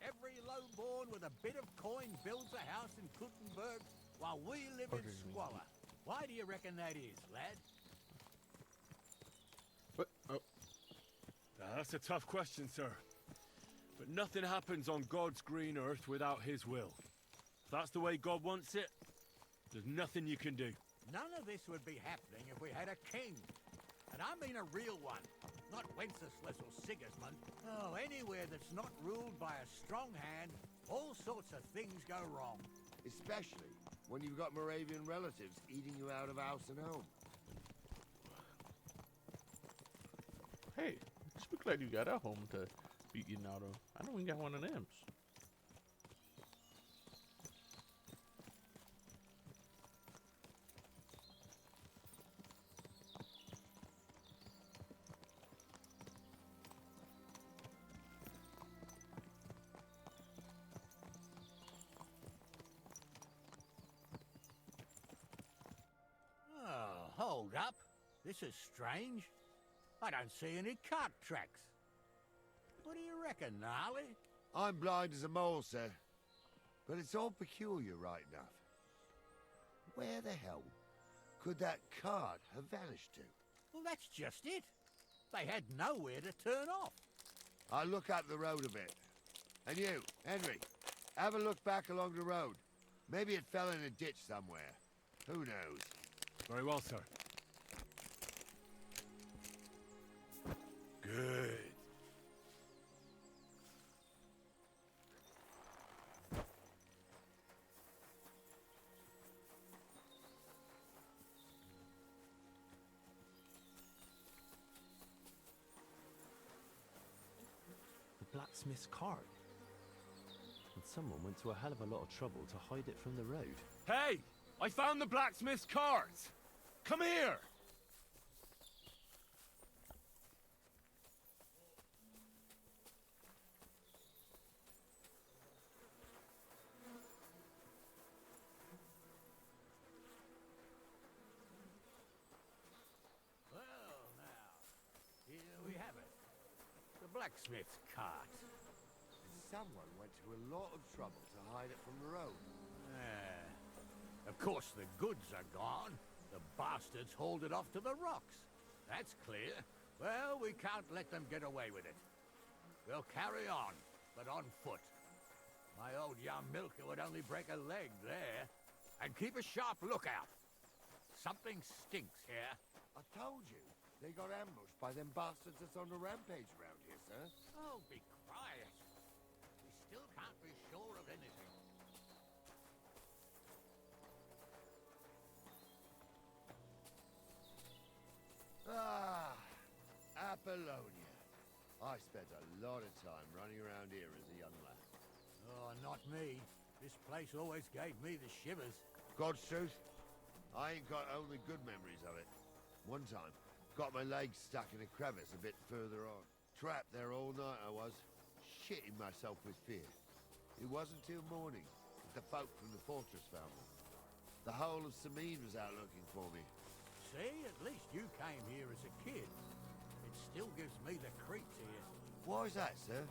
Every lowborn with a bit of coin builds a house in Kuttenberg while we live in squalor. Why do you reckon that is, lad? What? Oh. That's a tough question, sir. But nothing happens on God's green earth without his will. If that's the way God wants it, there's nothing you can do. None of this would be happening if we had a king. And I mean a real one. Not Wenceslas or Sigismund. Oh, anywhere that's not ruled by a strong hand, all sorts of things go wrong. Especially when you've got Moravian relatives eating you out of house and home. Hey, just be glad you got a home to be eaten out of. I don't even got one of them. Oh, hold up. This is strange. I don't see any cart tracks. What do you reckon, Gnarly? I'm blind as a mole, sir. But it's all peculiar, right enough. Where the hell could that cart have vanished to? Well, that's just it. They had nowhere to turn off. I'll look up the road a bit. And you, Henry, have a look back along the road. Maybe it fell in a ditch somewhere. Who knows? Very well, sir. Good. The blacksmith's cart. And someone went to a hell of a lot of trouble to hide it from the road. Hey! I found the blacksmith's cart! Come here! Well, now, here we have it. The blacksmith's cart. Someone went to a lot of trouble to hide it from the road. Of course, the goods are gone. The bastards hauled it off to the rocks. That's clear. Well, we can't let them get away with it. We'll carry on, but on foot. My old Yarmilka would only break a leg there. And keep a sharp lookout. Something stinks here. I told you, they got ambushed by them bastards that's on the rampage around here, sir. Oh, be quiet. We still can't be sure of anything. I spent a lot of time running around here as a young lad. Oh, not me. This place always gave me the shivers. God's truth, I ain't got only good memories of it. One time, got my legs stuck in a crevice a bit further on. Trapped there all night I was, shitting myself with fear. It wasn't till morning that the folk from the fortress found me. The whole of Sameen was out looking for me. See, at least you came here as a kid. It still gives me the creeps here. Why's that, sir?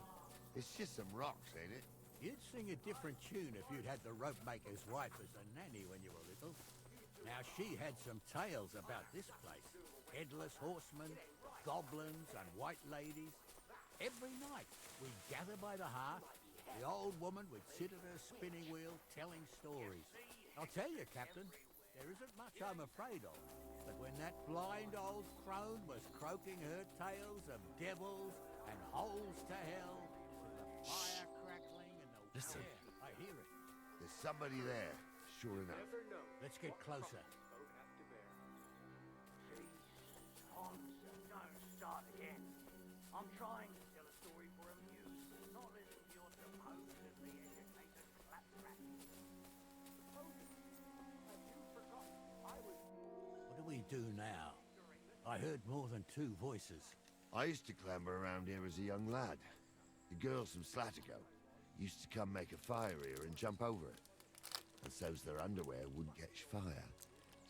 It's just some rocks, ain't it? You'd sing a different tune if you'd had the rope maker's wife as a nanny when you were little. Now, she had some tales about this place. Headless horsemen, goblins, and white ladies. Every night, we'd gather by the hearth. The old woman would sit at her spinning wheel telling stories. I'll tell you, Captain, there isn't much I'm afraid of. But when that blind old crone was croaking her tales of devils and holes to hell, with the fire crackling and the... Listen. Yeah, I hear it. There's somebody there, sure enough. Let's get closer. Start again. I'm trying to tell a story for a muse, not listen to your supposedly educated claptrap. Have you forgotten I was... What do we do now? I heard more than two voices. I used to clamber around here as a young lad. The girls from Slatigo used to come make a fire here and jump over it. And so's their underwear wouldn't catch fire.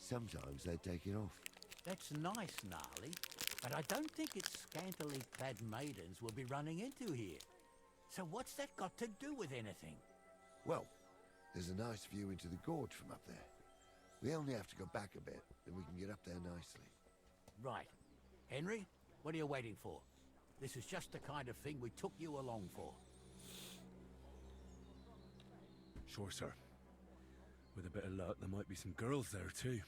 Sometimes they'd take it off. That's nice, Gnarly, but I don't think it's scantily clad maidens we'll be running into here. So what's that got to do with anything? Well, there's a nice view into the gorge from up there. We only have to go back a bit, and we can get up there nicely. Right. Henry, what are you waiting for? This is just the kind of thing we took you along for. Sure, sir. With a bit of luck, there might be some girls there, too.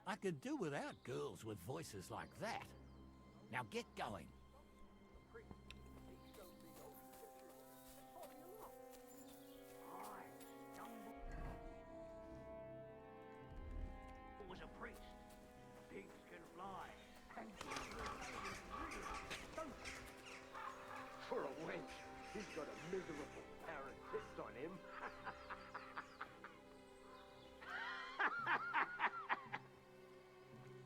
I could do without girls with voices like that. Now get going. Was a priest. Pigs can fly. And for a wench, he's got a miserable pair of tits on him.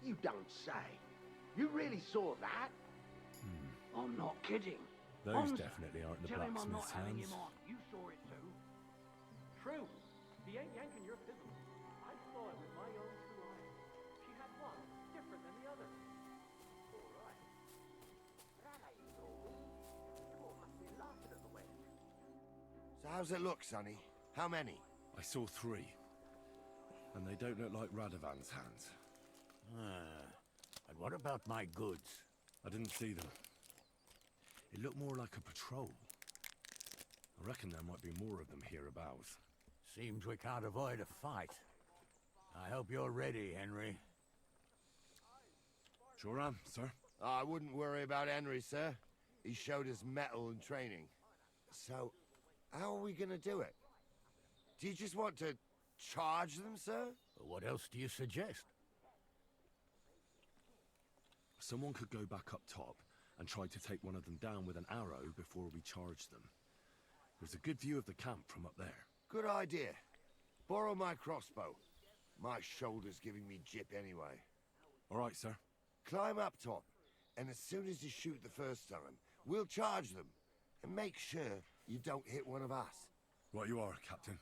You don't say. You really saw that? I'm not kidding. Those definitely aren't the Tell him I'm not blacksmith's having hands. him on. You saw it too. True. He ain't yanking your fiddle. I saw it with my own two eyes. She had one different than the other. All right. That ain't all. You all must be laughing at the wench. So how's it look, Sonny? How many? I saw 3. And they don't look like Radovan's hands. And what about my goods? I didn't see them. It looked more like a patrol. I reckon there might be more of them hereabouts. Seems we can't avoid a fight. I hope you're ready, Henry. Sure am, sir. I wouldn't worry about Henry, sir. He showed us mettle and training. So, how are we gonna do it? Do you just want to charge them, sir? What else do you suggest? Someone could go back up top and try to take one of them down with an arrow before we charge them. There's a good view of the camp from up there. Good idea. Borrow my crossbow. My shoulder's giving me jip anyway. All right, sir. Climb up top, and as soon as you shoot the first time, we'll charge them. And make sure you don't hit one of us. Right you are, Captain.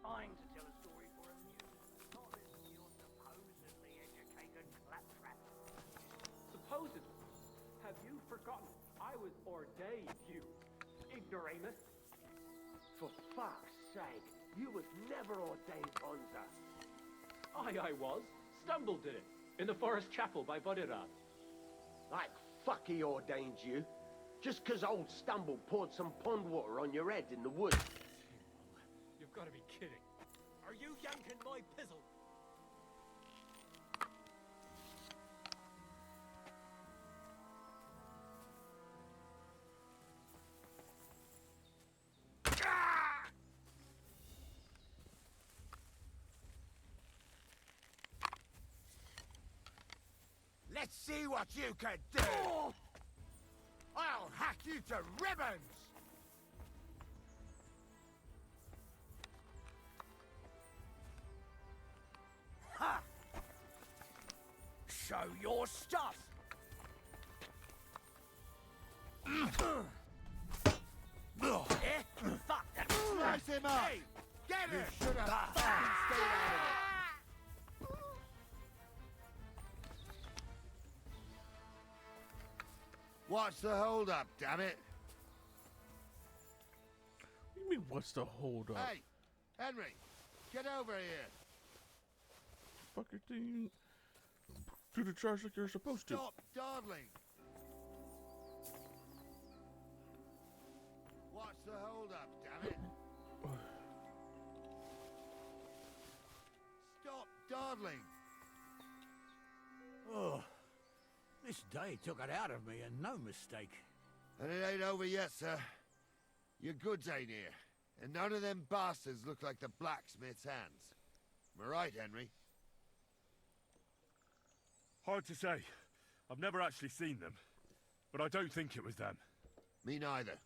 Trying to tell a story for a muse, not listen to your supposedly educated claptrap. Supposedly? Have you forgotten I was ordained, you ignoramus? For fuck's sake, you was never ordained, Bonza. I was. Stumble did it. In the forest chapel by Bodirath. Like fuck he ordained you. Just 'cause old Stumble poured some pond water on your head in the woods. You've got to be kidding. Are you yanking my pizzle? Let's see what you can do! I'll hack you to ribbons! Ha! Show your stuff! Fuck that! Slice him up! Hey, get You her! should have fucking stayed out of it. What's the hold up, damn it? What do you mean, what's the hold up? Hey, Henry, get over here. Fucker thing. Do the charge like you're supposed to. Stop dawdling. What's the hold up, damn it? Stop dawdling. Oh, this day took it out of me, and no mistake. And it ain't over yet, sir. Your goods ain't here. And none of them bastards look like the blacksmith's hands. Am I right, Henry? Hard to say. I've never actually seen them. But I don't think it was them. Me neither.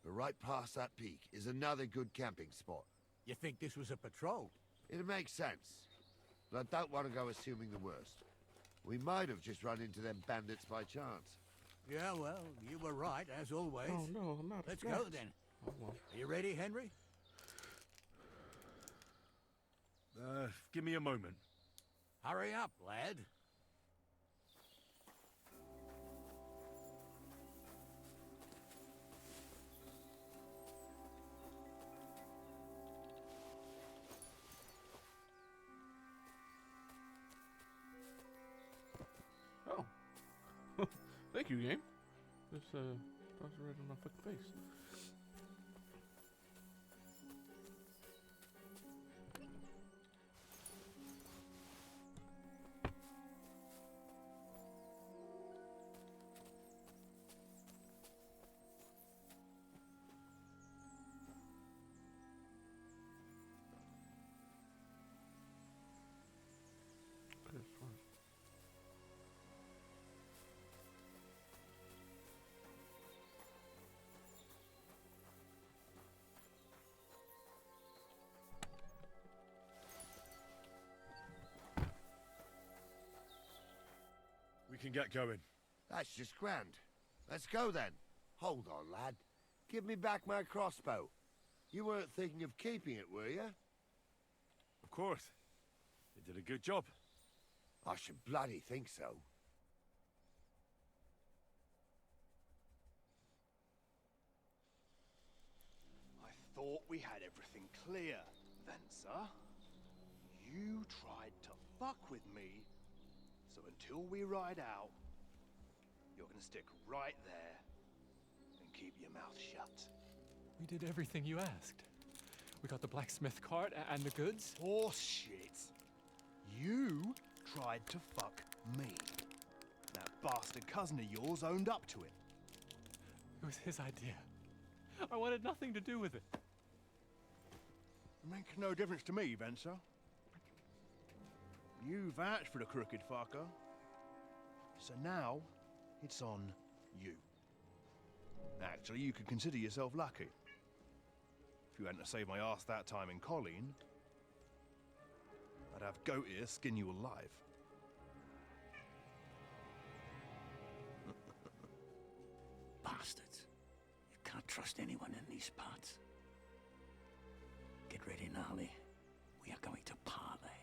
But right past that peak is another good camping spot. You think this was a patrol? It makes sense. But I don't want to go assuming the worst. We might have just run into them bandits by chance. Yeah, well, you were right, as always. Oh, no, I'm not. Let's go, then. Oh, well. Are you ready, Henry? Give me a moment. Hurry up, lad. Oh. Thank you, game. This, that was right on my fucking face. This one. We can get going. That's just grand. Let's go then. Hold on, lad. Give me back my crossbow. You weren't thinking of keeping it, were you? Of course. They did a good job. I should bloody think so. I thought we had everything clear, Venser. You tried to fuck with me, so until we ride out, you're gonna stick right there and keep your mouth shut. We did everything you asked. We got the blacksmith cart and the goods. Horseshit. You tried to fuck me. That bastard cousin of yours owned up to it. It was his idea. I wanted nothing to do with it. Makes no difference to me, Venser. You vouched for the crooked fucker. So now, it's on you. Actually, you could consider yourself lucky. If you hadn't saved my ass that time in Colleen, I'd have goat ear skin you alive. Bastards. You can't trust anyone in these parts. Get ready, Gnarly. We are going to parley.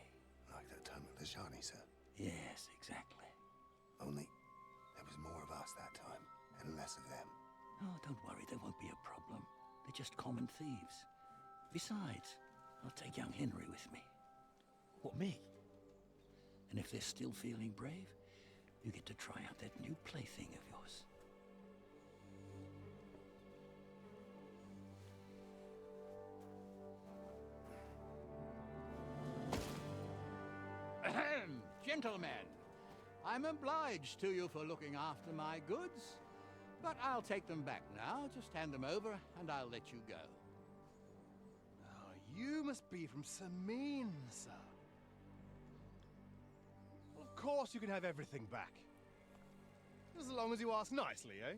Like that time with the Shani, sir. Yes, exactly. Only there was more of us that time, and less of them. Oh, don't worry, there won't be a problem. They're just common thieves. Besides, I'll take young Henry with me. What, me? And if they're still feeling brave, you get to try out that new plaything of yours. Ahem, gentlemen, I'm obliged to you for looking after my goods, but I'll take them back now. Just hand them over, and I'll let you go. Oh, you must be from Samin, sir. Well, of course you can have everything back. As long as you ask nicely, eh?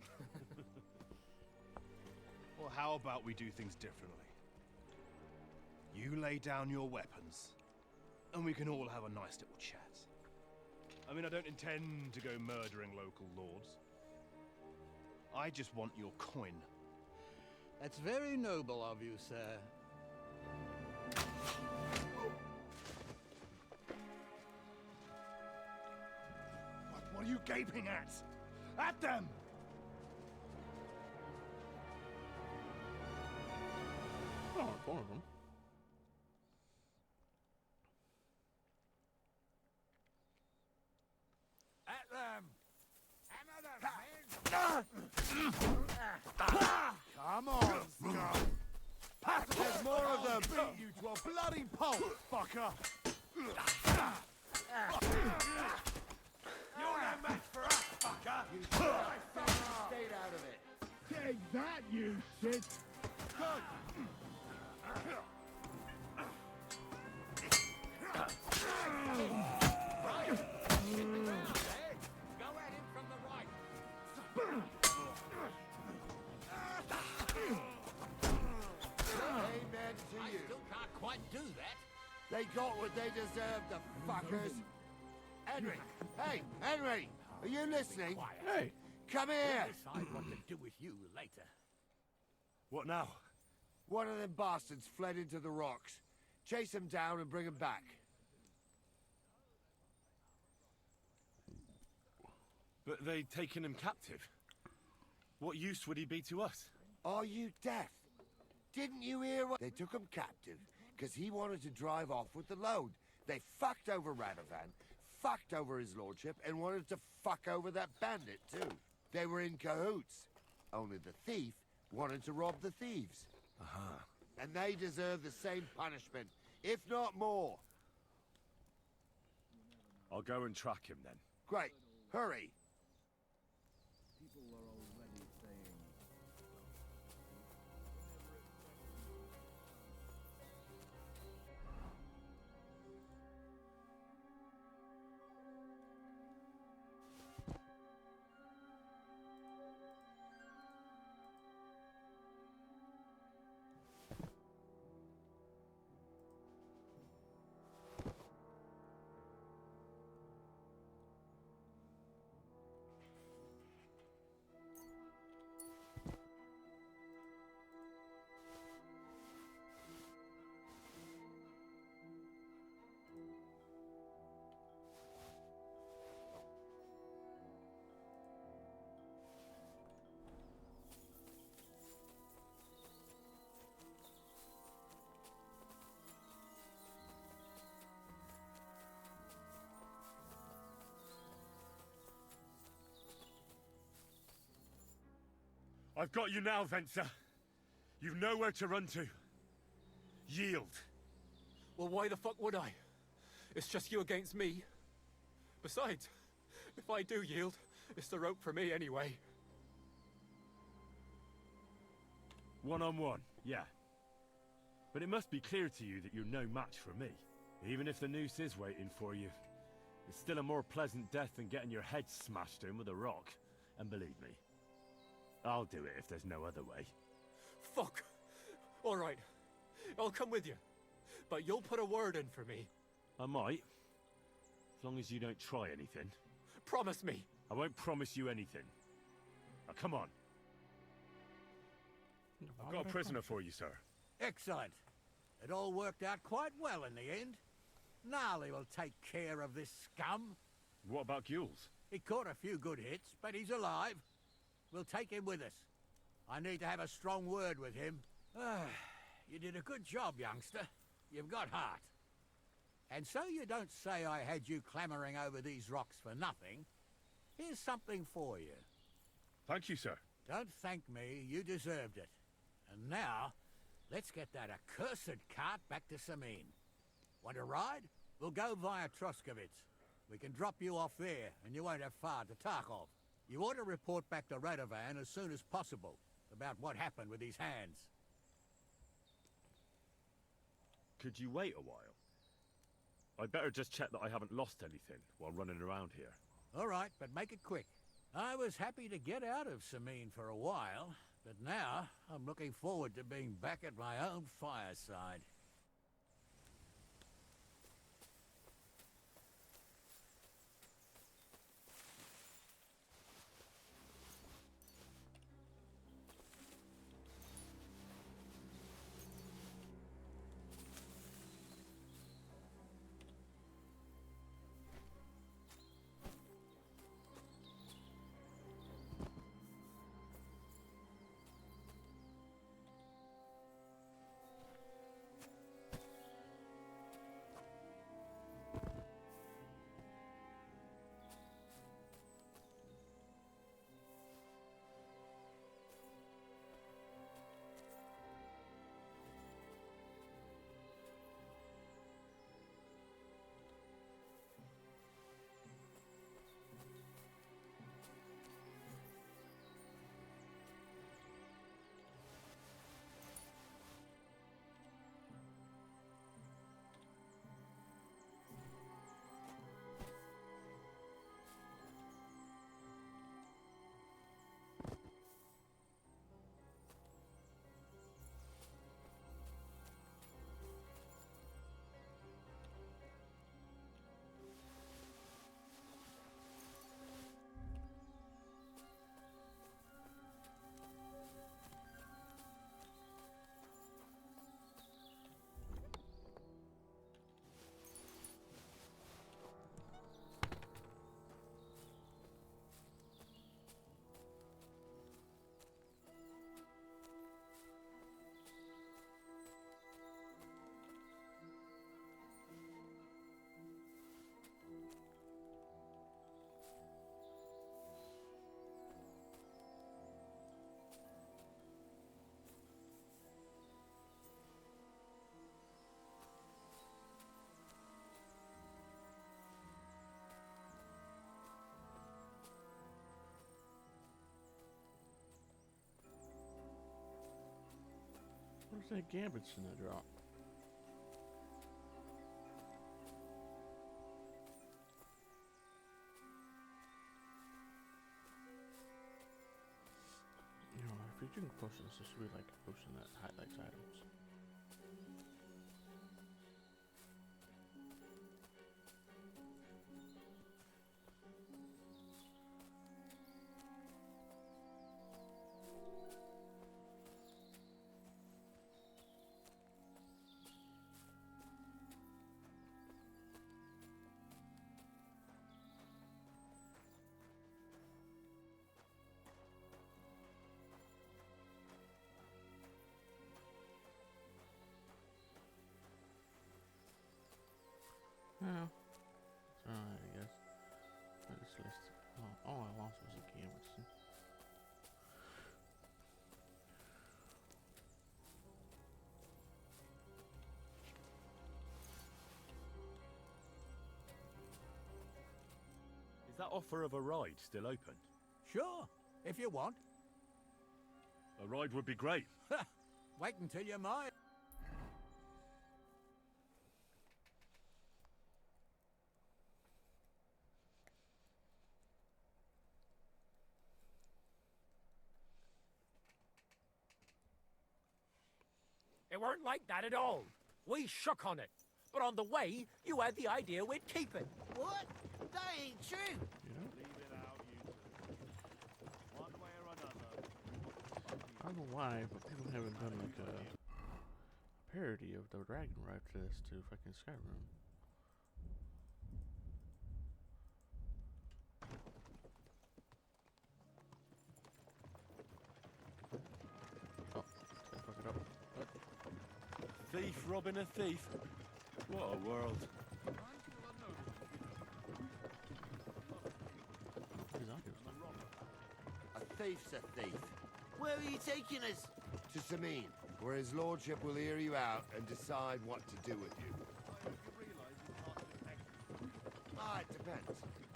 Or how about we do things differently? You lay down your weapons, and we can all have a nice little chat. I mean, I don't intend to go murdering local lords. I just want your coin. That's very noble of you, sir. What are you gaping at? At them! Oh, four of them. At them! Hammer them, men! Come on, scum! There's more of them! Beat you to a bloody pulp, fucker! You're no match for us, fucker! You stayed out of it. Take that, you shit! Good! Go at him from the right. Amen to I you. still can't quite do that. They got what they deserved, the fuckers. Henry! Hey, Henry! Are you listening? Hey! Come here! We'll decide what to do with you later. What now? One of them bastards fled into the rocks. Chase him down and bring him back. But they'd taken him captive. What use would he be to us? Are you deaf? Didn't you hear what... They took him captive because he wanted to drive off with the load. They fucked over Radovan, fucked over his lordship, and wanted to fuck over that bandit, too. They were in cahoots. Only the thief wanted to rob the thieves. Uh-huh. And they deserve the same punishment, if not more. I'll go and track him then. Great. Hurry. I've got you now, Venser. You've nowhere to run to. Yield. Well, why the fuck would I? It's just you against me. Besides, if I do yield, it's the rope for me anyway. One-on-one, yeah. But it must be clear to you that you're no match for me. Even if the noose is waiting for you, it's still a more pleasant death than getting your head smashed in with a rock. And believe me, I'll do it if there's no other way. Fuck! Alright, I'll come with you. But you'll put a word in for me. I might. As long as you don't try anything. Promise me! I won't promise you anything. Now, come on. I've got a prisoner for you, sir. Excellent. It all worked out quite well in the end. Gnarly will take care of this scum. What about Gules? He caught a few good hits, but he's alive. We'll take him with us. I need to have a strong word with him. You did a good job, youngster. You've got heart. And so you don't say I had you clamoring over these rocks for nothing. Here's something for you. Thank you, sir. Don't thank me. You deserved it. And now, let's get that accursed cart back to Samin. Want to ride? We'll go via Troskovitz. We can drop you off there, and you won't have far to Tarkov. You ought to report back to Radovan as soon as possible about what happened with these hands. Could you wait a while? I'd better just check that I haven't lost anything while running around here. All right, but make it quick. I was happy to get out of Sameen for a while, but now I'm looking forward to being back at my own fireside. Where's that Gambitson I dropped? You know, if you're doing potions, this should be like a potion that highlights items. Well, it's alright, I guess. I just listed. Oh, all I lost was a Gambitson. Is that offer of a ride still open? Sure, if you want. A ride would be great. Wait until you're mine. It weren't like that at all. We shook on it. But on the way, you had the idea we'd keep it. What? That ain't true. I don't know why, but people haven't done like a parody of the Dragon Ride to this to fucking Skyrim. Oh, I fucked it up. What? Thief robbing a thief. What a world. A thief's a thief. Where are you taking us? To Sameen, where his lordship will hear you out and decide what to do with you. Ah, it depends.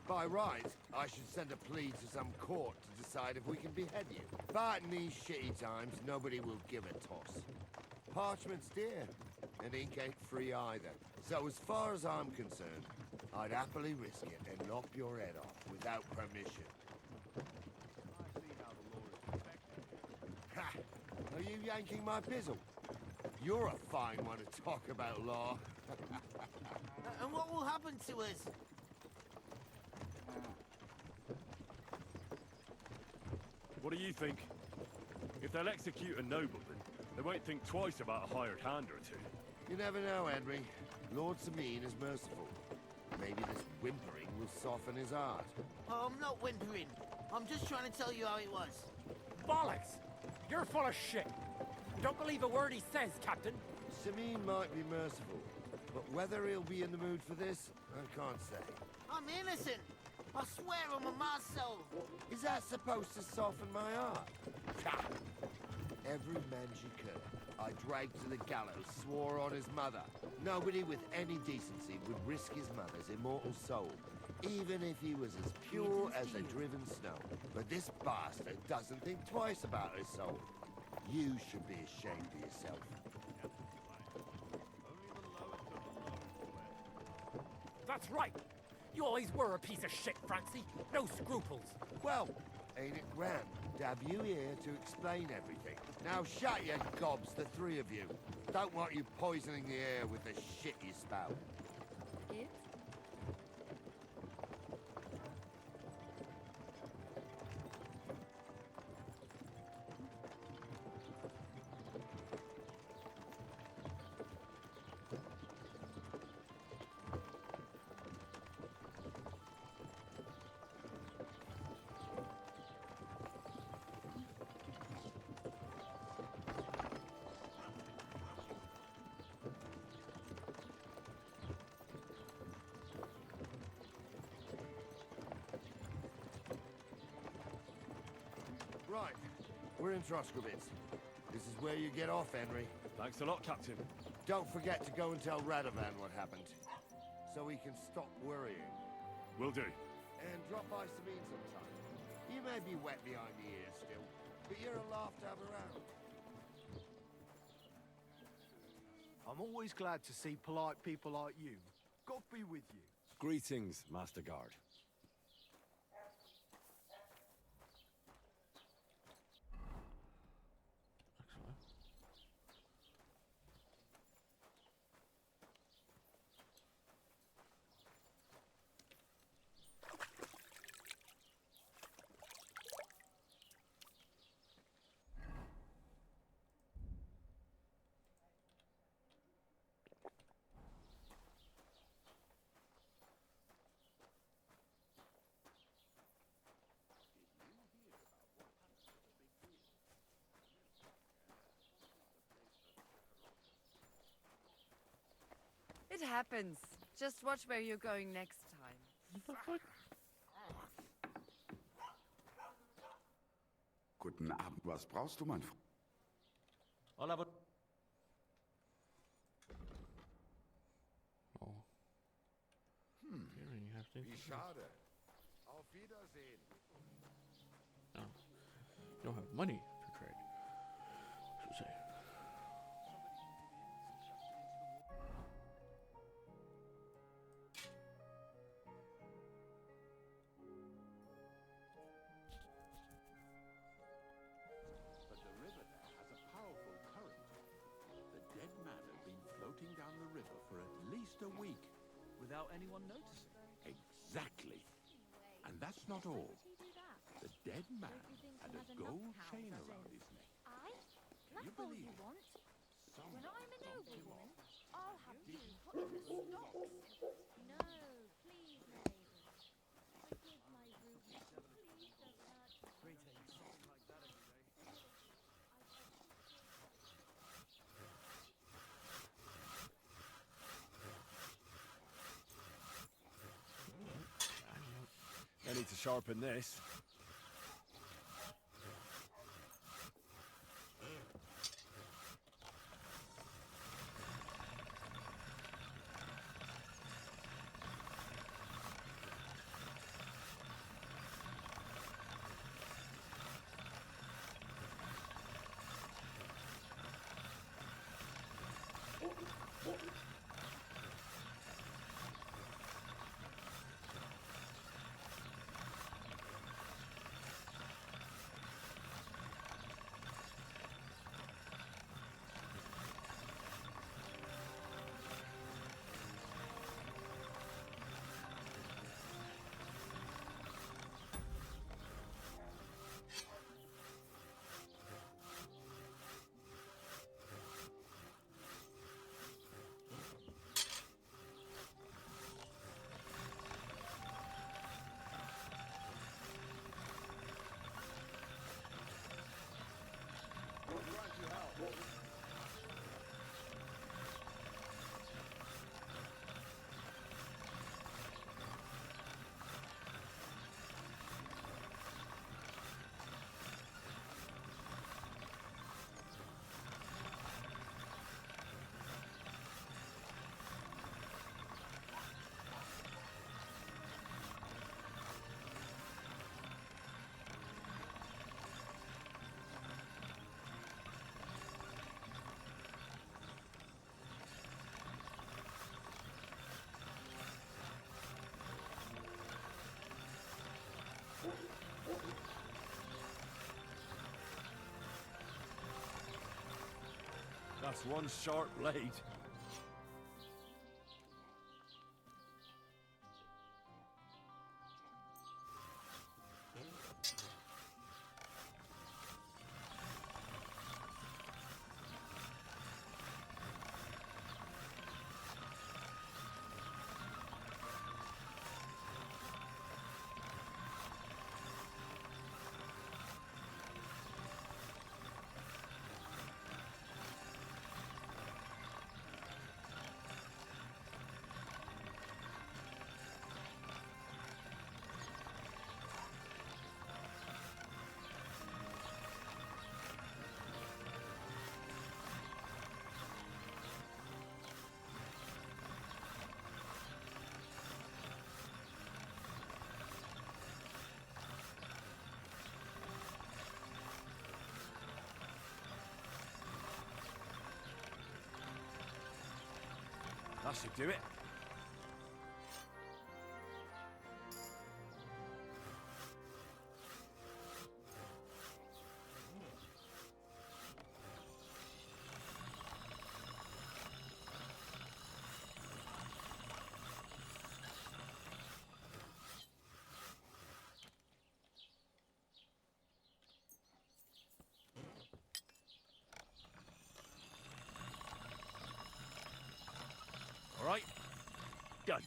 By right, I should send a plea to some court to decide if we can behead you. But in these shitty times, nobody will give a toss. Parchment's dear, and ink ain't free either. So as far as I'm concerned, I'd happily risk it and lop your head off without permission. yanking my pizzle. You're a fine one to talk about law. And what will happen to us? What do you think? If they'll execute a nobleman, they won't think twice about a hired hand or two. You never know, Henry. Lord Sameen is merciful. Maybe this whimpering will soften his heart. Oh, I'm not whimpering. I'm just trying to tell you how it was. Bollocks! You're full of shit. Don't believe a word he says, Captain. Sameen might be merciful, but whether he'll be in the mood for this, I can't say. I'm innocent. I swear on my soul. Is that supposed to soften my heart? Ha! Every man she could, I dragged to the gallows, swore on his mother. Nobody with any decency would risk his mother's immortal soul, even if he was as pure as a driven snow. But this bastard doesn't think twice about his soul. You should be ashamed of yourself. That's right. You always were a piece of shit, Francie. No scruples. Well, ain't it grand to have you here to explain everything? Now shut your gobs, the three of you. Don't want you poisoning the air with the shit you spout. Right, we're in Troskowitz. This is where you get off, Henry. Thanks a lot, Captain. Don't forget to go and tell Radovan what happened, so he can stop worrying. Will do. And drop by Sameen sometime. You may be wet behind the ears still, but you're a laugh to have around. I'm always glad to see polite people like you. God be with you. Greetings, Master Guard. It happens. Just watch where you're going next time. Guten Abend. Was brauchst du, mein Freund? Hola, Oh. Here you have to. Wie schade. Auf Wiedersehen. Oh. You don't have money to trade. I should say. But the river there has a powerful current. The dead man has been floating down the river for at least a week. Without anyone noticing. Exactly. And that's not all. The dead man had a gold chain around his neck. Aye? Can you That's all believe you it? want. Someone When I'm a dumped him noblewoman, off. I'll have you put in the stocks. No, please, lady. Forgive my rudeness. Please don't hurt me. Greetings. Something like that every day. I need to sharpen this. That's one sharp blade. That should do it. All right, done.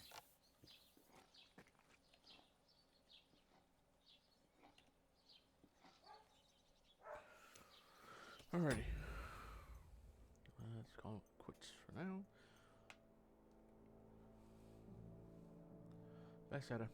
Alrighty. Let's call it quits for now. Bye, Sarah.